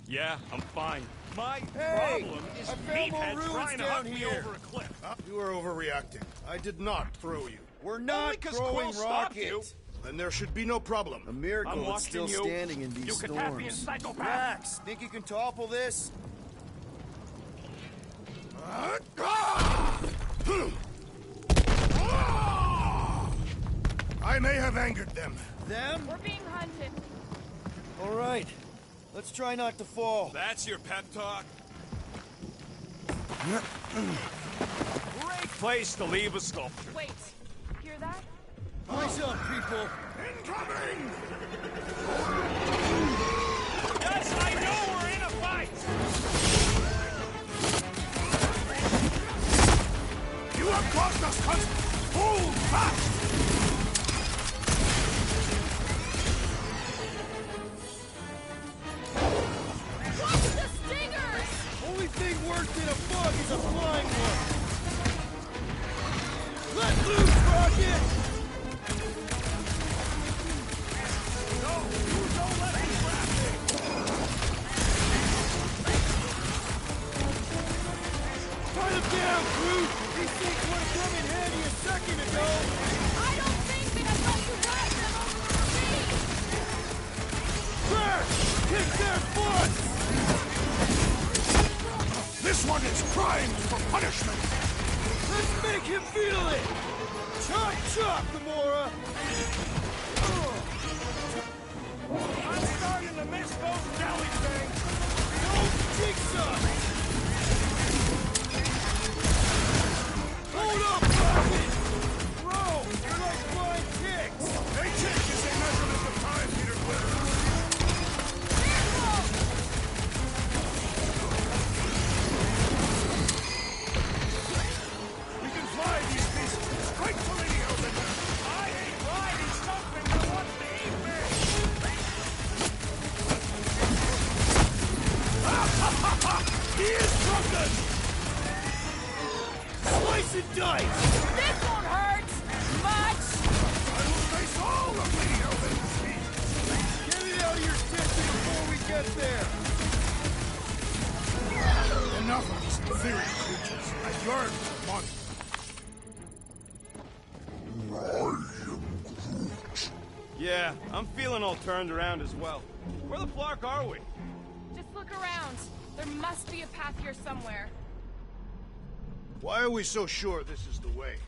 Yeah, I'm fine. My Hey, problem is I found more meathead ruins trying to down huck me here. over a cliff. You are overreacting. I did not throw you. We're not Only 'cause throwing Quill stopped you. rockets. Then there should be no problem. A miracle I'm it's watching still you. standing in You these Cataphian storms. psychopath. Max, think you can topple this? I may have angered them. Them? We're being hunted. All right. Let's try not to fall. That's your pep talk? Great place to leave a sculpture. Wait, hear that? Eyes up, people. Incoming! Yes, I know we're in a fight! You have caused us constant. Hold fast! Watch the stingers! Only thing worse than a bug is a flying one. Let loose, Rocket! No, you don't let me grab me! Tie them down, Groot! These things would have come in handy a second ago! I don't think that I'd let you ride them over the sea! Crash! Kick their butts! This one is primed for punishment! Let's make him feel it! Chop, chop, Gamora! I'm starting to miss those jelly things! Don't jigsaw! Hold up, Rocket! Bro, you're like flying ticks! A tick is a measurement of time, Peter Quill. We can fly these beasts straight to Lady Hellbender. I ain't riding something that wants to eat me! He is drunken! Slice and dice! This won't hurt much! I will face all of Lady Hellbender's feet. Get it out of your system before we get there! Enough of these inferior creatures. I yearn for monsters. Yeah, I'm feeling all turned around as well. Where the flark are we? Just look around. There must be a path here somewhere. Why are we so sure this is the way?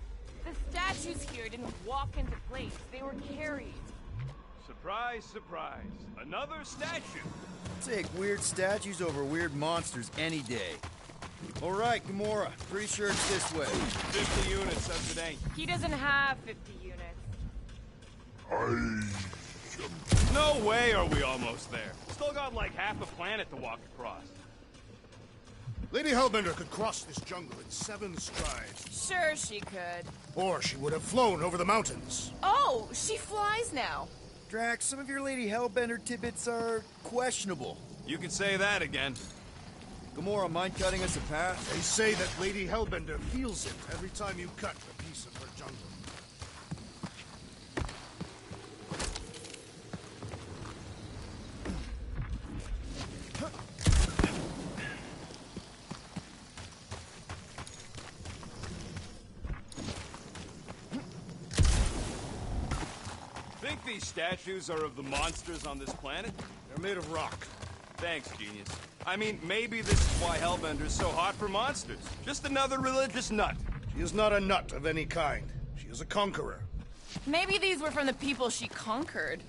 The statues here didn't walk into place. They were carried. Surprise, surprise. Another statue. Take weird statues over weird monsters any day. All right, Gamora. Pretty sure it's this way. 50 units says it ain't. He doesn't have 50 units. No way are we almost there. Still got like half a planet to walk across. Lady Hellbender could cross this jungle in 7 strides. Sure she could. Or she would have flown over the mountains. Oh, she flies now. Drax, some of your Lady Hellbender tidbits are questionable. You can say that again. Gamora, mind cutting us a path? They say that Lady Hellbender feels it every time you cut a piece of her jungle. Think these statues are of the monsters on this planet? They're made of rock. Thanks, genius. I mean, maybe this is why Hellbender's so hot for monsters. Just another religious nut. She is not a nut of any kind. She is a conqueror. Maybe these were from the people she conquered.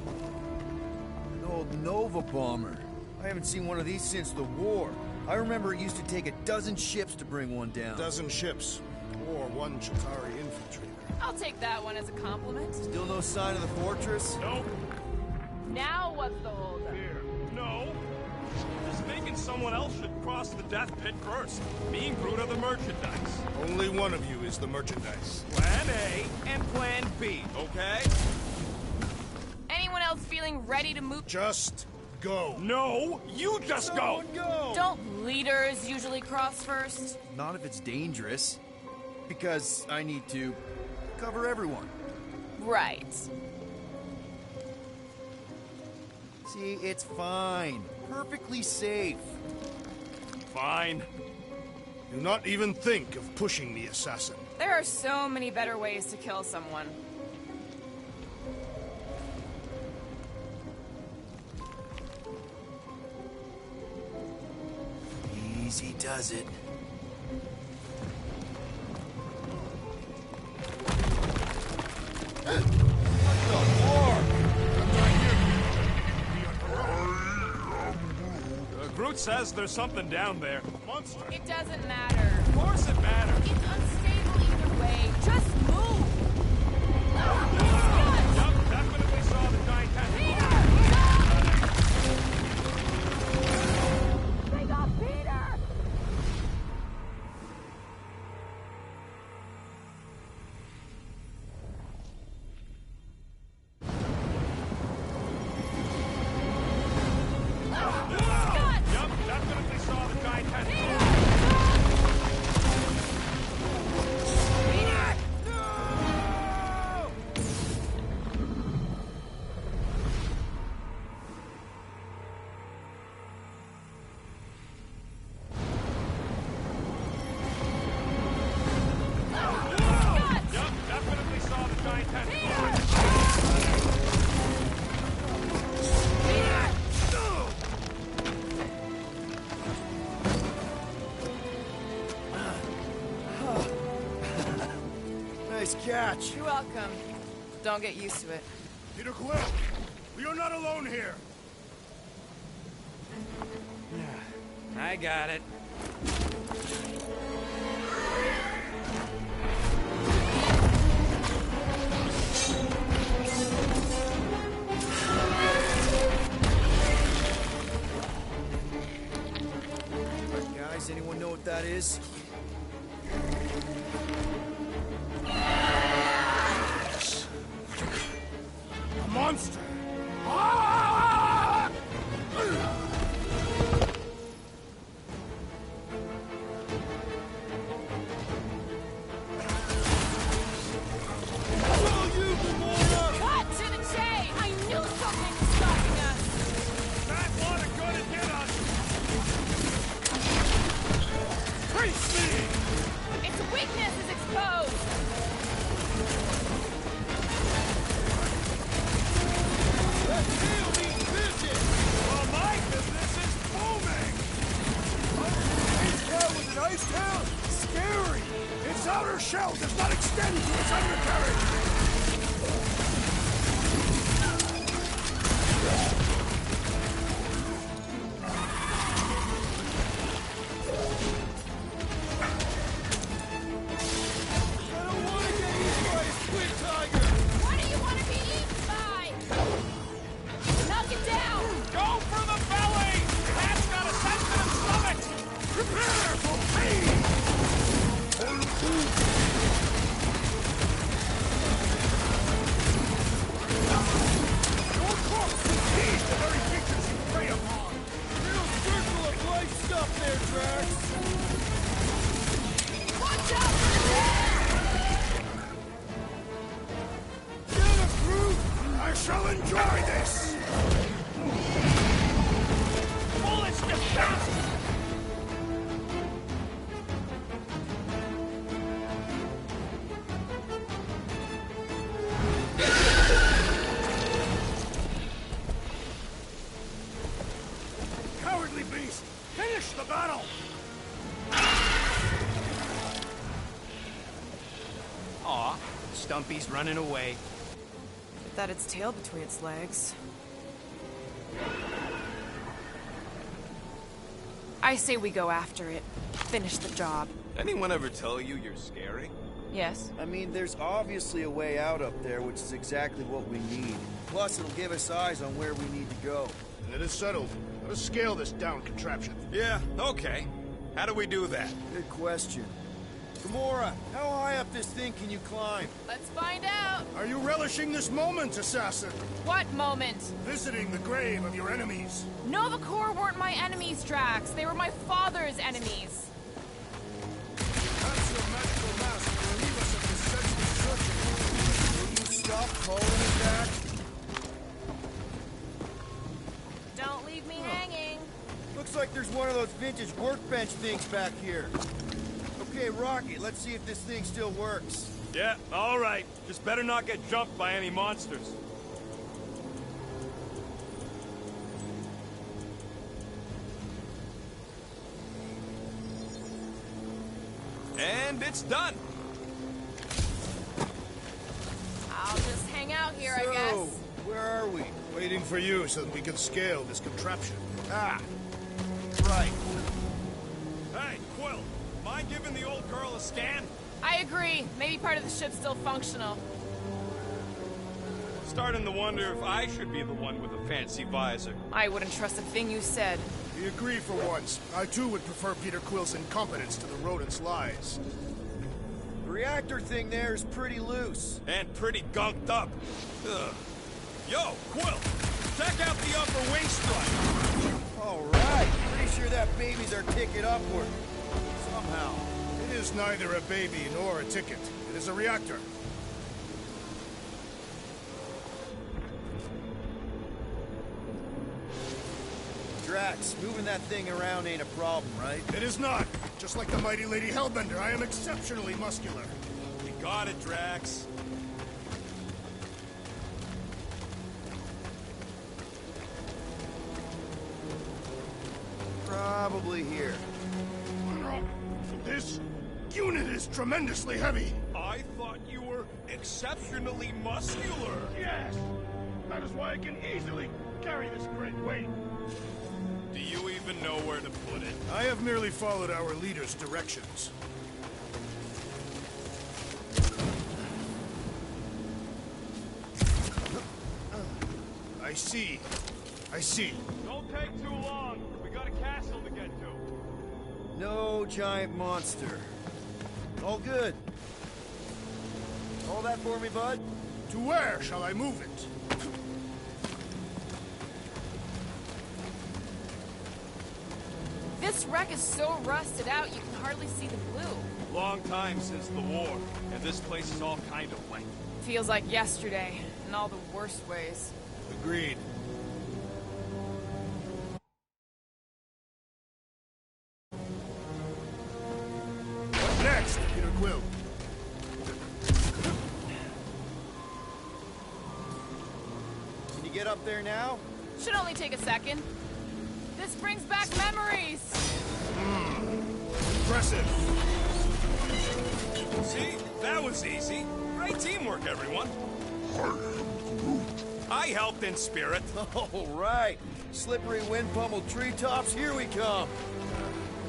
An old Nova bomber. I haven't seen one of these since the war. I remember it used to take 12 ships to bring one down. 12 ships. Or 1 Chitauri infantry. I'll take that one as a compliment. Still no sign of the fortress? Nope. Now what's the holdup? Here. No. Just thinking someone else should cross the death pit first. Me and Groot are the merchandise. Only one of you is the merchandise. Plan A and Plan B, okay? Anyone else feeling ready to move? Just go. No, you just go. Don't leaders usually cross first? Not if it's dangerous. Because I need to cover everyone. Right. See, it's fine. Perfectly safe. Fine. Do not even think of pushing the assassin. There are so many better ways to kill someone. Easy does it. Groot says there's something down there. Monster. It doesn't matter. Of course it matters. It's unstable either way. Just move! Yup, definitely saw the giant tentacle. They got Peter! Yup, definitely saw the giant tentacle. Yup, definitely saw the giant tentacle. Nice catch. You're welcome. Don't get used to it. Peter Quill, we are not alone here. I got it. Guys, anyone know what that is? A monster. Cut to the chase! I knew something was stopping us! That one is gonna get us. Face me! Its weakness is exposed! Well, my business is booming. Ice Tail with an ice tail? Scary! Its outer shell does not extend to its undercarriage! What do you want to be eaten by? Knock it down! Go for the belly. That's got a sensitive stomach. Prepare for pain! Aw, Stumpy's running away. Get that its tail between its legs. I say we go after it. Finish the job. Anyone ever tell you you're scary? Yes. I mean, there's obviously a way out up there, which is exactly what we need. Plus, it'll give us eyes on where we need to go. It is settled. Let us scale this down contraption. Yeah, okay. How do we do that? Good question. Gamora, how high up this thing can you climb? Let's find out. Are you relishing this moment, assassin? What moment? Visiting the grave of your enemies. Nova Corps weren't my enemies, Drax. They were my father's enemies. Perhaps your magical mask will relieve us of this senseless searching. Will you stop calling it that? Don't leave me hanging. Looks like there's one of those vintage workbench things back here. Okay, Rocky, let's see if this thing still works. Yeah, all right. Just better not get jumped by any monsters. And it's done. I'll just hang out here, I guess. Where are we? Waiting for you so that we can scale this contraption. Ah, right. Hey, Quill, mind giving the old girl a scan? I agree. Maybe part of the ship's still functional. Starting to wonder if I should be the one with a fancy visor. I wouldn't trust a thing you said. We agree for once. I too would prefer Peter Quill's incompetence to the rodent's lies. The reactor thing there is pretty loose. And pretty gunked up. Ugh. Yo, Quill, check out the upper wing strut. All right. Pretty sure that baby's our ticket upward. Somehow. It is neither a baby nor a ticket. It is a reactor. Drax, moving that thing around ain't a problem, right? It is not. Just like the mighty Lady Hellbender, I am exceptionally muscular. You got it, Drax. Probably here. This unit is tremendously heavy. I thought you were exceptionally muscular. Yes! That is why I can easily carry this great weight. Do you even know where to put it? I have merely followed our leader's directions. I see. I see. Don't take too long. We got a castle to get to. No giant monster. All good. All that for me, bud? To where shall I move it? This wreck is so rusted out you can hardly see the blue. Long time since the war, and this place is all kind of wet. Feels like yesterday, in all the worst ways. Agreed. What next, Peter Quill? Can you get up there now? Should only take a second. This brings back memories! Impressive. See? That was easy. Great teamwork, everyone. I helped in spirit. All right. Slippery wind-pummeled treetops, here we come.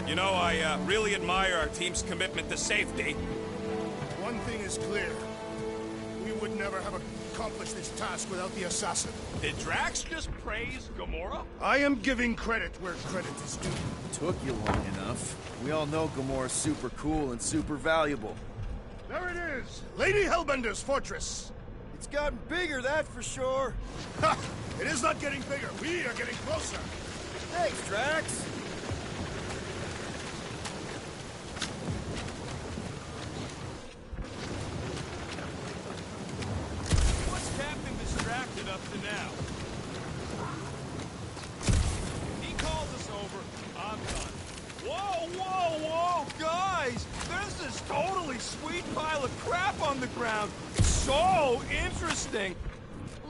You know, I really admire our team's commitment to safety. One thing is clear. We would never have accomplished this task without the assassin. Did Drax just praise Gamora? I am giving credit where credit is due. Took you long enough. We all know Gamora's super cool and super valuable. There it is! Lady Hellbender's fortress! It's gotten bigger, that for sure. Ha! It is not getting bigger. We are getting closer. Thanks, Drax. What's Captain distracted up to now? He calls us over. I'm done. Whoa, whoa, whoa, guys! There's this totally sweet pile of crap on the ground. So interesting.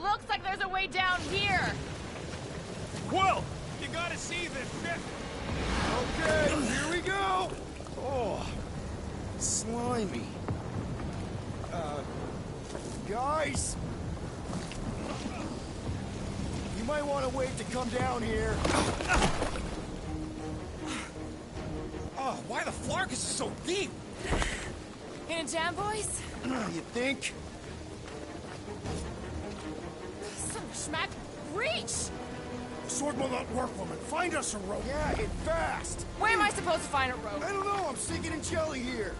Looks like there's a way down here! Quill, you gotta see this ship. Okay, here we go. Oh, slimy. guys! You might want to wait to come down here. Oh, why the Flarkus is so deep? In a jam, boys? You think? Some schmack. Reach! The sword will not work, woman. Find us a rope. Yeah, and fast! Where am I supposed to find a rope? I don't know, I'm sinking in jelly here.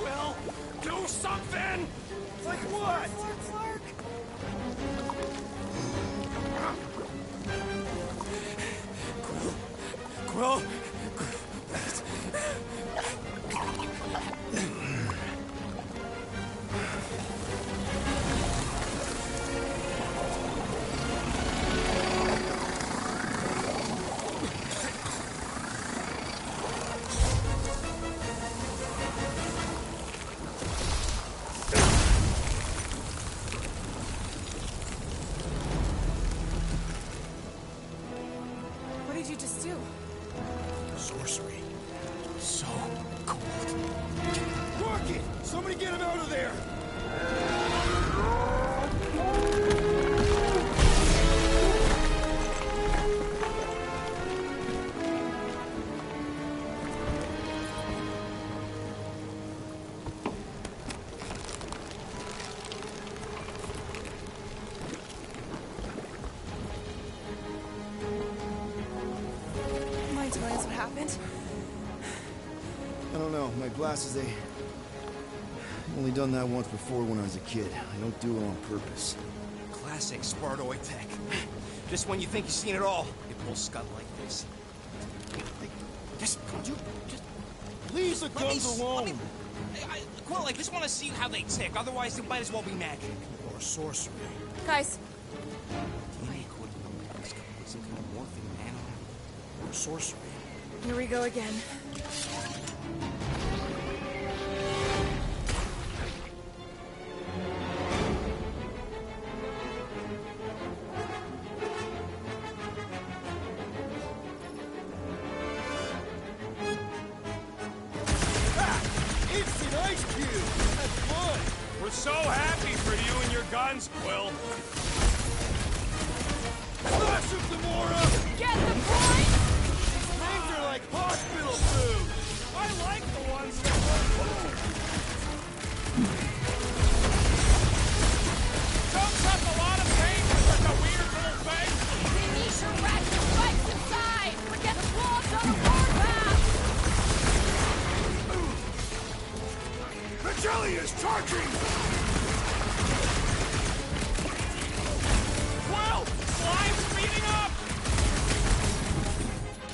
Well, do something! Like what? Flark. Quill? What did you just do? Sorcery. So cold. Rocket! Somebody get him out of there! Mind telling us what happened? I don't know. My glasses, I've only done that once before when I was a kid. I don't do it on purpose. Classic Spartoid tech. Just when you think you've seen it all, you pull scud like this. Just, you, just... Leave the guns alone! Quill, I just want to see how they tick. Otherwise, it might as well be magic. Or sorcery. Guys, Some kind of morphing man. Or sorcery. here we go again. Instant ice cube! That's fun! We're so happy for you and your guns, Quill. Flash of Zamora! Get the point! Things are like hospital food! I like the ones that won't move. Don't suck a lot of pain for such a weird little thing. Finish your ratchet spikes inside! Forget the claws on the warpath! The jelly is charging! Quill, slime's speeding up.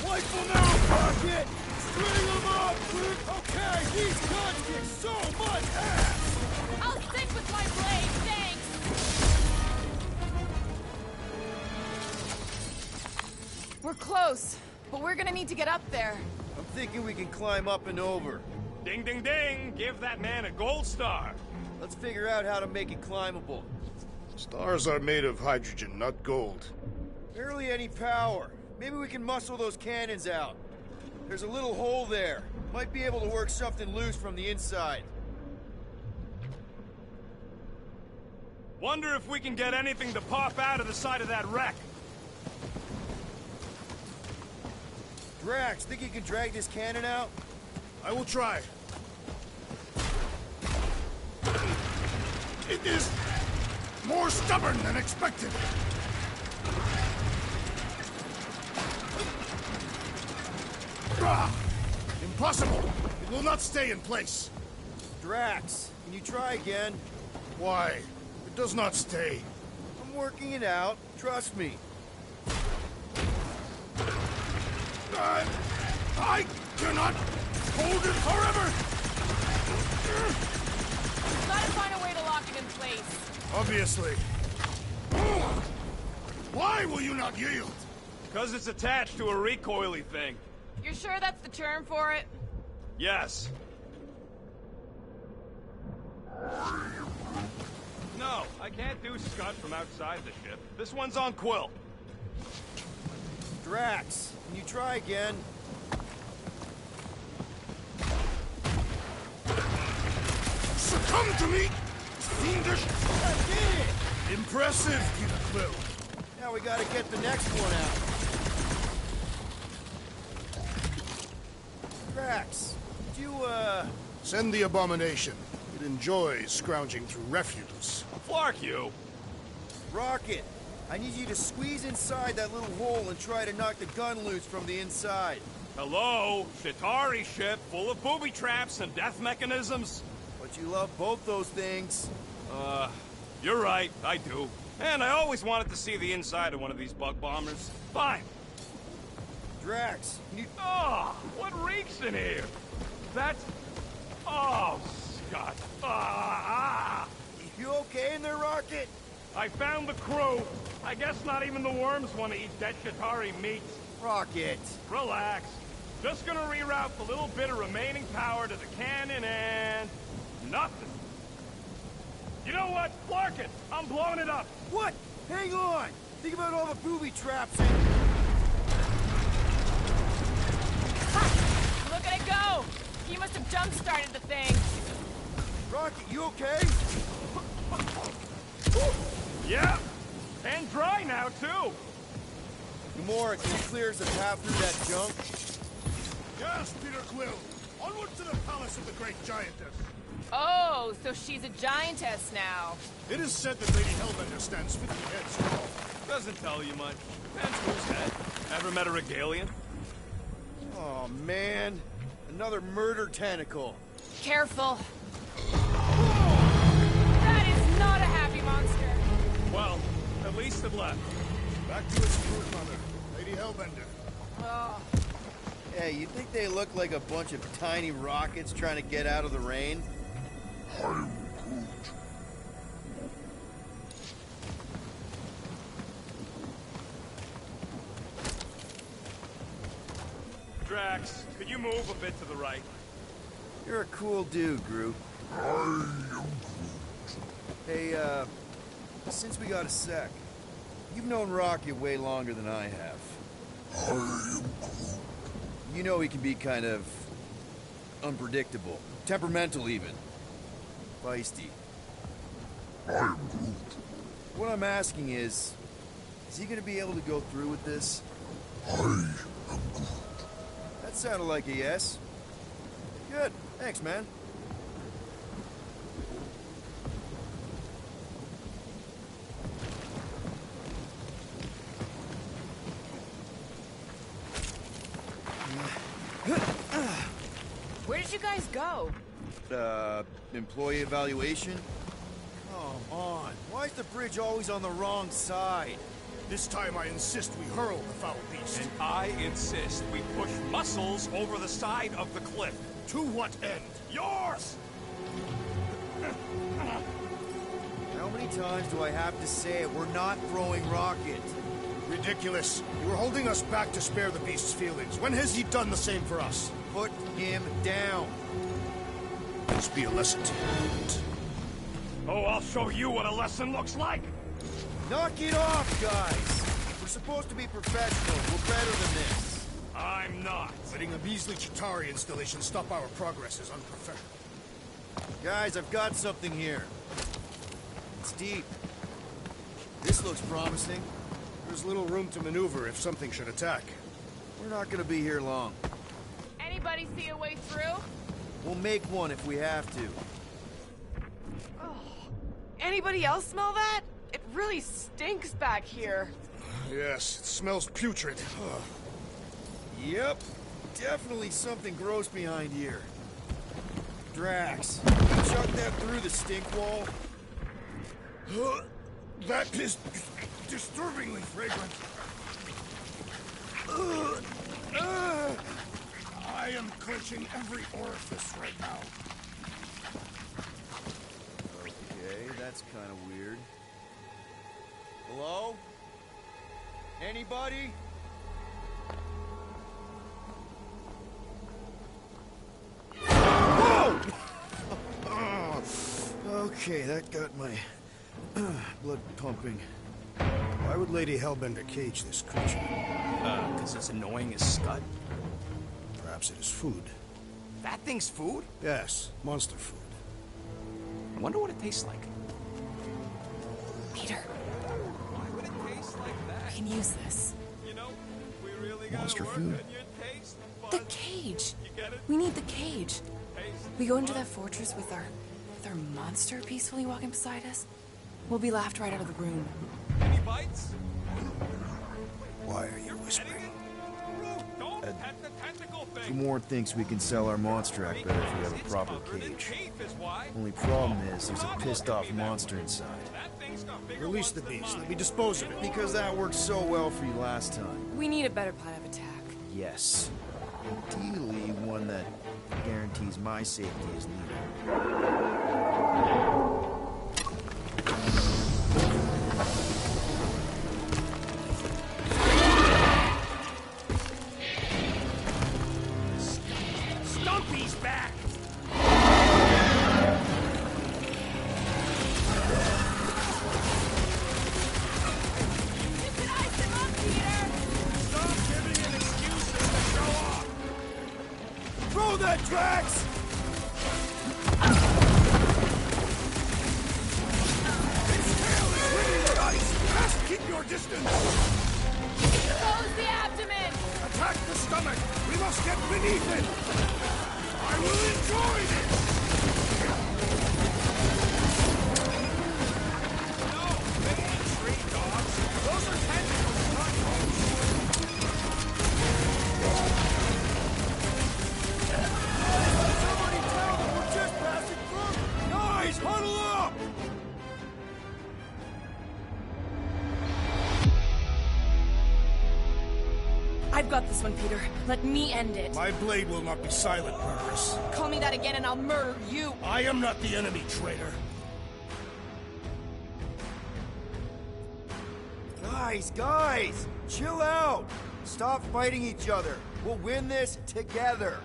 Wipe them out, Rocket! String them up! Okay, these guns kick so much ass! I'll stick with my blade, thanks! We're close, but we're gonna need to get up there. I'm thinking we can climb up and over. Ding, ding, ding. Give that man a gold star. Let's figure out how to make it climbable. Stars are made of hydrogen, not gold. Barely any power. Maybe we can muscle those cannons out. There's a little hole there. Might be able to work something loose from the inside. Wonder if we can get anything to pop out of the side of that wreck. Drax, think you can drag this cannon out? I will try. It is more stubborn than expected. Impossible! It will not stay in place. Drax, can you try again? Why? It does not stay. I'm working it out. Trust me. I cannot hold it forever! Gotta find a way to lock it in place. Obviously. Why will you not yield? Because it's attached to a recoily thing. You're sure that's the term for it? Yes. No, I can't do Scud from outside the ship. This one's on Quill. Drax, can you try again? Succumb to me! fiendish... I did it! Impressive, Peter Quill. Now we gotta get the next one out. Drax, did you, Send the abomination. It enjoys scrounging through refuse. Flark you! Rocket, I need you to squeeze inside that little hole and try to knock the gun loose from the inside. Hello? Chitauri ship full of booby traps and death mechanisms? But you love both those things. You're right, I do. And I always wanted to see the inside of one of these bug bombers. Fine. Drax, you... Oh, what reeks in here? That's... Oh, Scott. You okay in there, Rocket? I found the crew. I guess not even the worms want to eat dead Chitauri meat. Rocket. Relax. Just gonna reroute the little bit of remaining power to the cannon and... nothing. You know what? Flark it! I'm blowing it up! What? Hang on! Think about all the booby traps and... Ha! Look at it go! He must have jump-started the thing. Rocket, you okay? Yeah! And dry now, too! Gamora, can you clear us a path through that junk? Yes, Peter Quill. Onward to the palace of the great giantess. Oh, so she's a giantess now. It is said that Lady Hellbender stands 50 heads tall. Doesn't tell you much. Depends whose head. Ever met a Regalian? Oh, man. Another murder tentacle. Careful. That is not a happy monster. Well, at least it left. Back to its brood mother, Lady Hellbender. Oh. Hey, you think they look like a bunch of tiny rockets trying to get out of the rain? I'm Groot. Drax, could you move a bit to the right? You're a cool dude, Groot. I am Groot. Hey, since we got a sec, you've known Rocket way longer than I have. I am Groot. You know he can be kind of... unpredictable. Temperamental, even. Feisty. I am Groot. What I'm asking is he gonna be able to go through with this? I am Groot. That sounded like a yes. Good. Thanks, man. Where did you guys go? Employee evaluation? Come on. Why is the bridge always on the wrong side? This time I insist we hurl the foul beast. And I insist we push Muscles over the side of the cliff. To what end? Yours! How many times do I have to say it? We're not throwing Rocket. Ridiculous. You were holding us back to spare the beast's feelings. When has he done the same for us? Put him down. This be a lesson to you. Oh, I'll show you what a lesson looks like! Knock it off, guys! We're supposed to be professional. We're better than this. I'm not. Letting a measly Chitauri installation stop our progress is unprofessional. Guys, I've got something here. It's deep. This looks promising. There's little room to maneuver if something should attack. We're not gonna be here long. Anybody see a way through? We'll make one if we have to. Oh. Anybody else smell that? It really stinks back here. Yes, it smells putrid. Yep. Definitely something gross behind here. Drax, chuck that through the stink wall. That is disturbingly fragrant. I am clenching every orifice right now. Okay, that's kind of weird. Hello? Anybody? Whoa! Okay, that got my blood pumping. Why would Lady Hellbender cage this creature? Because it's annoying as scud. Perhaps it is food. That thing's food? Yes, monster food. I wonder what it tastes like. Peter. Why would it taste like that? We can use this. You know, we really gotta Monster work food. on your taste The buds. cage. You get it? We need the cage. Taste We go into that fortress with our monster peacefully walking beside us. We'll be laughed right out of the room. Any bites? Why are you whispering? Don't pet the tentacle thing. Gamorrean thinks we can sell our monster act better if we have a proper cage. Only problem is there's a pissed off monster inside. Release the beast. Let me dispose of it. Because that worked so well for you last time. We need a better plan of attack. Yes. Ideally, one that guarantees my safety as leader. Stumpy's back! Stop giving an excuses to show off. Throw that, Drax! His tail is winning the ice! Just keep your distance! Close the abdomen! Attack the stomach! We must get beneath it! I will enjoy this! No, they ain't tree dogs. Those are tentacles, not bones. Somebody tell them we're just passing through! Guys, huddle up! I've got this one, Peter. Let me end it. My blade will not be silent, Purpose. Call me that again and I'll murder you. I am not the enemy, traitor. Guys! Chill out! Stop fighting each other. We'll win this together.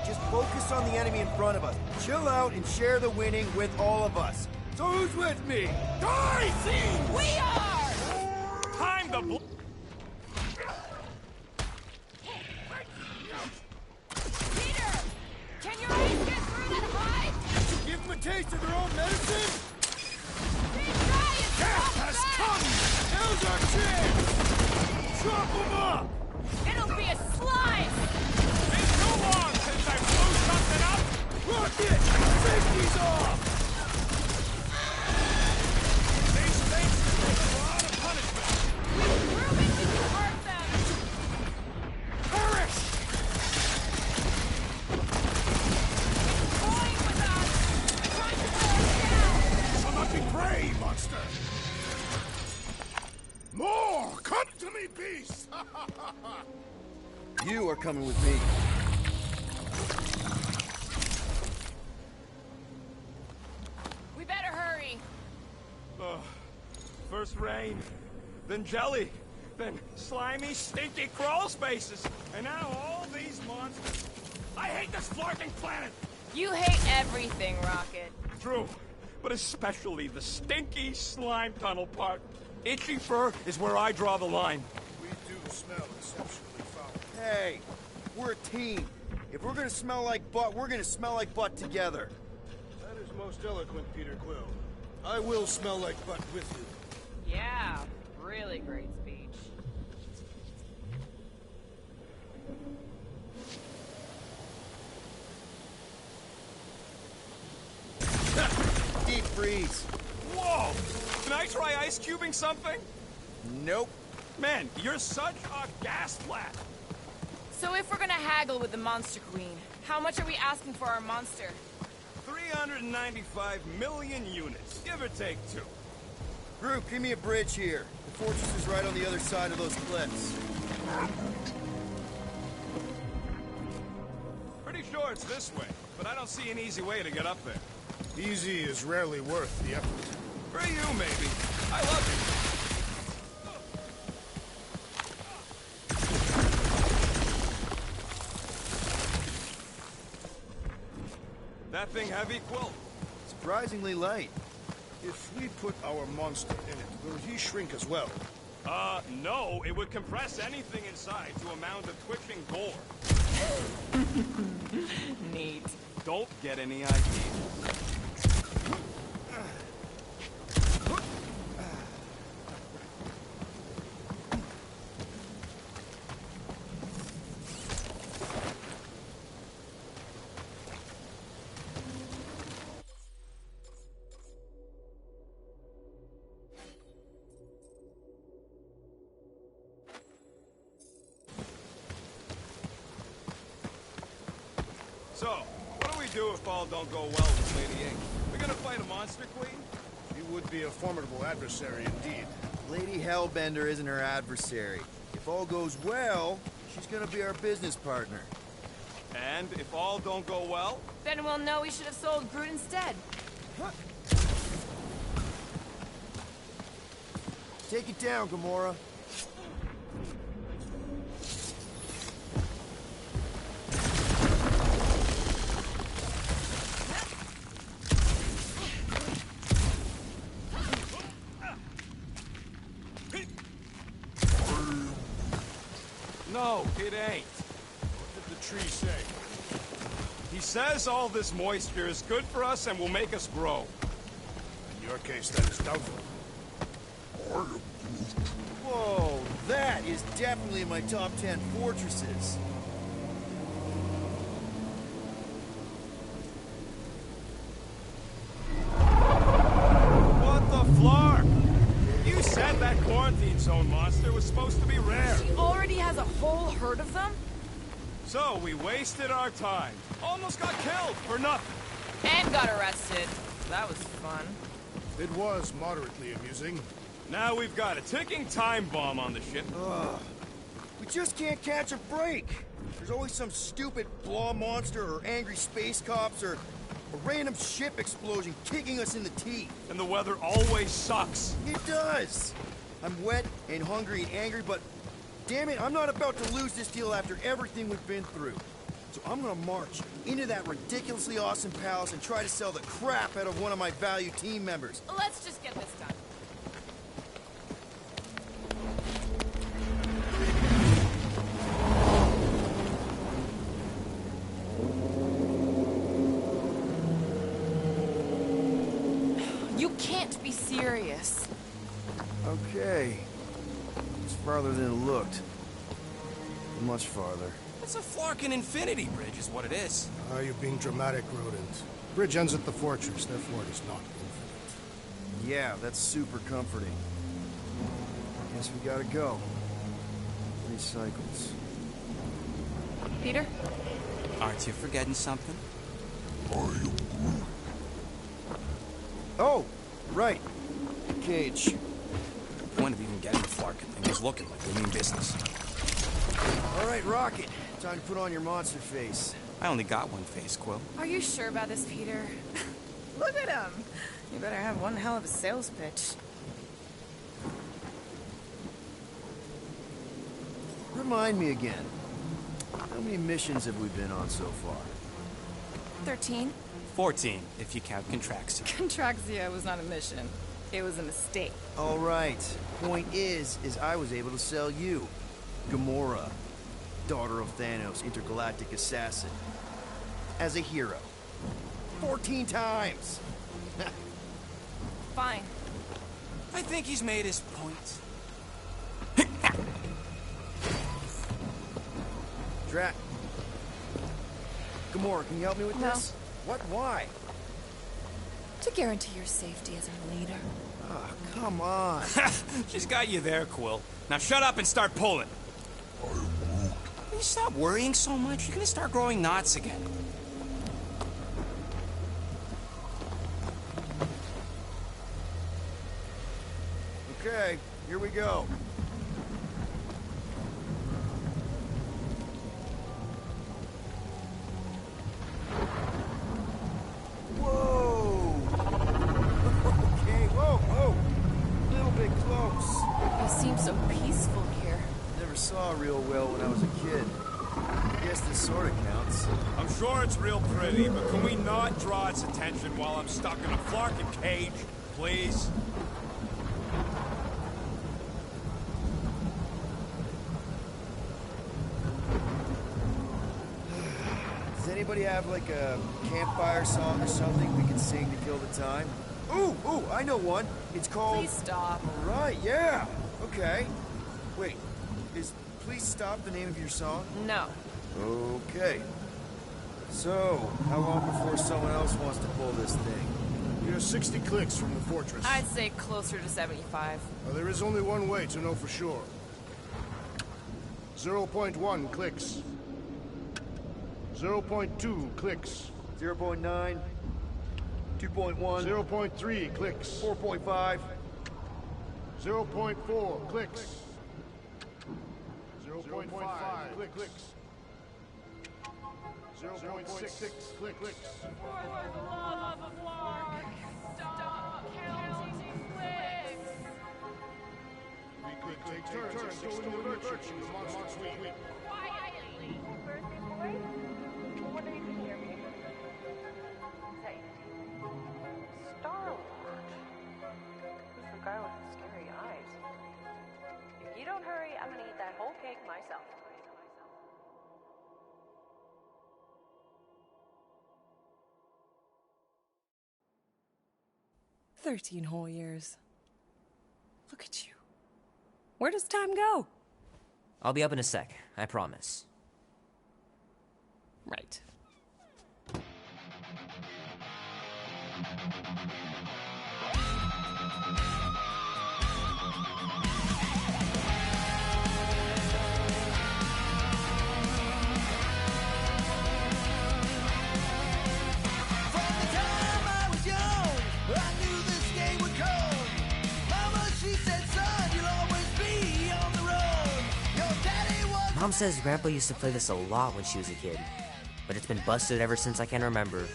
Just focus on the enemy in front of us. Chill out and share the winning with all of us. So who's with me? Guys! We are! Time to Peter! Can your eyes get through that hide? Give them a taste of their own medicine? Big giant! Death has come! Now's our chance! Chop them up! It'll be a slice! Been too long since I blew something up! Rocket! Safety's off! These things take a lot of punishment. We've proven we can hurt them! Perish! Toying with us! Trying to slow us down! Shall not be prey, monster! More! Come to me, beast! You are coming with me. We better hurry! First rain, then jelly, then slimy, stinky crawl spaces, and now all these monsters. I hate this flarking planet! You hate everything, Rocket. True, but especially the stinky slime tunnel part. Itchy fur is where I draw the line. We do smell exceptionally foul. Hey, we're a team. If we're gonna smell like butt, we're gonna smell like butt together. That is most eloquent, Peter Quill. I will smell like butt with you. Yeah, really great speech. Deep freeze. Whoa! Can I try ice cubing something? Nope. Man, you're such a gas flat. So if we're gonna haggle with the Monster Queen, how much are we asking for our monster? 395 million units, give or take 2. Group, give me a bridge here. The fortress is right on the other side of those cliffs. Pretty sure it's this way, but I don't see an easy way to get up there. Easy is rarely worth the effort. For you, maybe. I love you. That thing heavy, Quill? Surprisingly light. If we put our monster in it, will he shrink as well? No. It would compress anything inside to a mound of twitching gore. Neat. Don't get any ideas. So, what do we do if all don't go well with Lady Ink? We're gonna fight a monster queen? You would be a formidable adversary indeed. Lady Hellbender isn't her adversary. If all goes well, she's gonna be our business partner. And if all don't go well? Then we'll know we should have sold Groot instead. Take it down, Gamora. No, it ain't. What did the tree say? He says all this moisture is good for us and will make us grow. In your case, that is doubtful. Whoa, that is definitely in my top 10 fortresses. What the flark? You said that quarantine zone monster was supposed to be rare. She already has a whole herd of them? So we wasted our time. Almost got killed for nothing. And got arrested. That was fun. It was moderately amusing. Now we've got a ticking time bomb on the ship. Ugh. We just can't catch a break. There's always some stupid blah monster or angry space cops or a random ship explosion kicking us in the teeth. And the weather always sucks. It does. I'm wet and hungry and angry, but damn it, I'm not about to lose this deal after everything we've been through. So I'm gonna march into that ridiculously awesome palace and try to sell the crap out of one of my valued team members. Let's just get this done. You can't be serious. Okay. It's farther than it looked. Much farther. It's a flarkin' infinity bridge is what it is. Ah, you're being dramatic, Rodent. Bridge ends at the fortress, therefore it is not infinite. Yeah, that's super comforting. Guess we gotta go. 3 cycles. Peter? Aren't you forgetting something? Oh, right. Cage. The point of even getting the flarkin' thing is looking like we mean business. All right, Rocket. Time to put on your monster face. I only got one face, Quill. Are you sure about this, Peter? Look at him. You better have one hell of a sales pitch. Remind me again. How many missions have we been on so far? 13. 14, if you count Contraxia. Contraxia was not a mission. It was a mistake. All right. Point is I was able to sell you. Gamora. Daughter of Thanos, intergalactic assassin. As a hero. 14 times! Fine. I think he's made his point. Drac. Gamora, can you help me with this? What? Why? To guarantee your safety as our leader. Ah, come on. She's got you there, Quill. Now shut up and start pulling. Will you stop worrying so much? You're gonna start growing knots again. Okay, here we go. Whoa! Okay, whoa! A little bit close. You seem so peaceful here. Never saw real well when I was a kid. I guess this sort of counts. I'm sure it's real pretty, but can we not draw its attention while I'm stuck in a flarkin' cage, please? Does anybody have like a campfire song or something we can sing to kill the time? Ooh, I know one. It's called... Please stop. All right, yeah. Okay. Wait, is Please Stop the name of your song? No. Okay. So, how long before someone else wants to pull this thing? You're 60 clicks from the fortress. I'd say closer to 75. Well, there is only one way to know for sure. 0.1 clicks. 0.2 clicks. 0.9. 2.1. 0.3 clicks. 4.5. 0.4 clicks. 0.5 clicks. 0.6 clicks. For the love of Lark, stop counting clicks. We could take turns extolling the virtues of Monster Suite. Quietly. Birthday boy? What are you here for? Say, Star-Lord. Who's the guy with the scary eyes? If you don't hurry, I'm gonna eat that whole cake myself. 13 whole years. Look at you. Where does time go? I'll be up in a sec, I promise. Right. Mom says Grandpa used to play this a lot when she was a kid, but it's been busted ever since I can remember.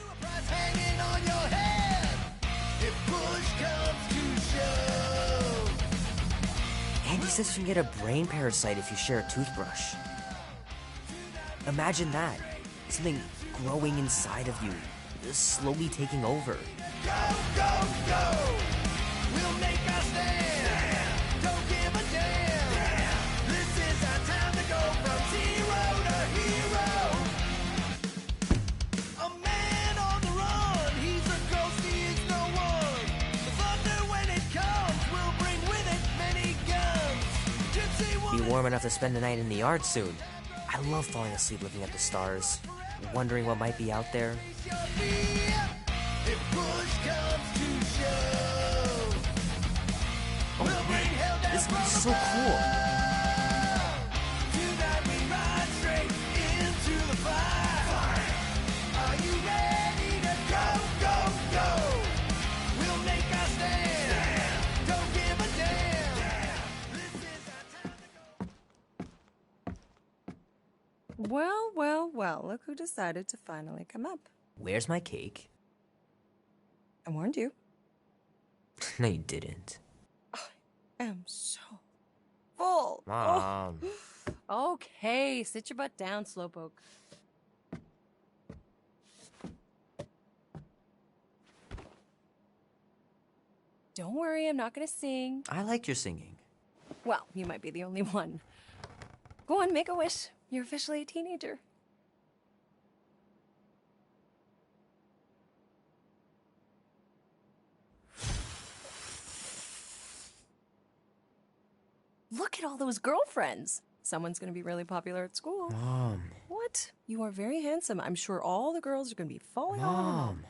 Andy says you can get a brain parasite if you share a toothbrush. Imagine that. Something growing inside of you, slowly taking over. Go, go, go! We'll make our stand! Don't give a damn! This is our time to go from zero to hero! A man on the run, he's a ghost, he is no one! The thunder when it comes will bring with it many guns! Gypsy Be warm enough to spend the night in the yard soon. I love falling asleep looking at the stars, wondering what might be out there. If push comes to shove, we'll bring hell down This from is so cool. Tonight we ride straight into the fire. Are you ready to go, go, go? We'll make our stand. Don't give a damn. This is our time to go. Well, well, well, look who decided to finally come up. Where's my cake? I warned you. No, you didn't. I am so full. Mom. Oh. Okay, sit your butt down, Slowpoke. Don't worry, I'm not gonna sing. I liked your singing. Well, you might be the only one. Go on, make a wish. You're officially a teenager. Look at all those girlfriends. Someone's gonna be really popular at school. Mom. What? You are very handsome. I'm sure all the girls are gonna be falling all over you. Mom.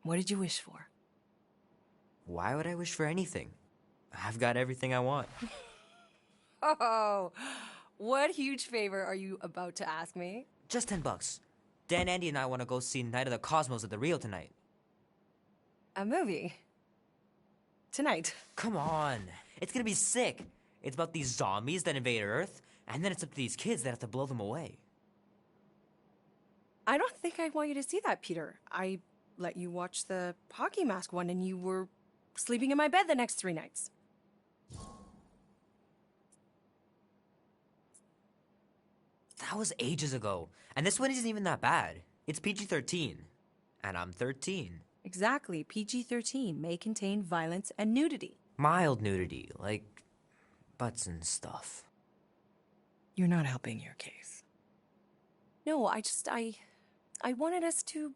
What did you wish for? Why would I wish for anything? I've got everything I want. Oh, what huge favor are you about to ask me? Just $10. Dan, Andy, and I want to go see Night of the Cosmos at the Rio tonight. A movie? Tonight? Come on. It's gonna be sick. It's about these zombies that invade Earth, and then it's up to these kids that have to blow them away. I don't think I want you to see that, Peter. I let you watch the hockey mask one and you were sleeping in my bed the next 3 nights. That was ages ago, and this one isn't even that bad. It's PG-13, and I'm 13. Exactly. PG-13 may contain violence and nudity. Mild nudity, like butts and stuff. You're not helping your case. No, I wanted us to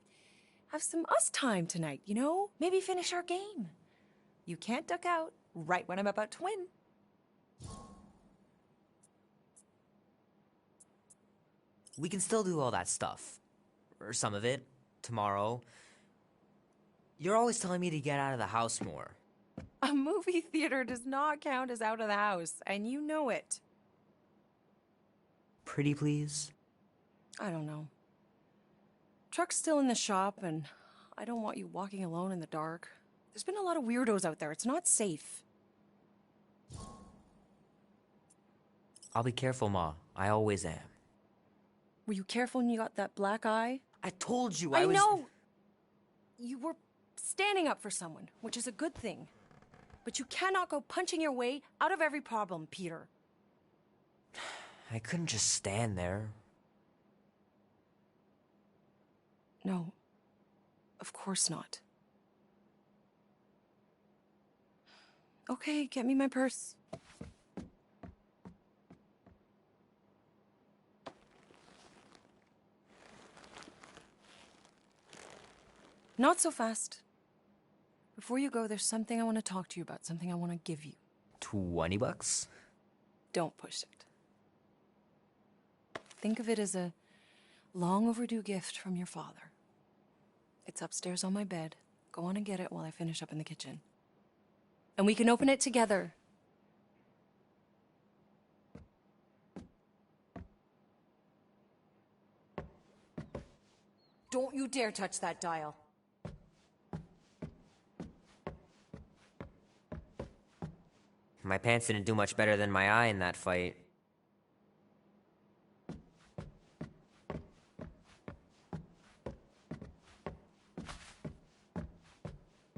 have some us time tonight, you know? Maybe finish our game. You can't duck out right when I'm about to win. We can still do all that stuff. Or some of it. Tomorrow. You're always telling me to get out of the house more. A movie theater does not count as out of the house, and you know it. Pretty please? I don't know. Truck's still in the shop, and I don't want you walking alone in the dark. There's been a lot of weirdos out there. It's not safe. I'll be careful, Ma. I always am. Were you careful when you got that black eye? I told you I was... know! You were standing up for someone, which is a good thing. But you cannot go punching your way out of every problem, Peter. I couldn't just stand there. No. Of course not. Okay, get me my purse. Not so fast. Before you go, there's something I want to talk to you about, something I want to give you. $20? Don't push it. Think of it as a long overdue gift from your father. It's upstairs on my bed. Go on and get it while I finish up in the kitchen. And we can open it together. Don't you dare touch that dial. My pants didn't do much better than my eye in that fight.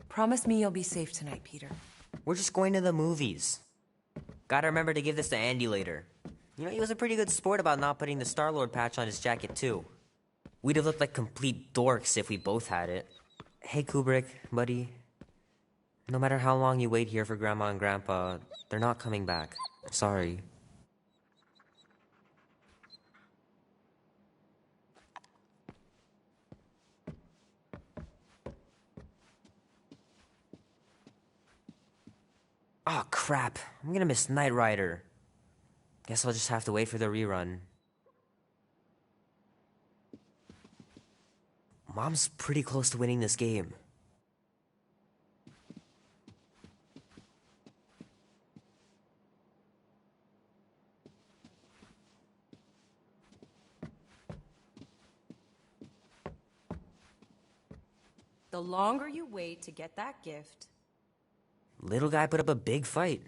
Promise me you'll be safe tonight, Peter. We're just going to the movies. Gotta remember to give this to Andy later. You know, he was a pretty good sport about not putting the Star-Lord patch on his jacket, too. We'd have looked like complete dorks if we both had it. Hey, Kubrick, buddy. No matter how long you wait here for Grandma and Grandpa, they're not coming back. Sorry. Oh, crap. I'm gonna miss Knight Rider. Guess I'll just have to wait for the rerun. Mom's pretty close to winning this game. The longer you wait to get that gift... Little guy put up a big fight.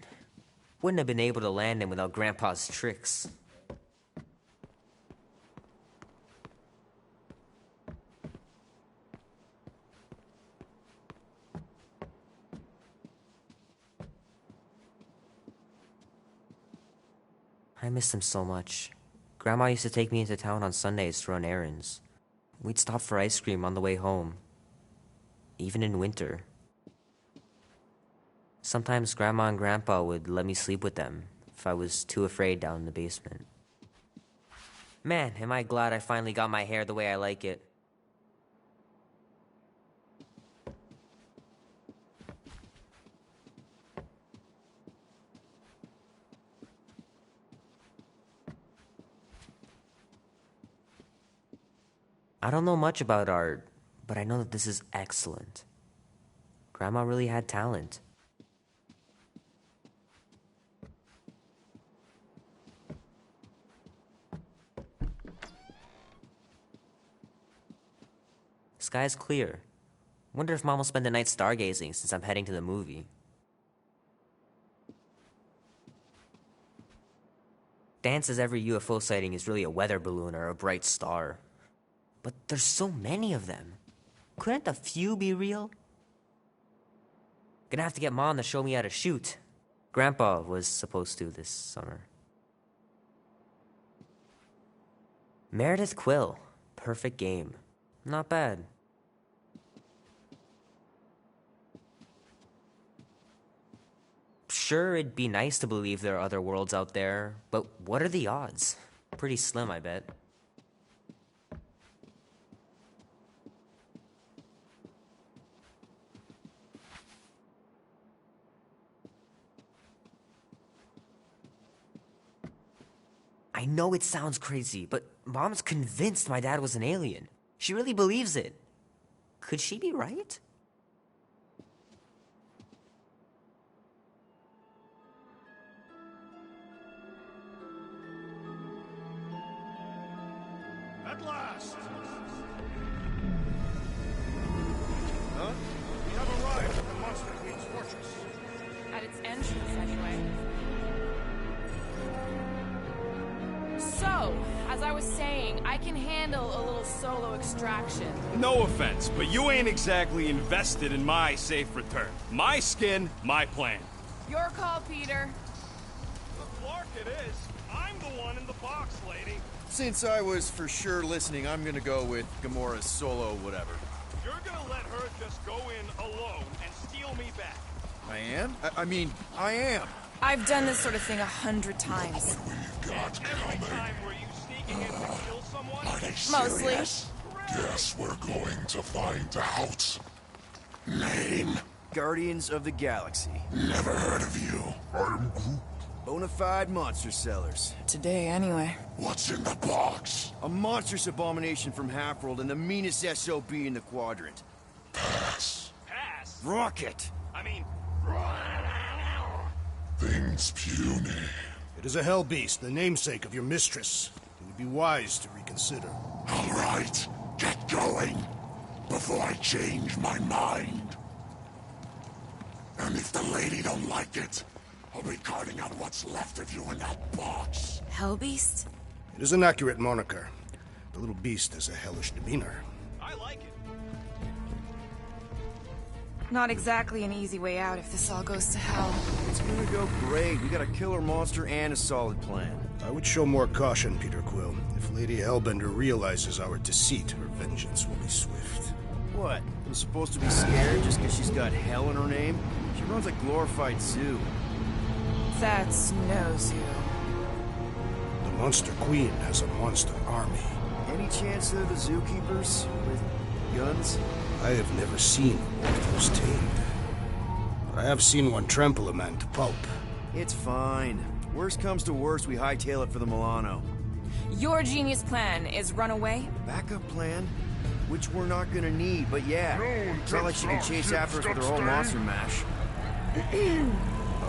Wouldn't have been able to land him without Grandpa's tricks. I miss him so much. Grandma used to take me into town on Sundays to run errands. We'd stop for ice cream on the way home. Even in winter. Sometimes Grandma and Grandpa would let me sleep with them if I was too afraid down in the basement. Man, am I glad I finally got my hair the way I like it. I don't know much about art, but I know that this is excellent. Grandma really had talent. Sky's clear. Wonder if Mom will spend the night stargazing since I'm heading to the movie. Dan says every UFO sighting is really a weather balloon or a bright star. But there's so many of them. Couldn't a few be real? Gonna have to get Mom to show me how to shoot. Grandpa was supposed to this summer. Meredith Quill. Perfect game. Not bad. Sure, it'd be nice to believe there are other worlds out there, but what are the odds? Pretty slim, I bet. I know it sounds crazy, but Mom's convinced my dad was an alien. She really believes it. Could she be right? At last! was saying, I can handle a little solo extraction. No offense, but you ain't exactly invested in my safe return. My skin, my plan. Your call, Peter. Clark, it is. I'm the one in the box, lady. Since I was for sure listening, I'm gonna go with Gamora's solo whatever. You're gonna let her just go in alone and steal me back. I am? I mean, I am. I've done this sort of thing 100 times. Every time were you sneaking in to kill someone? Mostly. Guess we're going to find out. Name? Guardians of the Galaxy. Never heard of you. I'm Groot. Bonafide monster sellers. Today, anyway. What's in the box? A monstrous abomination from Halfworld and the meanest SOB in the quadrant. Pass. Pass? Rocket! I mean... Things puny. It is a hell beast, the namesake of your mistress. It would be wise to reconsider. All right, get going, before I change my mind. And if the lady don't like it, I'll be carting out what's left of you in that box. Hellbeast? It is an accurate moniker. The little beast has a hellish demeanor. I like it. Not exactly an easy way out if this all goes to hell. It's gonna go great. We got a killer monster and a solid plan. I would show more caution, Peter Quill. If Lady Hellbender realizes our deceit, her vengeance will be swift. What? I'm supposed to be scared just because she's got hell in her name? She runs a glorified zoo. That's no zoo. The Monster Queen has a monster army. Any chance they're the zookeepers? With guns? I have never seen mortals tamed. But I have seen one trample a man to pulp. It's fine. Worst comes to worst, we hightail it for the Milano. Your genius plan is run away? Backup plan? Which we're not gonna need, but yeah. It's not like she can chase after us with her whole monster mash.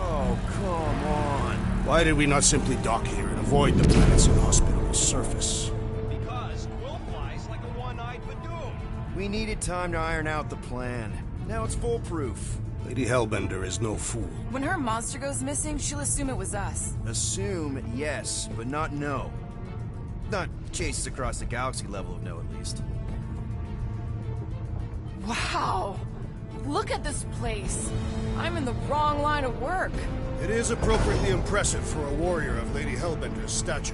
Oh, come on. Why did we not simply dock here and avoid the planet's inhospitable surface? Because Quill flies like a one-eyed Badoom. We needed time to iron out the plan. Now it's foolproof. Lady Hellbender is no fool. When her monster goes missing, she'll assume it was us. Assume, yes, but not know. Not chases across the galaxy level of no, at least. Wow! Look at this place! I'm in the wrong line of work. It is appropriately impressive for a warrior of Lady Hellbender's stature.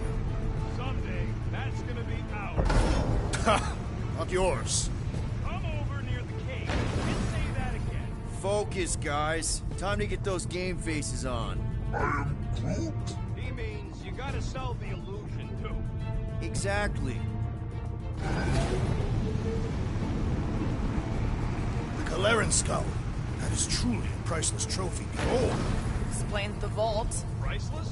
Someday, that's gonna be ours. Ha! Not yours. Come over near the cave and say that again. Focus, guys. Time to get those game faces on. I am Groot. He means you gotta sell the illusion, too. Exactly. The Kaleran skull. That is truly a priceless trophy. Behold. Explains the vault. Priceless?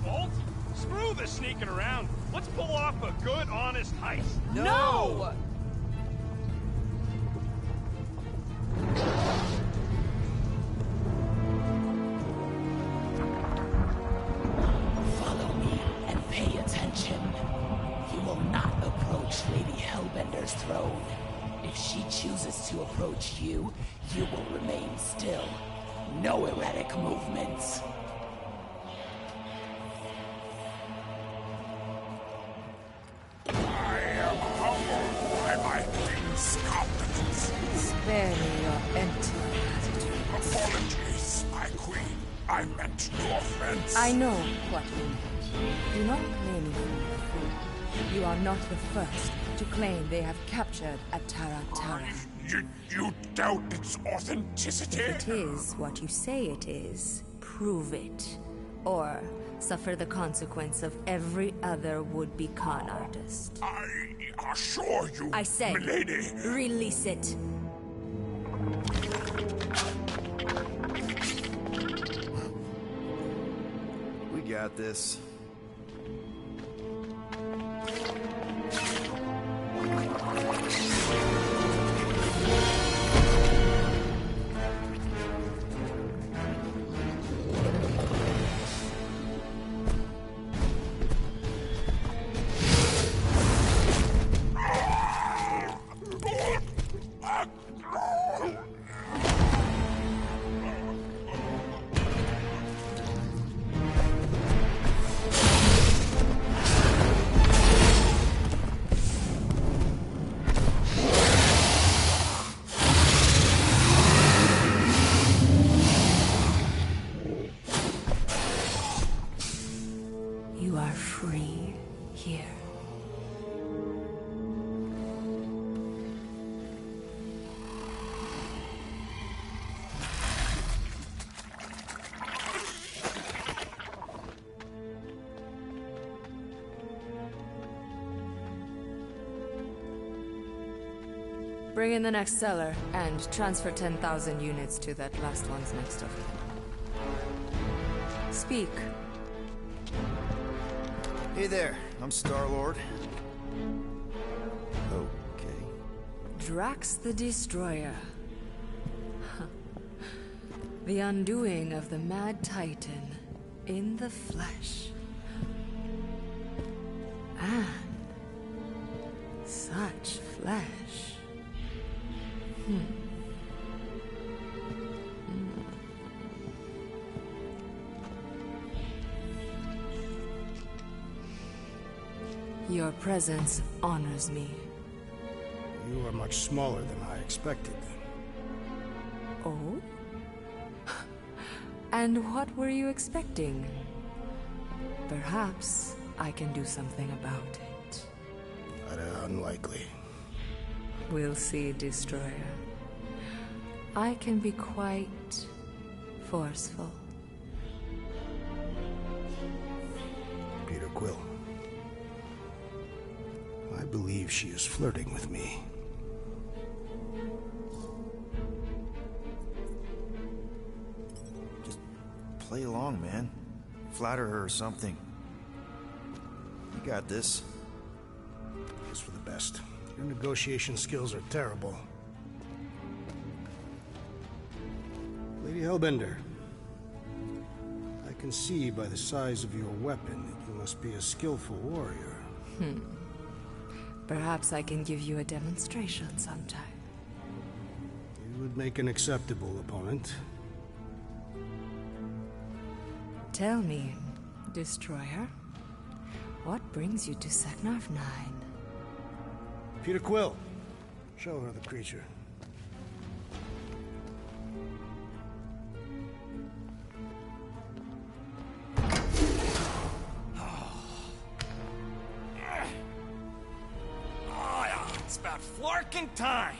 Vault? Screw the sneaking around. Let's pull off a good, honest heist. No! Follow me and pay attention. You will not approach Lady Hellbender's throne. If she chooses to approach you, you will remain still. No erratic movements. I am humbled by my king's competence. Spare me your empty attitude. Apologies, my queen. I meant no offense. I know what you meant. Do not play me for a fool. You are not the first to claim they have captured Atara Tara. You doubt its authenticity? If it is what you say it is, prove it. Or suffer the consequence of every other would-be con artist. I assure you, I say, milady. Release it. We got this. Bring in the next cellar, and transfer 10,000 units to that last one's next of kin. Speak. Hey there, I'm Star-Lord. Okay. Drax the Destroyer. The undoing of the Mad Titan in the flesh. And such flesh. Your presence honors me. You are much smaller than I expected. Oh? And what were you expecting? Perhaps I can do something about it. Unlikely. We'll see, Destroyer. I can be quite forceful. Peter Quill. I believe she is flirting with me. Just play along, man. Flatter her or something. You got this. It's for the best. Your negotiation skills are terrible. Lady Hellbender, I can see by the size of your weapon that you must be a skillful warrior. Perhaps I can give you a demonstration sometime. You would make an acceptable opponent. Tell me, Destroyer, what brings you to Seknarf 9? Peter Quill, show her the creature. It's about flarking time.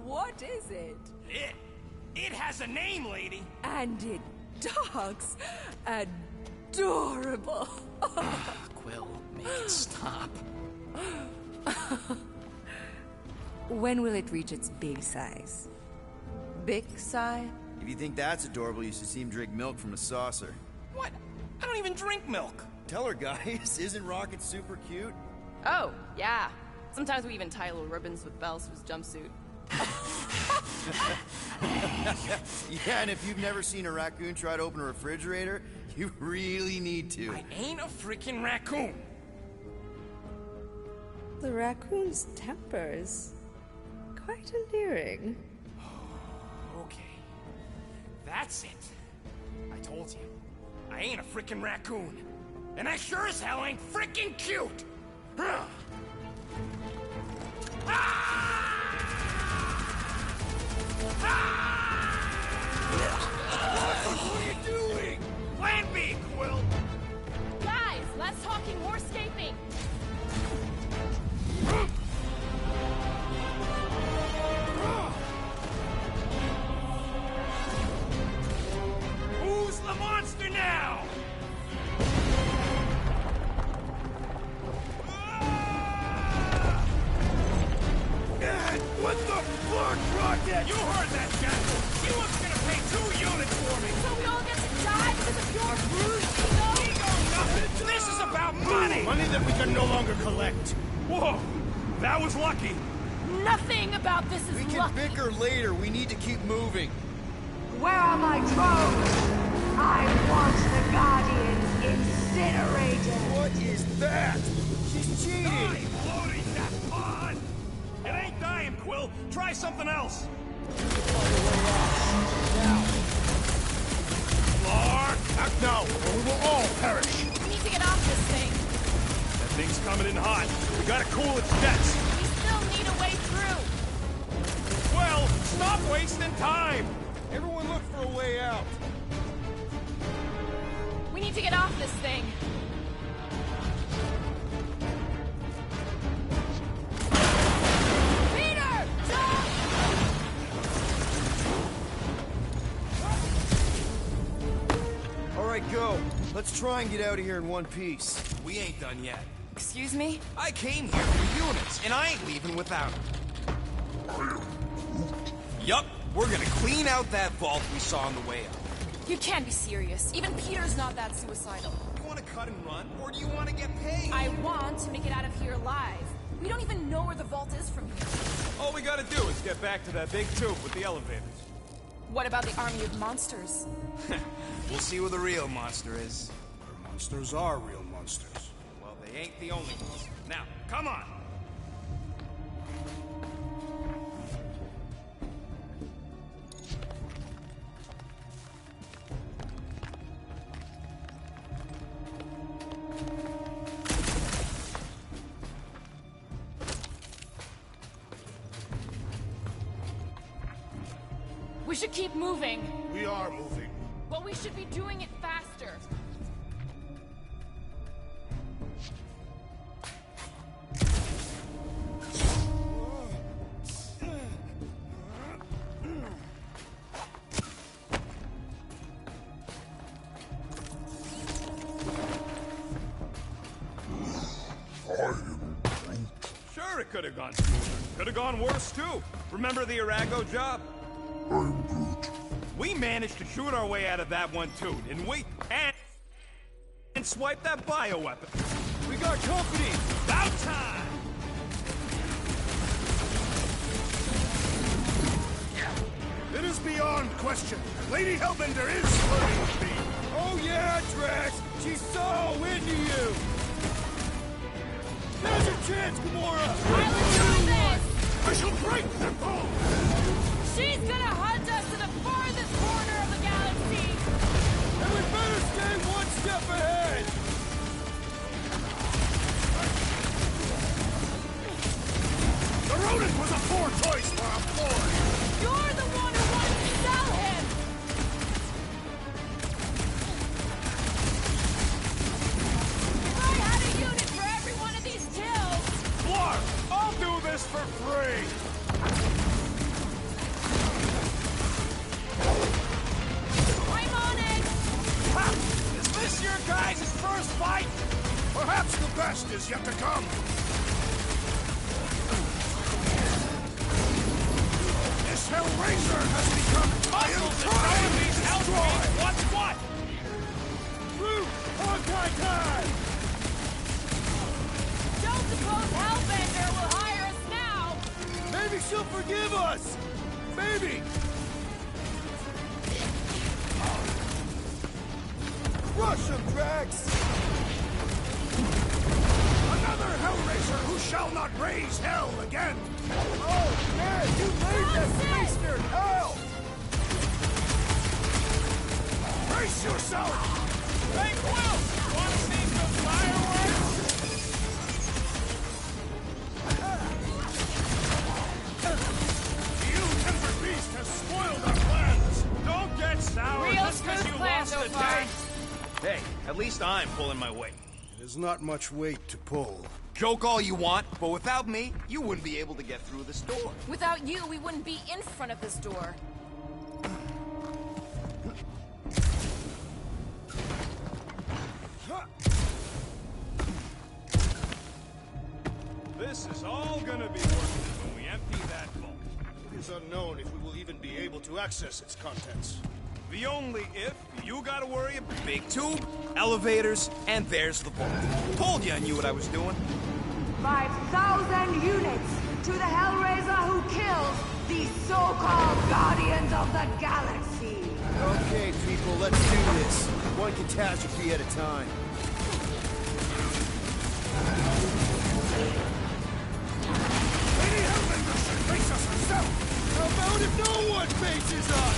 What is it? It has a name, lady. And it talks adorable. Quill, make it stop. When will it reach its big size? Big size? If you think that's adorable, you should see him drink milk from a saucer. What? I don't even drink milk. Tell her, guys. Isn't Rocket super cute? Oh, yeah. Sometimes we even tie little ribbons with bells to his jumpsuit. Yeah, and if you've never seen a raccoon try to open a refrigerator, you really need to. I ain't a freaking raccoon. The raccoon's temper is quite endearing. Okay. That's it. I told you. I ain't a freaking raccoon. And I sure as hell ain't freaking cute. What are you doing? Plan B, Quill. Guys, less talking, more escaping. Who's the monster now? What the fuck, Rocket? You heard that, Jackal. He was gonna pay 2 units for me. So we all get to die because of your bruised ego? Ego nothing. This is about money. Money that we can no longer collect. Whoa, that was lucky. Nothing about this is We can lucky. bicker later. We need to keep moving. Where are my drones? I want the Guardians incinerated. What is that? She's cheating. I'm loading that pod. It ain't dying, Quill. Try something else. Clark, act now, or we will all perish. We need to get off this thing. That thing's coming in hot. We gotta cool its jets. We still need a way through. Well, stop wasting time. Everyone look for a way out. We need to get off this thing. Peter! Jump! Let's try and get out of here in one piece. We ain't done yet. Excuse me? I came here for units, and I ain't leaving without them. Yup, we're gonna clean out that vault we saw on the way up. You can't be serious. Even Peter's not that suicidal. You wanna cut and run, or do you wanna get paid? I want to make it out of here alive. We don't even know where the vault is from here. All we gotta do is get back to that big tube with the elevators. What about the army of monsters? We'll see where the real monster is. Our monsters are real monsters. Well, they ain't the only ones. Now, come on! We should keep moving. We are moving. Well, we should be doing it faster. Sure, it could have gone smoother. Could have gone worse, too. Remember the Arago job? I'm Groot. We managed to shoot our way out of that one, too, didn't we? And swipe that bioweapon. We got company! About time! It is beyond question. Lady Hellbender is flirting with me. Oh yeah, Drax! She's so into you! Now's your chance, Gamora! I will do this! I shall break their bones! She's gonna hunt us to the farthest corner of the galaxy! And we better stay one step ahead! The rodent was a poor choice for a boy! You're the one who wanted to sell him! If I had a unit for every one of these kills! Blarg, I'll do this for free! I'm on it! Ha! Is this your guys' first fight? Perhaps the best is yet to come. This Hellraiser has become my entire destroy! What's what? Groot! Hawkeye time! Don't suppose Hellbender will hire us now! Maybe she'll forgive us! Maybe! Crush him, Drax! Another Hellraiser who shall not raise hell again! Oh, man, you made that space nerd hell! Brace yourself! Hey, Quill! Want to see some fireworks? You tempered beast has spoiled our plans! Don't get sour Real just because smooth you plan lost so the far. date! Hey, at least I'm pulling my weight. There's not much weight to pull. Joke all you want, but without me, you wouldn't be able to get through this door. Without you, we wouldn't be in front of this door. This is all gonna be worth it when we empty that vault. It is unknown if we will even be able to access its contents. The only if you gotta worry about. Big tube, elevators, and there's the vault. Told you I knew what I was doing. 5,000 units to the Hellraiser who killed these so-called Guardians of the Galaxy! Okay, people, let's do this. One catastrophe at a time. Lady Hellbender should face us herself! How about if no one faces us?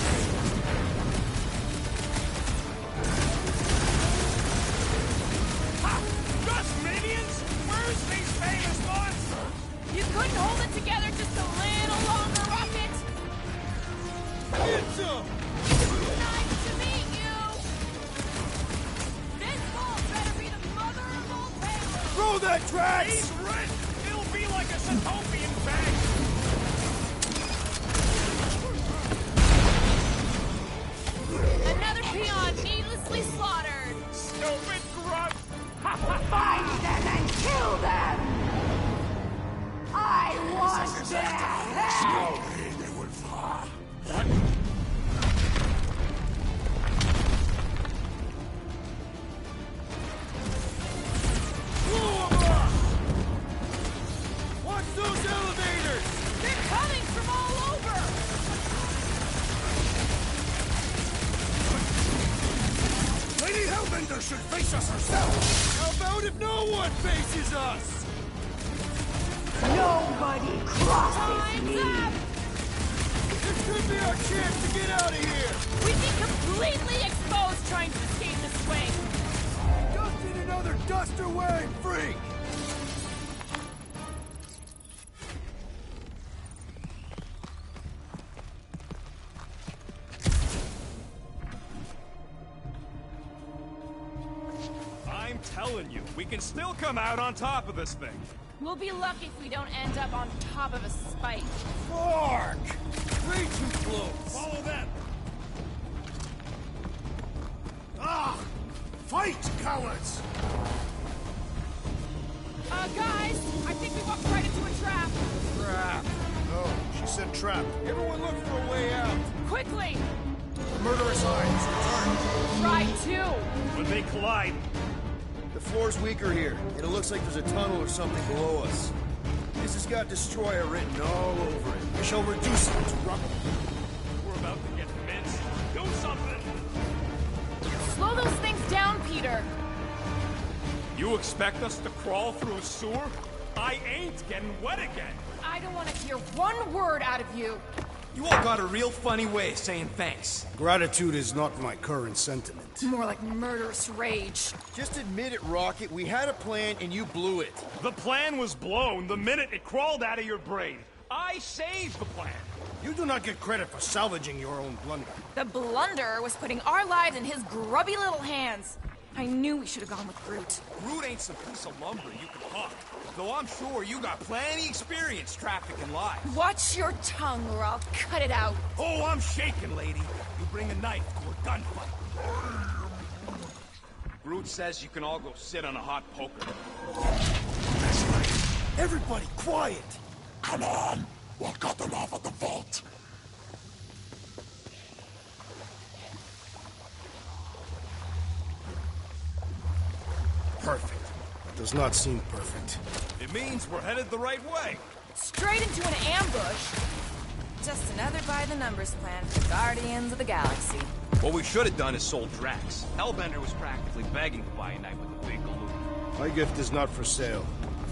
Ha! Just minions? Where's these famous monsters? You couldn't hold it together just a little longer, Rocket? Get some! Nice to meet you! This vault better be the mother of all payloads! Throw that, Drax! He's rich! It'll be like a Sotopian bank! Another peon needlessly slaughtered! stupid grunt! Find them and kill them! I want their head! Slowly they will fall. Watch those elevators! They're coming from all over! Lady Hellbender should face us herself! How about if no one faces us? Nobody crosses me! This could be our chance to get out of here! We'd be completely exposed trying to escape this swing! Just need another duster-wearing freak! I'm telling you, we can still come out on top of this thing. We'll be lucky if we don't end up on top of a spike. Fuck! Way too close! Follow them! Ah! Fight, cowards! Guys, I think we walked right into a trap. Trap! No, she said trap. Everyone look for a way out! Quickly! Murderous eyes, return! Try to! When they collide, The floor's weaker here, and it looks like there's a tunnel or something below us. This has got Destroyer written all over it. We shall reduce it to rubble. we're about to get minced. Do something! Slow those things down, Peter. You expect us to crawl through a sewer? I ain't getting wet again. I don't want to hear one word out of you. You all got a real funny way of saying thanks. Gratitude is not my current sentiment. More like murderous rage. Just admit it, Rocket. We had a plan and you blew it. The plan was blown the minute it crawled out of your brain. I saved the plan. You do not get credit for salvaging your own blunder. The blunder was putting our lives in his grubby little hands. I knew we should have gone with Groot. Groot ain't some piece of lumber you can huck. Though I'm sure you got plenty experience trafficking lives. Watch your tongue or I'll cut it out. Oh, I'm shaking, lady. You bring a knife to a gunfight. Groot says you can all go sit on a hot poker. Everybody, quiet! Come on! We'll cut them off at the vault. Perfect. That does not seem perfect. It means we're headed the right way. Straight into an ambush. Just another by-the-numbers plan for Guardians of the Galaxy. What we should have done is sold Drax. Hellbender was practically begging to buy a night with the big galoot. My gift is not for sale.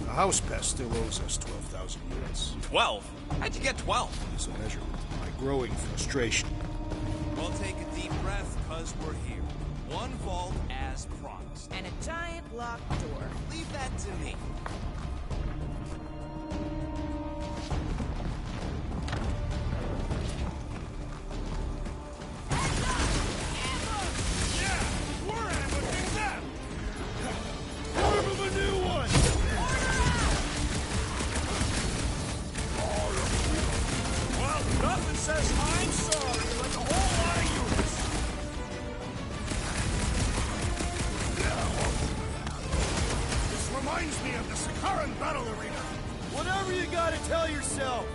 The house pest still owes us 12,000 units. 12? How'd you get 12? It's a measurement of my growing frustration. Well, take a deep breath, cause we're here. One vault as promised. And a giant locked door. Leave that to me. Nothing says I'm sorry like a whole lot of units. This reminds me of the Sakaran battle arena. Whatever you gotta tell yourself!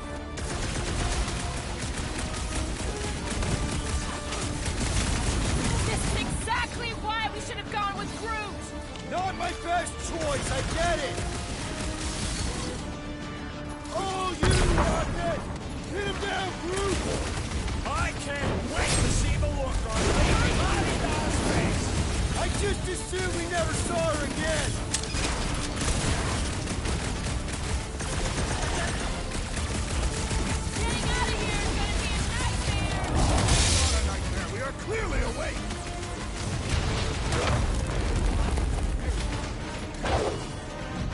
This is exactly why we should have gone with Groot! Not my best choice, I get it! Oh, you Rocket! Hit him down, Groot! I can't wait to see the look on Lady Marida's face. I just assumed we never saw her again! Getting out of here is gonna be a nightmare! Not a nightmare. We are clearly awake.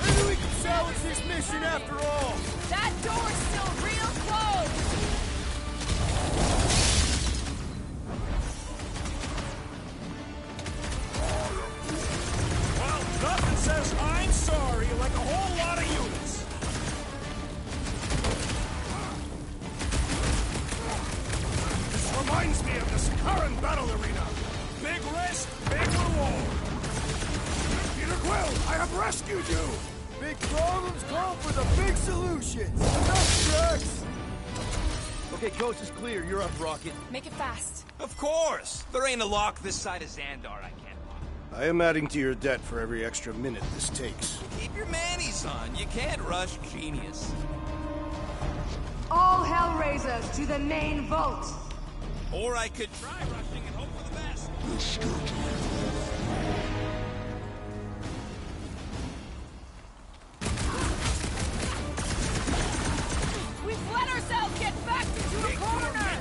Maybe we can salvage this mission after all! That door's still real close! Well, nothing says I'm sorry like a whole lot of units. This reminds me of the Sakaran battle arena. Big risk, big reward. Quill, I have rescued you! Big problems call for the big solutions! Enough, Drax! Okay, coast is clear. You're up, Rocket. Make it fast. Of course! There ain't a lock this side of Xandar I can't lock. I am adding to your debt for every extra minute this takes. Keep your manis on. You can't rush genius. All Hellraisers to the main vault! Or I could try rushing and hope for the best. We've let ourselves get backed into a corner!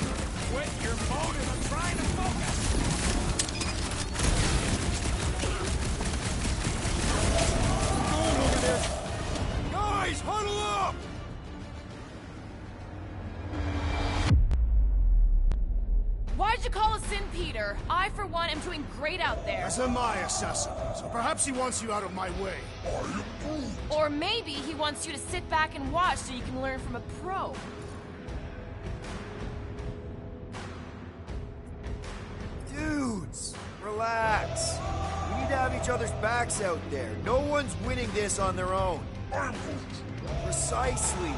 Quit your motive. I'm trying to focus. Guys, huddle up! Why'd you call us in, Peter? I, for one, am doing great out there. As am I, Assassin. So perhaps he wants you out of my way. Or maybe he wants you to sit back and watch so you can learn from a pro. Dudes, relax. We need to have each other's backs out there. No one's winning this on their own. Precisely.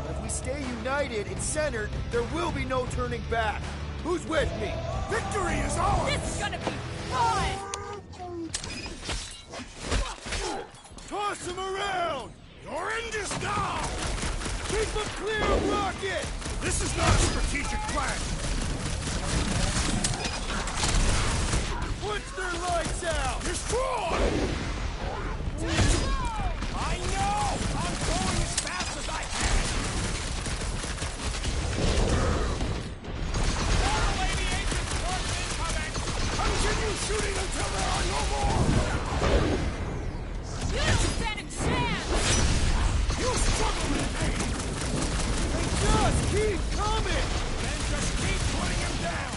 But if we stay united and centered, there will be no turning back. Who's with me? Victory is ours! This is gonna be fun! Toss him around! Your end is now! Keep him clear of Rocket! This is not a strategic plan! What's their lights out? Destroy! I know! I'm going as fast as I can! More aviation force incoming! Continue shooting until there are no more! You don't stand a chance! You struggle with me! They just keep coming! Then just keep putting him down!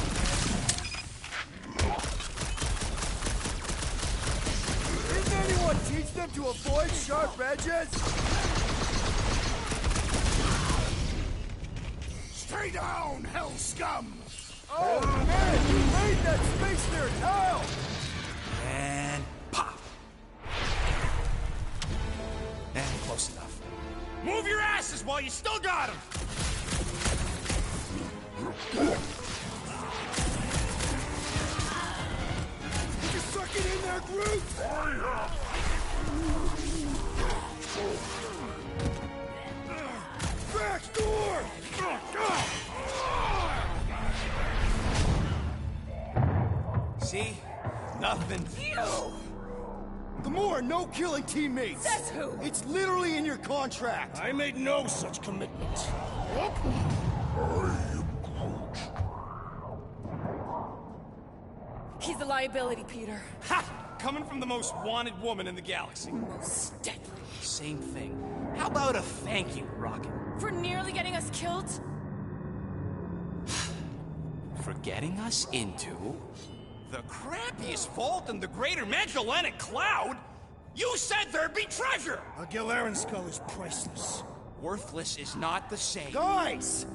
Didn't anyone teach them to avoid sharp edges? Stay down, hell scum! Oh man, you made that space their tile! And pop. And close enough. Move your asses while you still got him! You suck it in there, Groot! Back door! See? Nothing. Gamora, no killing teammates! Says who? It's literally in your contract! I made no such commitment. He's a liability, Peter. Ha! Coming from the most wanted woman in the galaxy. Most deadly. Same thing. How about a thank you, Rocket? For nearly getting us killed? For getting us into the crappiest vault in the greater Magellanic Cloud? You said there'd be treasure! A Gilarian skull is priceless. Worthless is not the same. Guys!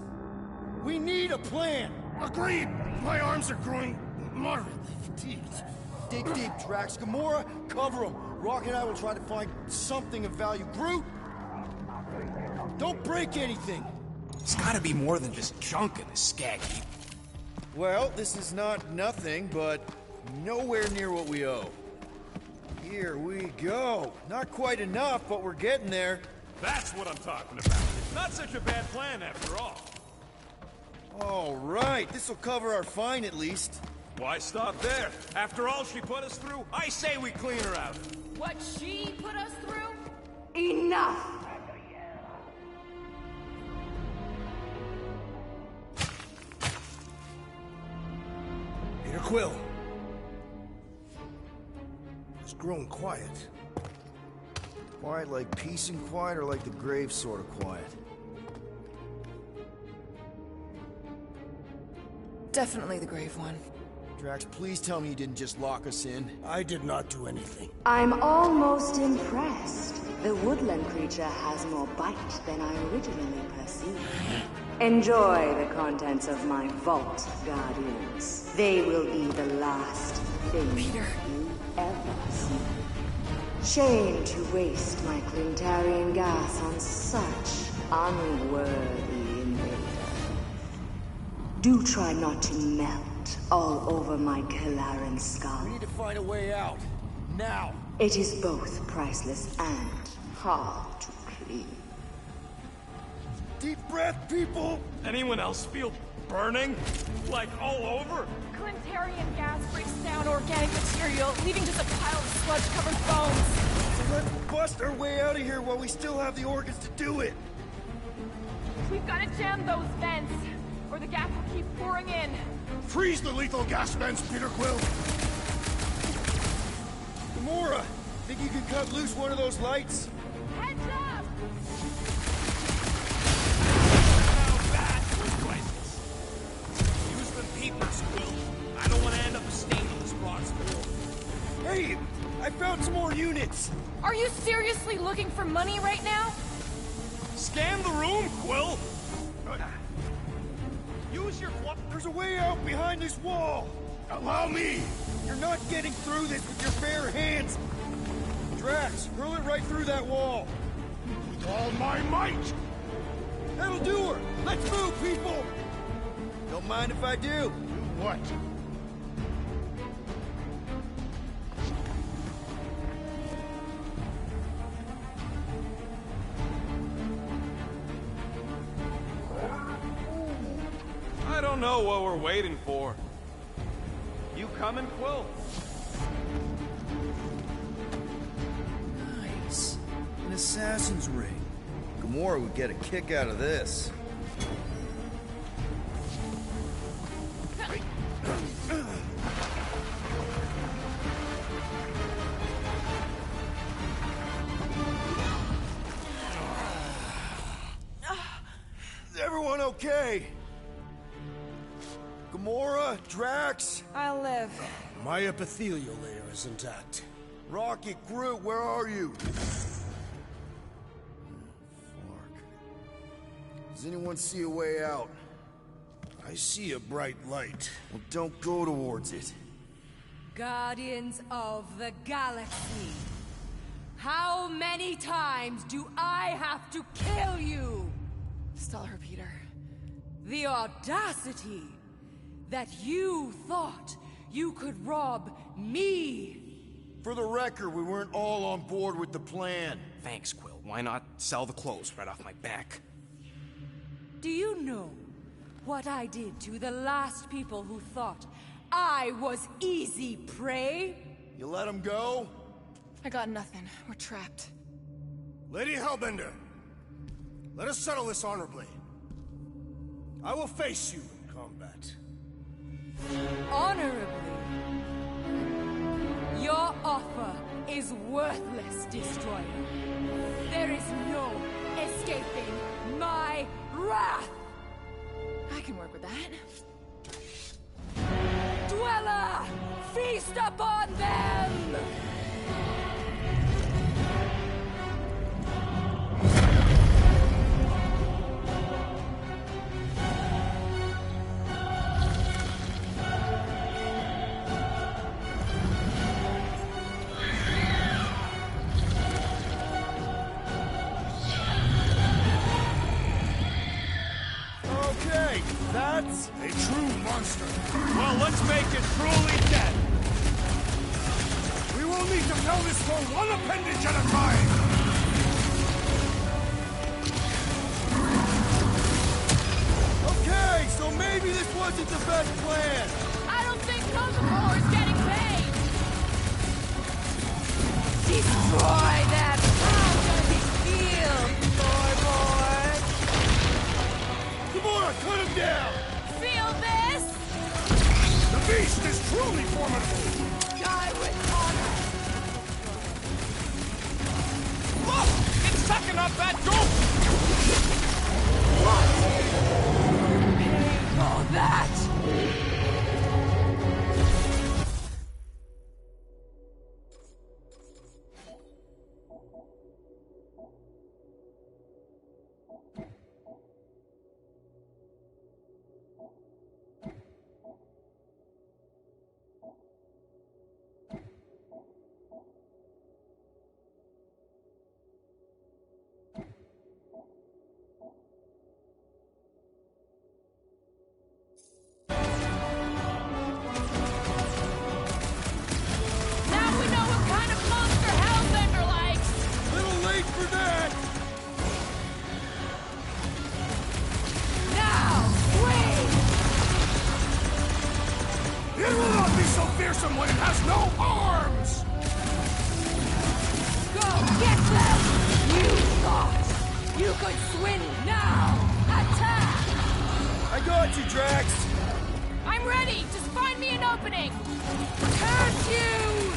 We need a plan! Agreed! My arms are growing moderately fatigued. Dig deep, Drax. Gamora, cover him. Rocket and I will try to find something of value. Groot! Don't break anything! It's gotta be more than just junk in this skag heap. Well, this is not nothing, but nowhere near what we owe. Here we go. Not quite enough, but we're getting there. That's what I'm talking about. Not such a bad plan after all. All right, this'll cover our fine at least. Why stop there? After all she put us through, I say we clean her out. What she put us through? Enough! Peter Quill. It's grown quiet. Quiet like peace and quiet, or like the grave sort of quiet? Definitely the grave one. Drax, please tell me you didn't just lock us in. I did not do anything. I'm almost impressed. The woodland creature has more bite than I originally perceived. Enjoy the contents of my vault, Guardians. They will be the last thing Peter. you ever see. Shame to waste my Clintarian gas on such unworthy invader. Do try not to melt all over my Kalaran skull. We need to find a way out. Now! It is both priceless and hard to clean. Deep breath, people! Anyone else feel burning? Like all over? Clintarian gas breaks down organic material, leaving just a pile of sludge-covered bones. So let's bust our way out of here while we still have the organs to do it. We've got to jam those vents, or the gas will keep pouring in. Freeze the lethal gas vents, Peter Quill! Gamora, think you can cut loose one of those lights? Heads up! Now that was priceless. Use them peepers, Quill. I don't want to end up a stain on this bronze floor. Hey, I found some more units! Are you seriously looking for money right now? Scan the room, Quill! Use your... There's a way out behind this wall! Allow me! You're not getting through this with your bare hands! Drax, hurl it right through that wall! With all my might! That'll do her! Let's move, people! Don't mind if I do. Do what? I don't know what we're waiting for. You coming, Quill? Nice. An assassin's ring. Gamora would get a kick out of this. Is everyone okay? Gamora, Drax? I'll live. My epithelial layer is intact. Rocket, Groot, where are you? Does anyone see a way out? I see a bright light. Well, don't go towards it. Guardians of the Galaxy. How many times do I have to kill you? Still her, Peter. The audacity that you thought you could rob me. For the record, we weren't all on board with the plan. Thanks, Quill. Why not sell the clothes right off my back? Do you know what I did to the last people who thought I was easy prey? You let him go? I got nothing. We're trapped. Lady Hellbender, let us settle this honorably. I will face you in combat. Honorably? Your offer is worthless, Destroyer. There is no escaping my wrath! I can work with that. Dweller! Feast upon them! Okay, that's a true monster. Well, let's make it truly dead. We will need to fell this for one appendage at a time. Okay, so maybe this wasn't the best plan. I don't think Kozafor is getting paid. Destroy that! How does it feel, floorboard? Gamora, cut him down! Feel this? The beast is truly formidable. Die with honor! Look! It's sucking up that dope! Pay for that! You could swim now! Attack! I got you, Drax! I'm ready! Just find me an opening! Curse you!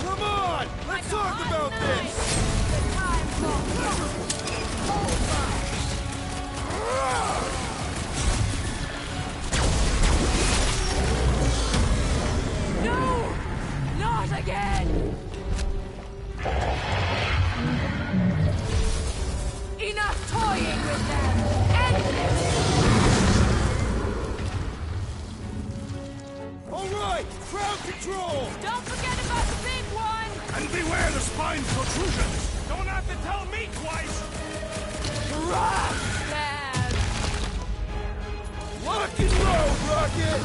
Come on! Let's talk about this! The time for No! Not again! Enough toying with them! End this! All right! Crowd control! Don't forget about the big one! And beware the spine protrusions! Don't have to tell me twice! Rock them! Lock and load, Rocket!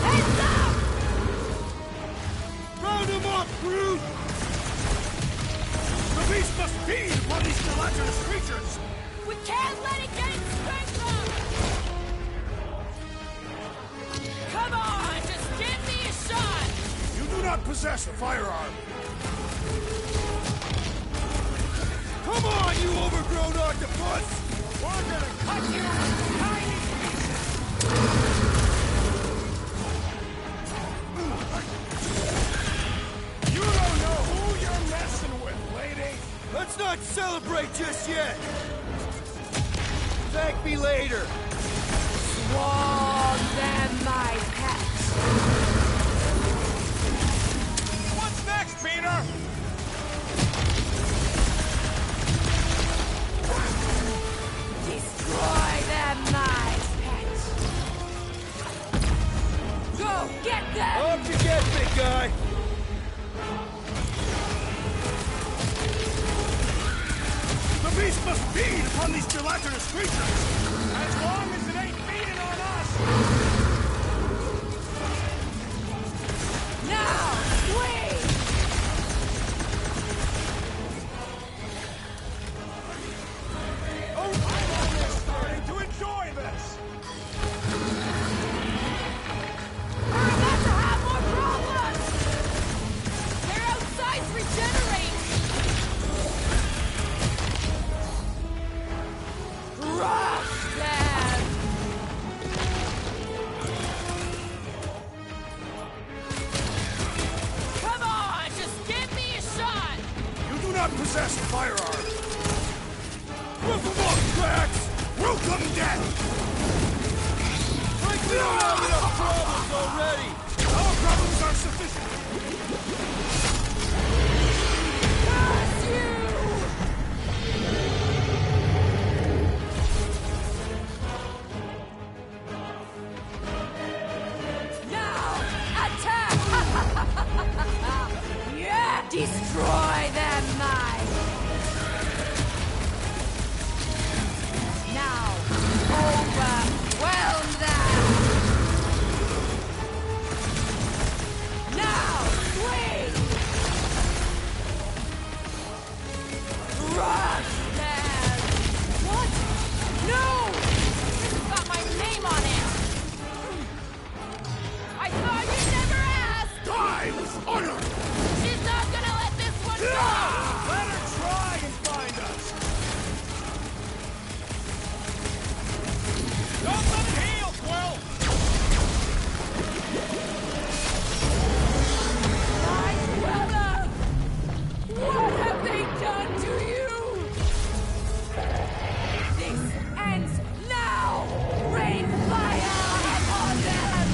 Heads up! Round him up, Groot! The beast must feed upon these gelatinous creatures! We can't let it get its strength up! Come on, just give me a shot! You do not possess a firearm. Come on, you overgrown octopus! We're gonna cut you into tiny pieces! You don't know who you're messing with, lady! Let's not celebrate just yet! Thank me later! Swab them, my pets! What's next, Peter? Destroy them, my pets! Go, get them! Up you get, big guy! The beast must feed upon these gelatinous creatures! As long as it ain't feeding on us! Now, wait! I'm almost starting to enjoy this! We're about to have more problems! Their outsides regenerate! Crush them! Come on, just give me a shot! You do not possess a firearm. Rip them up, Drax! Welcome death! Like we don't have enough problems already! Our problems are sufficient! Curse you! Now, attack! Yeah! Destroy them, mine! Now, overwhelm them! Now, swing! Crush them! What? No! This has got my name on it! I thought you never asked! Die with honor! She's not gonna let this one go! Let her try and find us! Don't let it heal, Quill! My brother! What have they done to you? This ends now! Rain fire upon them!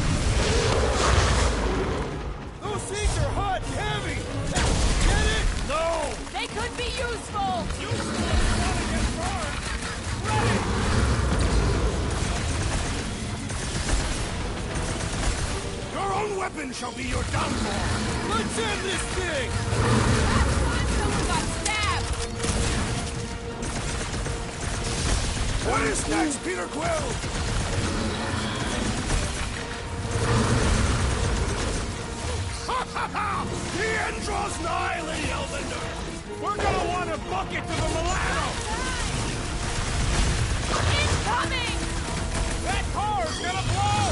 Those things are hot and heavy! Get it? No! They could be useful! Useful if you want to get burned! Ready! Your own weapon shall be your downfall! Let's end this thing! Last time someone got stabbed! What is next, Peter Quill? Ha ha ha! The end draws nigh, Lady Hellbender! We're gonna want to bucket to the Milano! Incoming! That car's gonna blow!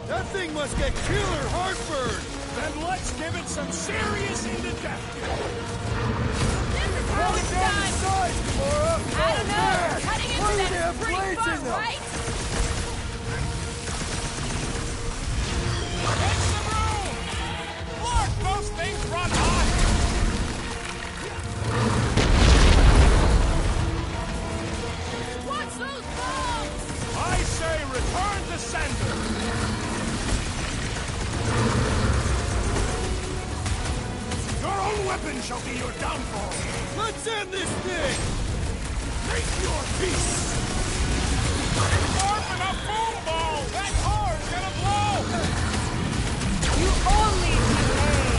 That thing must get killer heartburn! Then let's give it some serious indigestion. How it's done! I don't know. Cutting into them is pretty fun, right? Get some room! Lord, those things run hot! Watch those bombs! I say return to sender! Your own weapon shall be your downfall! Let's end this thing! Make your peace! Open up boom ball! That car's gonna blow! You only delay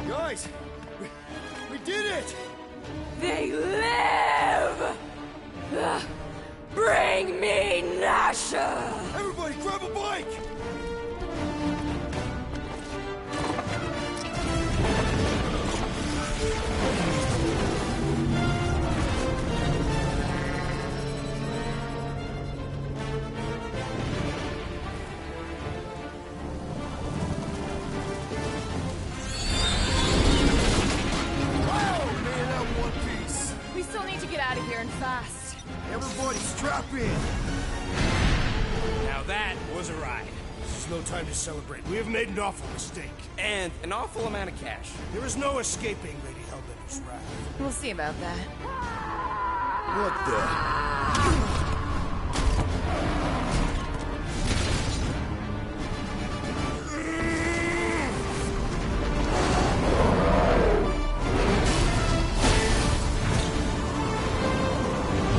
Guys! We did it! They live! Bring me Nasha! Everybody grab a bike! We still need to get out of here and fast. Everybody strap in! Now that was a ride. This is no time to celebrate. We have made an awful mistake. And an awful amount of cash. There is no escaping Lady Hellbender's wrath. We'll see about that. What the?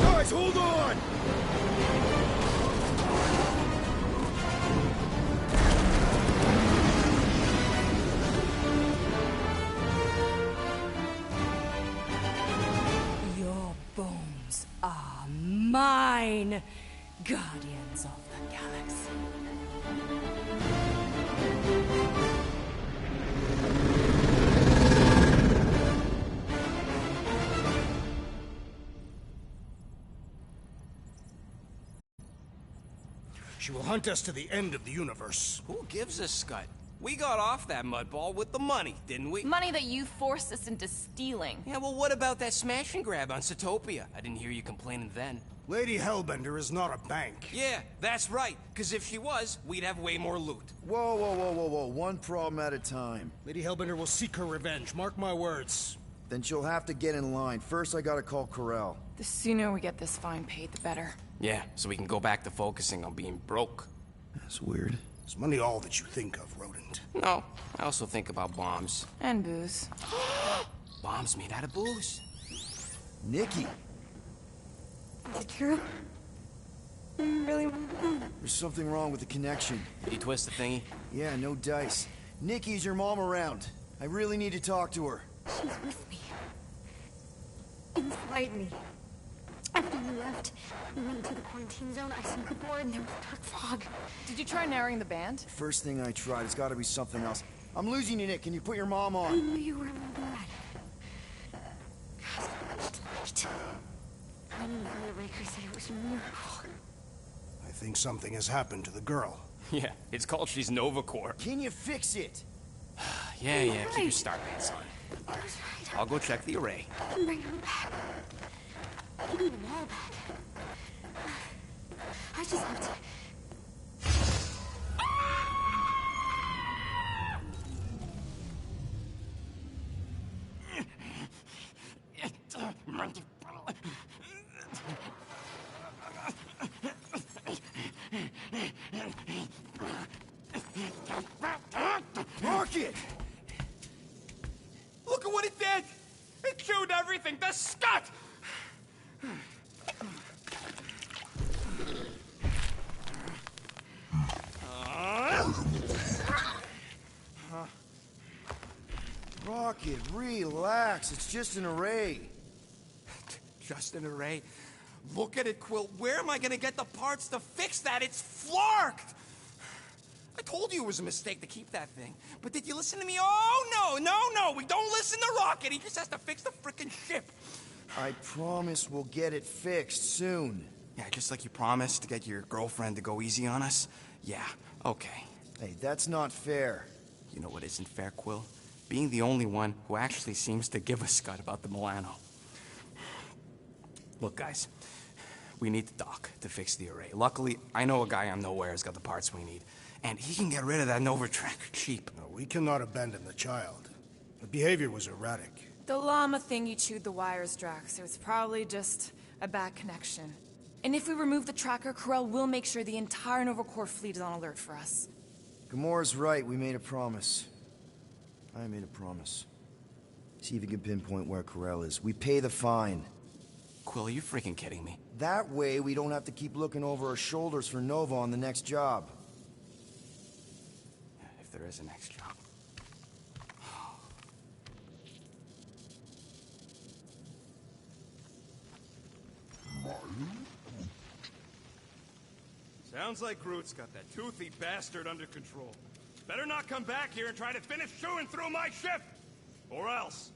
Guys, hold on! Your bones are mine, Guardians of the Galaxy. She will hunt us to the end of the universe. Who gives a scut? We got off that mudball with the money, didn't we? Money that you forced us into stealing. Yeah, well, what about that smash and grab on Satopia? I didn't hear you complaining then. Lady Hellbender is not a bank. Yeah, that's right. Because if she was, we'd have way more loot. Whoa, whoa, whoa, whoa, whoa. One problem at a time. Lady Hellbender will seek her revenge. Mark my words. Then she'll have to get in line. First, I gotta call Corel. The sooner we get this fine paid, the better. Yeah, so we can go back to focusing on being broke. That's weird. Is money all that you think of, Rodent? No, I also think about bombs. And booze. Bombs made out of booze. Nikki! Is it true? Really? There's something wrong with the connection. Did you twist the thingy? Yeah, no dice. Nikki's your mom around. I really need to talk to her. She's with me. Inside me. After you left, we went into the quarantine zone. I synced the board and there was dark fog. Did you try narrowing the band? First thing I tried, it's gotta be something else. I'm losing you, Nick. Can you put your mom I on? knew you were my dad. Light. When the Raker said it was a miracle. I think something has happened to the girl. Yeah, it's called she's Nova Corps. Can you fix it? Yeah, keep your star pants on. I'll go check the array. Bring her back. I didn't even know that. I just have to... Rocket! Look at what it did! It chewed everything to scut! Rocket, relax. It's just an array. Just an array? Look at it, Quill. Where am I gonna get the parts to fix that? It's flarked! I told you it was a mistake to keep that thing. But did you listen to me? Oh, no! We don't listen to Rocket. He just has to fix the frickin' ship. I promise we'll get it fixed soon. Yeah, just like you promised to get your girlfriend to go easy on us? Yeah, okay. Hey, that's not fair. You know what isn't fair, Quill? Being the only one who actually seems to give a scut about the Milano. Look, guys, we need the dock to fix the array. Luckily, I know a guy on Nowhere has got the parts we need. And he can get rid of that Nova Tracker cheap. No, we cannot abandon the child. The behavior was erratic. The llama thing you chewed the wires, Drax. It was probably just a bad connection. And if we remove the tracker, Corel will make sure the entire Nova Corps fleet is on alert for us. Gamora's right. We made a promise. I made a promise. See if you can pinpoint where Corel is. We pay the fine. Quill, are you freaking kidding me? That way, we don't have to keep looking over our shoulders for Nova on the next job. If there is a next job. Sounds like Groot's got that toothy bastard under control. Better not come back here and try to finish chewing through my ship! Or else...